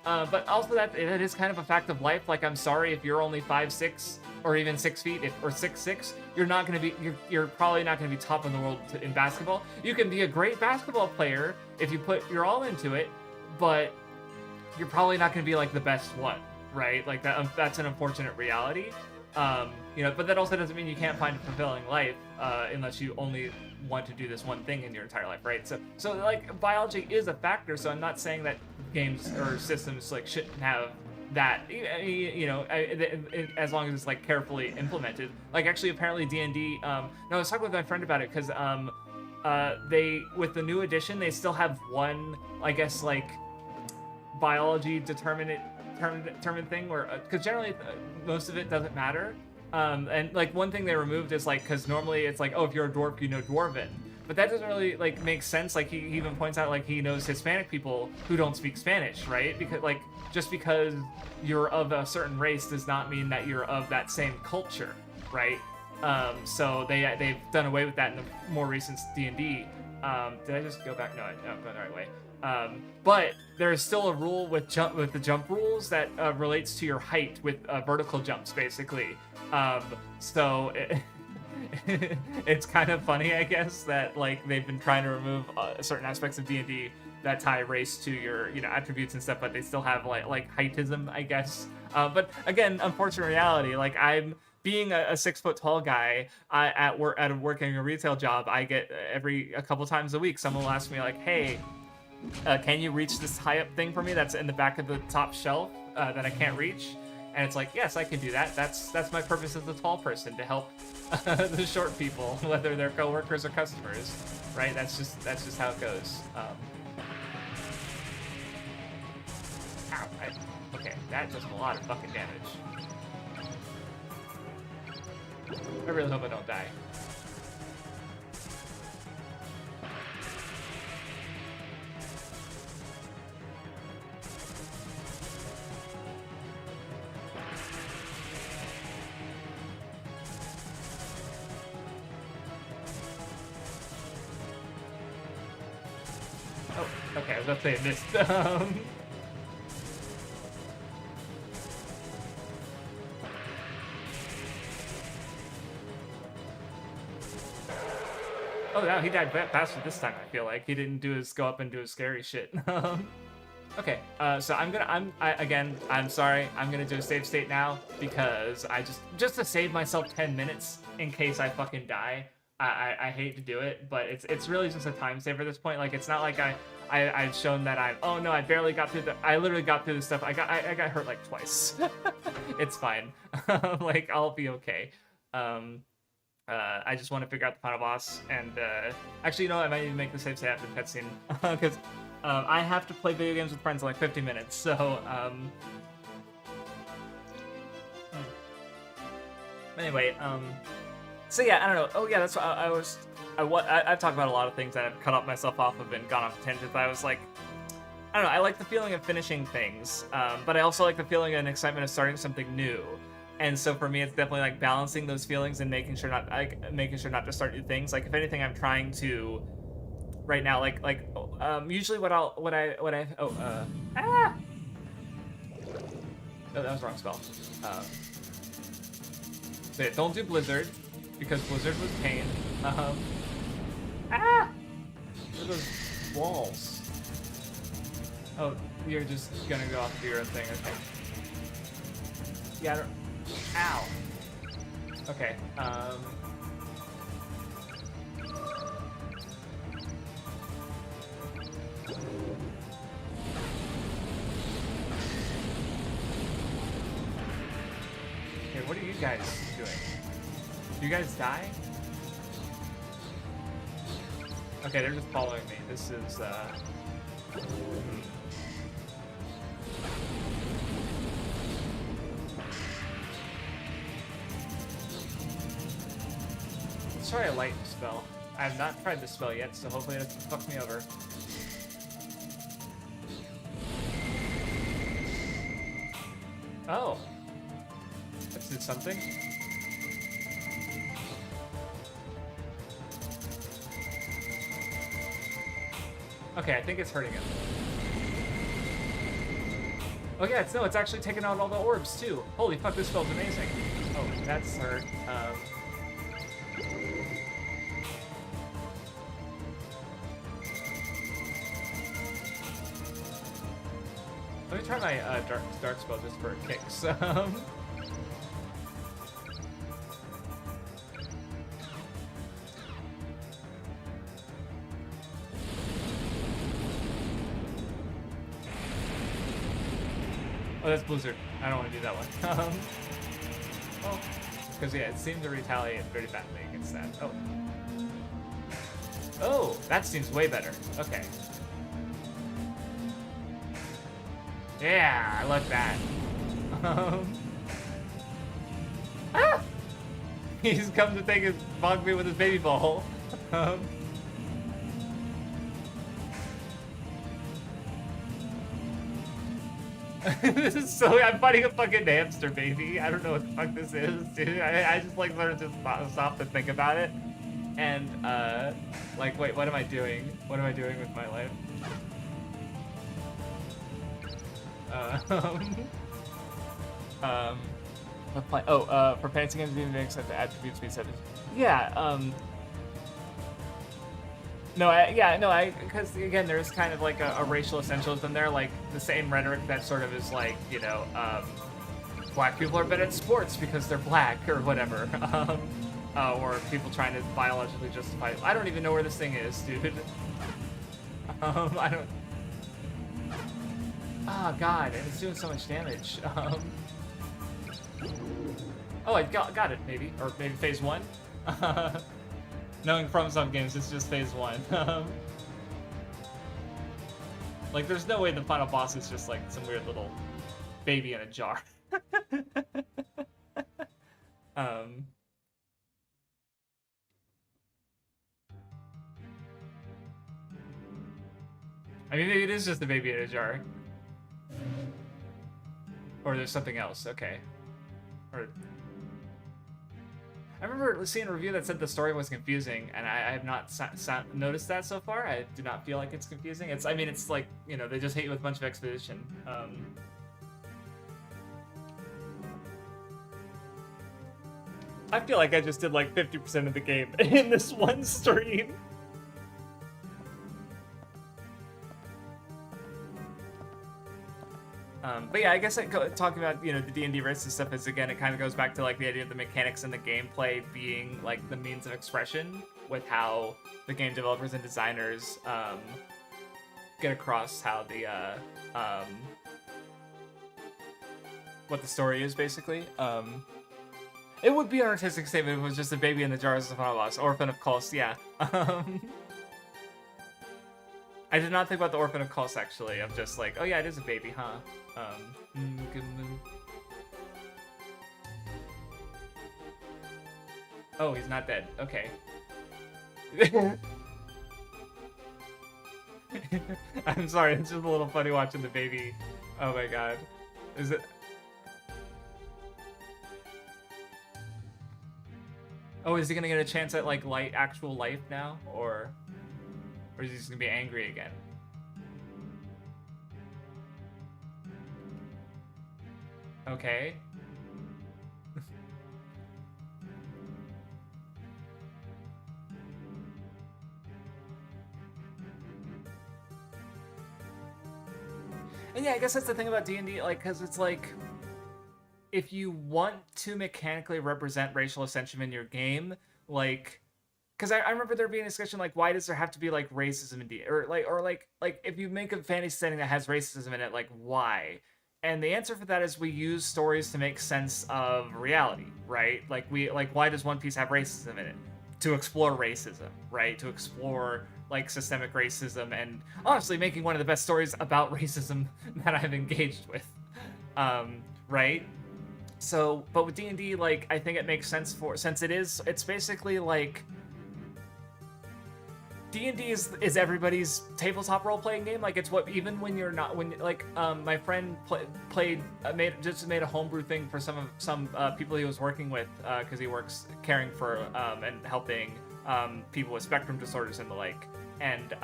S1: but also that it is kind of a fact of life. Like, I'm sorry if you're only 5'6" or even 6 feet, or 6'6", you're probably not gonna be top in the world in basketball. You can be a great basketball player if you put your all into it, but you're probably not gonna be like the best one, right? Like that's an unfortunate reality. You know, but that also doesn't mean you can't find a fulfilling life unless you only want to do this one thing in your entire life, right? So like biology is a factor. So I'm not saying that games or systems like shouldn't have that, you know, as long as it's like carefully implemented. Like actually, apparently D&D. No, I was talking with my friend about it because they, with the new edition, they still have one, I guess, like biology determined thing where, because generally most of it doesn't matter. And like one thing they removed is like, because normally it's like, oh, if you're a dwarf, you know Dwarven. But that doesn't really like make sense. Like he even points out like he knows Hispanic people who don't speak Spanish, right? Because like just because you're of a certain race does not mean that you're of that same culture, right? So they've done away with that in the more recent D&D. Did I just go back? No, I'm going the right way. But there is still a rule with the jump rules that relates to your height with vertical jumps, basically. So it's kind of funny, I guess, that like they've been trying to remove certain aspects of D&D that tie race to your, you know, attributes and stuff, but they still have like heightism, I guess. But again, unfortunate reality, like I'm being a 6 foot tall guy working a retail job, I get a couple times a week someone will ask me like, hey, can you reach this high up thing for me that's in the back of the top shelf that I can't reach? And it's like, yes, I can do that. That's my purpose as a tall person, to help the short people, whether they're coworkers or customers, right? That's just how it goes. Ow! Okay, that does a lot of fucking damage. I really hope I don't die. Oh, okay, I was about to say I missed. Oh, no, he died faster this time, I feel like. He didn't go up and do his scary shit. Okay, so I'm sorry, I'm gonna do a save state now, because I just to save myself 10 minutes in case I fucking die. I hate to do it, but it's really just a time save at this point. Like, it's not like I've shown that oh no, I barely got through I literally got through the stuff. I got hurt like twice. It's fine. Like, I'll be okay. I just want to figure out the final boss, and actually, you know, I might even make the save state after the cutscene, because I have to play video games with friends in like 50 minutes, so anyway, so yeah, I don't know. Oh yeah, that's what I've talked about a lot of things that I've cut myself off of and gone off tangents. I was like, I don't know, I like the feeling of finishing things, but I also like the feeling and excitement of starting something new. And so for me, it's definitely like balancing those feelings and making sure not to start new things. Like, if anything, I'm trying to right now, usually oh, that was the wrong spell. So yeah, don't do Blizzard, because Blizzard was pain. What are those walls? Oh, you're just gonna go off to your own thing, okay. Yeah, I don't... Ow. Okay, Okay, what are you guys doing? Do you guys die? Okay, they're just following me. This is, Let's try a light spell. I have not tried this spell yet, so hopefully that doesn't fuck me over. Oh. That did something. Okay, I think it's hurting him. Oh yeah, it's actually taking out all the orbs too. Holy fuck, this spell's amazing. Oh, that's hurt. Let me try my dark spell just for kicks. Oh, that's Blizzard. I don't want to do that one. Well, because yeah, it seemed to retaliate very badly against that. Oh. Oh, that seems way better. Okay. Yeah, I like that. Ah! He's come to take his bonk me with his baby ball. This is so. I'm fighting a fucking hamster, baby. I don't know what the fuck this is, dude. I just like sort of just stop to think about it, and like, wait, what am I doing? What am I doing with my life? For fantasy games, being mixed the attributes be set. Yeah. Because again, there's kind of like a racial essentialism there, like the same rhetoric that sort of is like, you know, black people are better at sports because they're black or whatever, or people trying to biologically justify. I don't even know where this thing is, dude. I don't. Oh god, and it's doing so much damage. Oh, I got it, maybe, or maybe phase 1. Knowing from some games, it's just phase 1. Like, there's no way the final boss is just like some weird little baby in a jar. I mean, maybe it is just a baby in a jar. Or there's something else, okay. Or... I remember seeing a review that said the story was confusing, and I have not noticed that so far. I do not feel like it's confusing. I mean, it's like, you know, they just hate you with a bunch of exposition. I feel like I just did like 50% of the game in this one stream. But yeah, I guess talking about, you know, the D&D racist stuff is, again, it kind of goes back to like the idea of the mechanics and the gameplay being like the means of expression with how the game developers and designers get across how the what the story is, basically. It would be an artistic statement if it was just a baby in the jar as the final boss. Orphan of Kos, yeah. I did not think about the Orphan of Kos, actually. I'm just like, oh yeah, it is a baby, huh? Oh, he's not dead. Okay. I'm sorry, it's just a little funny watching the baby. Oh my god. Is it... Oh, is he gonna get a chance at, like, actual life now? Or is he just gonna be angry again? Okay. And yeah, I guess that's the thing about D&D, like, because it's like, if you want to mechanically represent racial ascension in your game, like, because I remember there being a discussion like, why does there have to be like racism in D, or like if you make a fantasy setting that has racism in it, like why? And the answer for that is we use stories to make sense of reality, right? Like why does One Piece have racism in it? To explore racism, right? To explore like systemic racism, and honestly making one of the best stories about racism that I've engaged with, right? So, but with D&D, like, I think it makes sense since it's basically like, D&D is everybody's tabletop role-playing game. Like, it's what, even when you're not, my friend made a homebrew thing for some people he was working with, because he works caring for and helping people with spectrum disorders and the like, and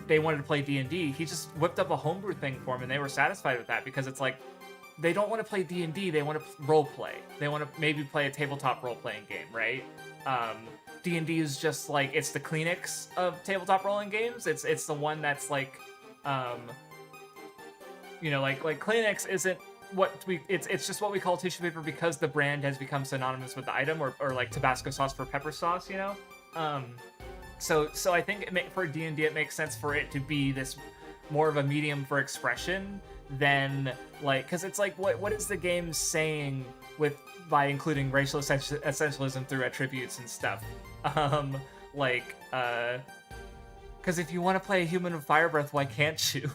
S1: they wanted to play D&D. He just whipped up a homebrew thing for him, and they were satisfied with that, because it's like, they don't want to play D&D, they want to role-play. They want to maybe play a tabletop role-playing game, right? D&D is just like, it's the Kleenex of tabletop rolling games. It's the one that's like, you know, like Kleenex isn't what it's just what we call tissue paper because the brand has become synonymous with the item, or like Tabasco sauce for pepper sauce, you know? So I think for D&D it makes sense for it to be this more of a medium for expression then like, because it's like, what is the game saying by including racial essentialism through attributes and stuff? Like, because if you want to play a human with fire breath, why can't you?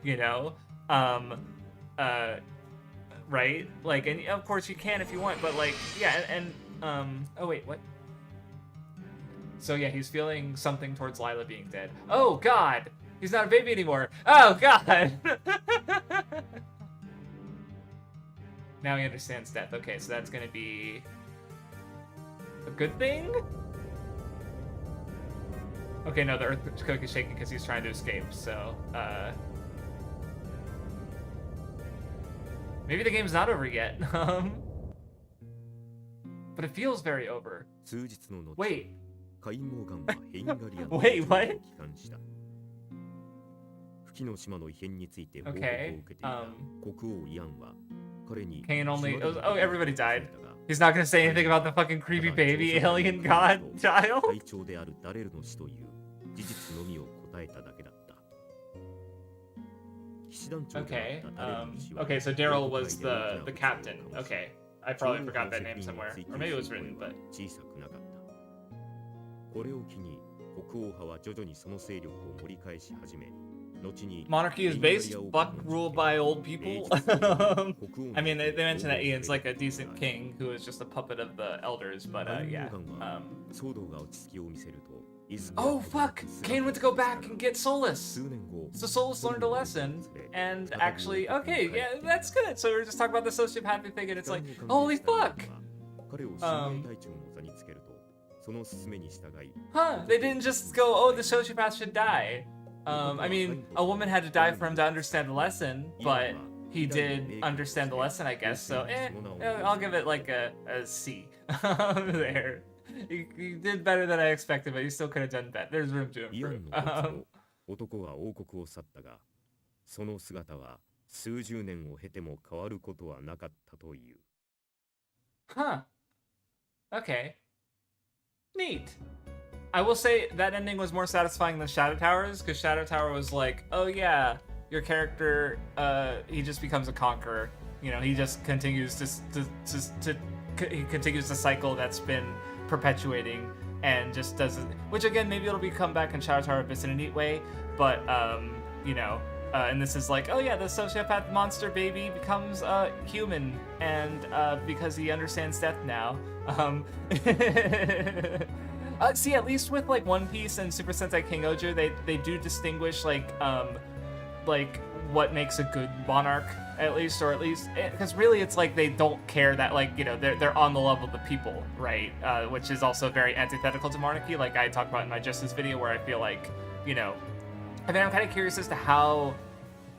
S1: You know, right? Like, and of course you can if you want, but like, yeah, and oh wait, what? So yeah, he's feeling something towards Lila being dead. Oh God, he's not a baby anymore. Oh God. Now he understands death. Okay, so that's gonna be a good thing? Okay, no, the earthquake is shaking because he's trying to escape, so, maybe the game's not over yet. But it feels very over. Wait. Wait, what? Okay, Kane only... Oh, everybody died. He's not gonna say anything about the fucking creepy baby alien god child? Okay, okay, so Daryl was the captain. Okay, I probably forgot that name somewhere. Or maybe it was written, but... Monarchy is based, fuck ruled by old people. I mean, they mentioned that Ian's like a decent king who is just a puppet of the elders, but yeah. Oh fuck! Kane went to go back and get Solus! So Solus learned a lesson, and actually, okay, yeah, that's good. So we were just talking about the sociopathic thing, and it's like, holy fuck! Huh, they didn't just go, oh, the sociopath should die. I mean, a woman had to die for him to understand the lesson, but he did understand the lesson, I guess, so I'll give it like a C there. He did better than I expected, but he still could have done better. There's room to improve. Huh. Okay. Neat. I will say that ending was more satisfying than Shadow Towers, because Shadow Tower was like, oh yeah, your character, he just becomes a conqueror. You know, he just continues he continues the cycle that's been perpetuating and just doesn't, which again, maybe it'll come back in Shadow Tower Abyss in a neat way, but, you know, and this is like, oh yeah, the sociopath monster baby becomes human, and because he understands death now. See, at least with like One Piece and Super Sentai King Ojo, they do distinguish like what makes a good monarch, at least, or at least because really it's like they don't care that, like, you know, they're on the level of the people, right? Which is also very antithetical to monarchy, like I talked about in my Justice video, where I feel like, you know, I mean, I'm kind of curious as to how.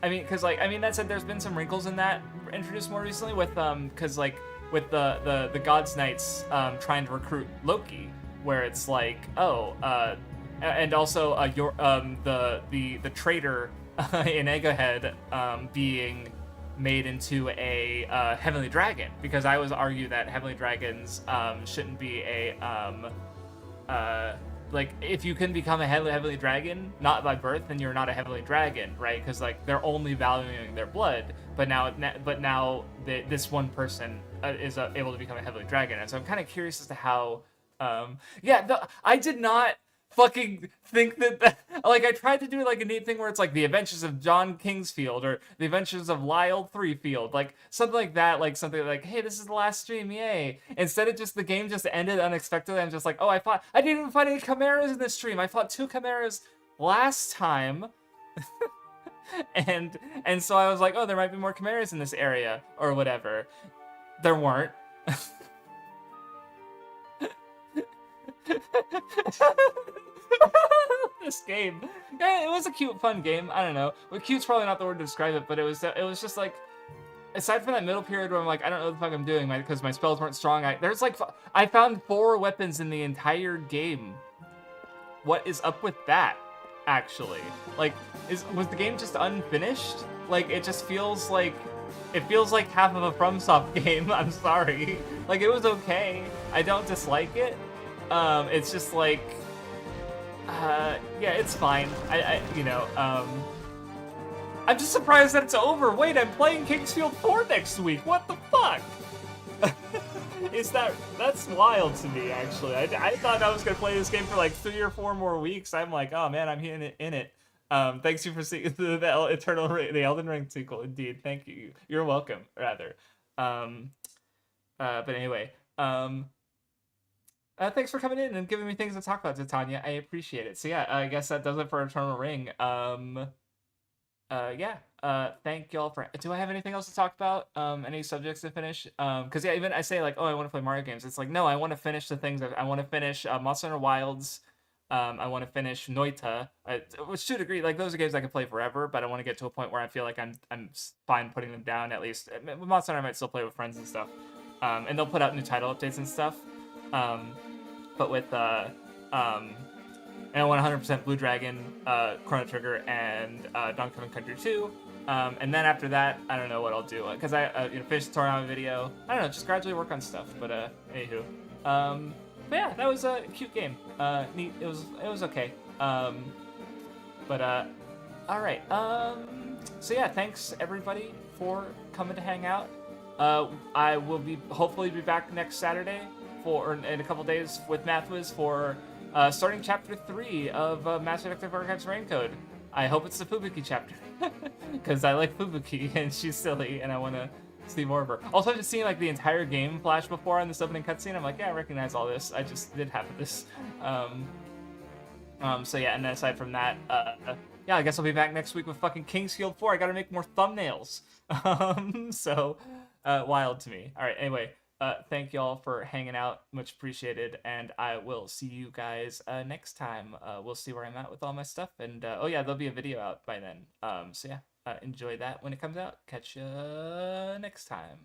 S1: I mean, because like, I mean, that said, there's been some wrinkles in that introduced more recently with because like with the Gods Knights trying to recruit Loki, where it's like, oh, and also the traitor in Egghead being made into a heavenly dragon, because I always argue that heavenly dragons shouldn't be a like, if you can become a heavenly dragon not by birth, then you're not a heavenly dragon, right? Because like they're only valuing their blood, but now this one person is able to become a heavenly dragon, and so I'm kind of curious as to how. I did not fucking think that like, I tried to do like a neat thing where it's like the Adventures of John Kingsfield or the Adventures of Lyle Threefield, like something like that, like something like, hey, this is the last stream, yay. Instead of just the game just ended unexpectedly, I'm just like, oh, I didn't even find any chimeras in this stream. I fought 2 chimeras last time. and so I was like, oh, there might be more chimeras in this area or whatever. There weren't. This game, yeah, it was a cute, fun game. I don't know. Well, cute's probably not the word to describe it, but it was just like, aside from that middle period where I'm like, I don't know what the fuck I'm doing, because my spells weren't strong. I found 4 weapons in the entire game. What is up with that? Actually, like, was the game just unfinished? Like, it just feels like. It feels like half of a FromSoft game. I'm sorry. Like, it was okay. I don't dislike it. It's just like, yeah, it's fine. I I'm just surprised that it's over. Wait, I'm playing Kingsfield 4 next week. What the fuck? That's wild to me, actually. I thought I was gonna play this game for like 3 or 4 more weeks. I'm like, oh man, I'm in it. Thanks you for seeing the Elden Ring sequel. Indeed, thank you. You're welcome, rather. But anyway, thanks for coming in and giving me things to talk about, Titania. I appreciate it. So yeah, I guess that does it for Eternal Ring. Yeah. Thank y'all for. Do I have anything else to talk about? Any subjects to finish? Because yeah, even I say like, oh, I want to play Mario games. It's like, no, I want to finish the things. I want to finish Monster Hunter Wilds. I want to finish Noita. Which to a degree, like those are games I can play forever, but I want to get to a point where I feel like I'm fine putting them down at least. With Monster Hunter, I might still play with friends and stuff. And they'll put out new title updates and stuff. But with and I want 100% Blue Dragon, Chrono Trigger, and Donkey Kong Country 2. And then after that, I don't know what I'll do because I finished the Toriyama video. I don't know, just gradually work on stuff. But anywho, but yeah, that was a cute game. Neat. It was okay. But all right. So yeah, thanks everybody for coming to hang out. I will hopefully be back next Saturday in a couple days with Mathwiz for starting chapter 3 of Master Detective Archives Raincode. I hope it's the Fubuki chapter because I like Fubuki and she's silly and I want to see more of her. Also, just seeing like the entire game flash before on this opening cutscene, I'm like, yeah, I recognize all this. I just did have this. So yeah, and then aside from that, yeah, I guess I'll be back next week with fucking Kingsfield 4. I gotta make more thumbnails. So wild to me. All right, anyway, thank y'all for hanging out. Much appreciated, and I will see you guys next time. We'll see where I'm at with all my stuff, and oh yeah, there'll be a video out by then. So yeah, enjoy that when it comes out. Catch you next time.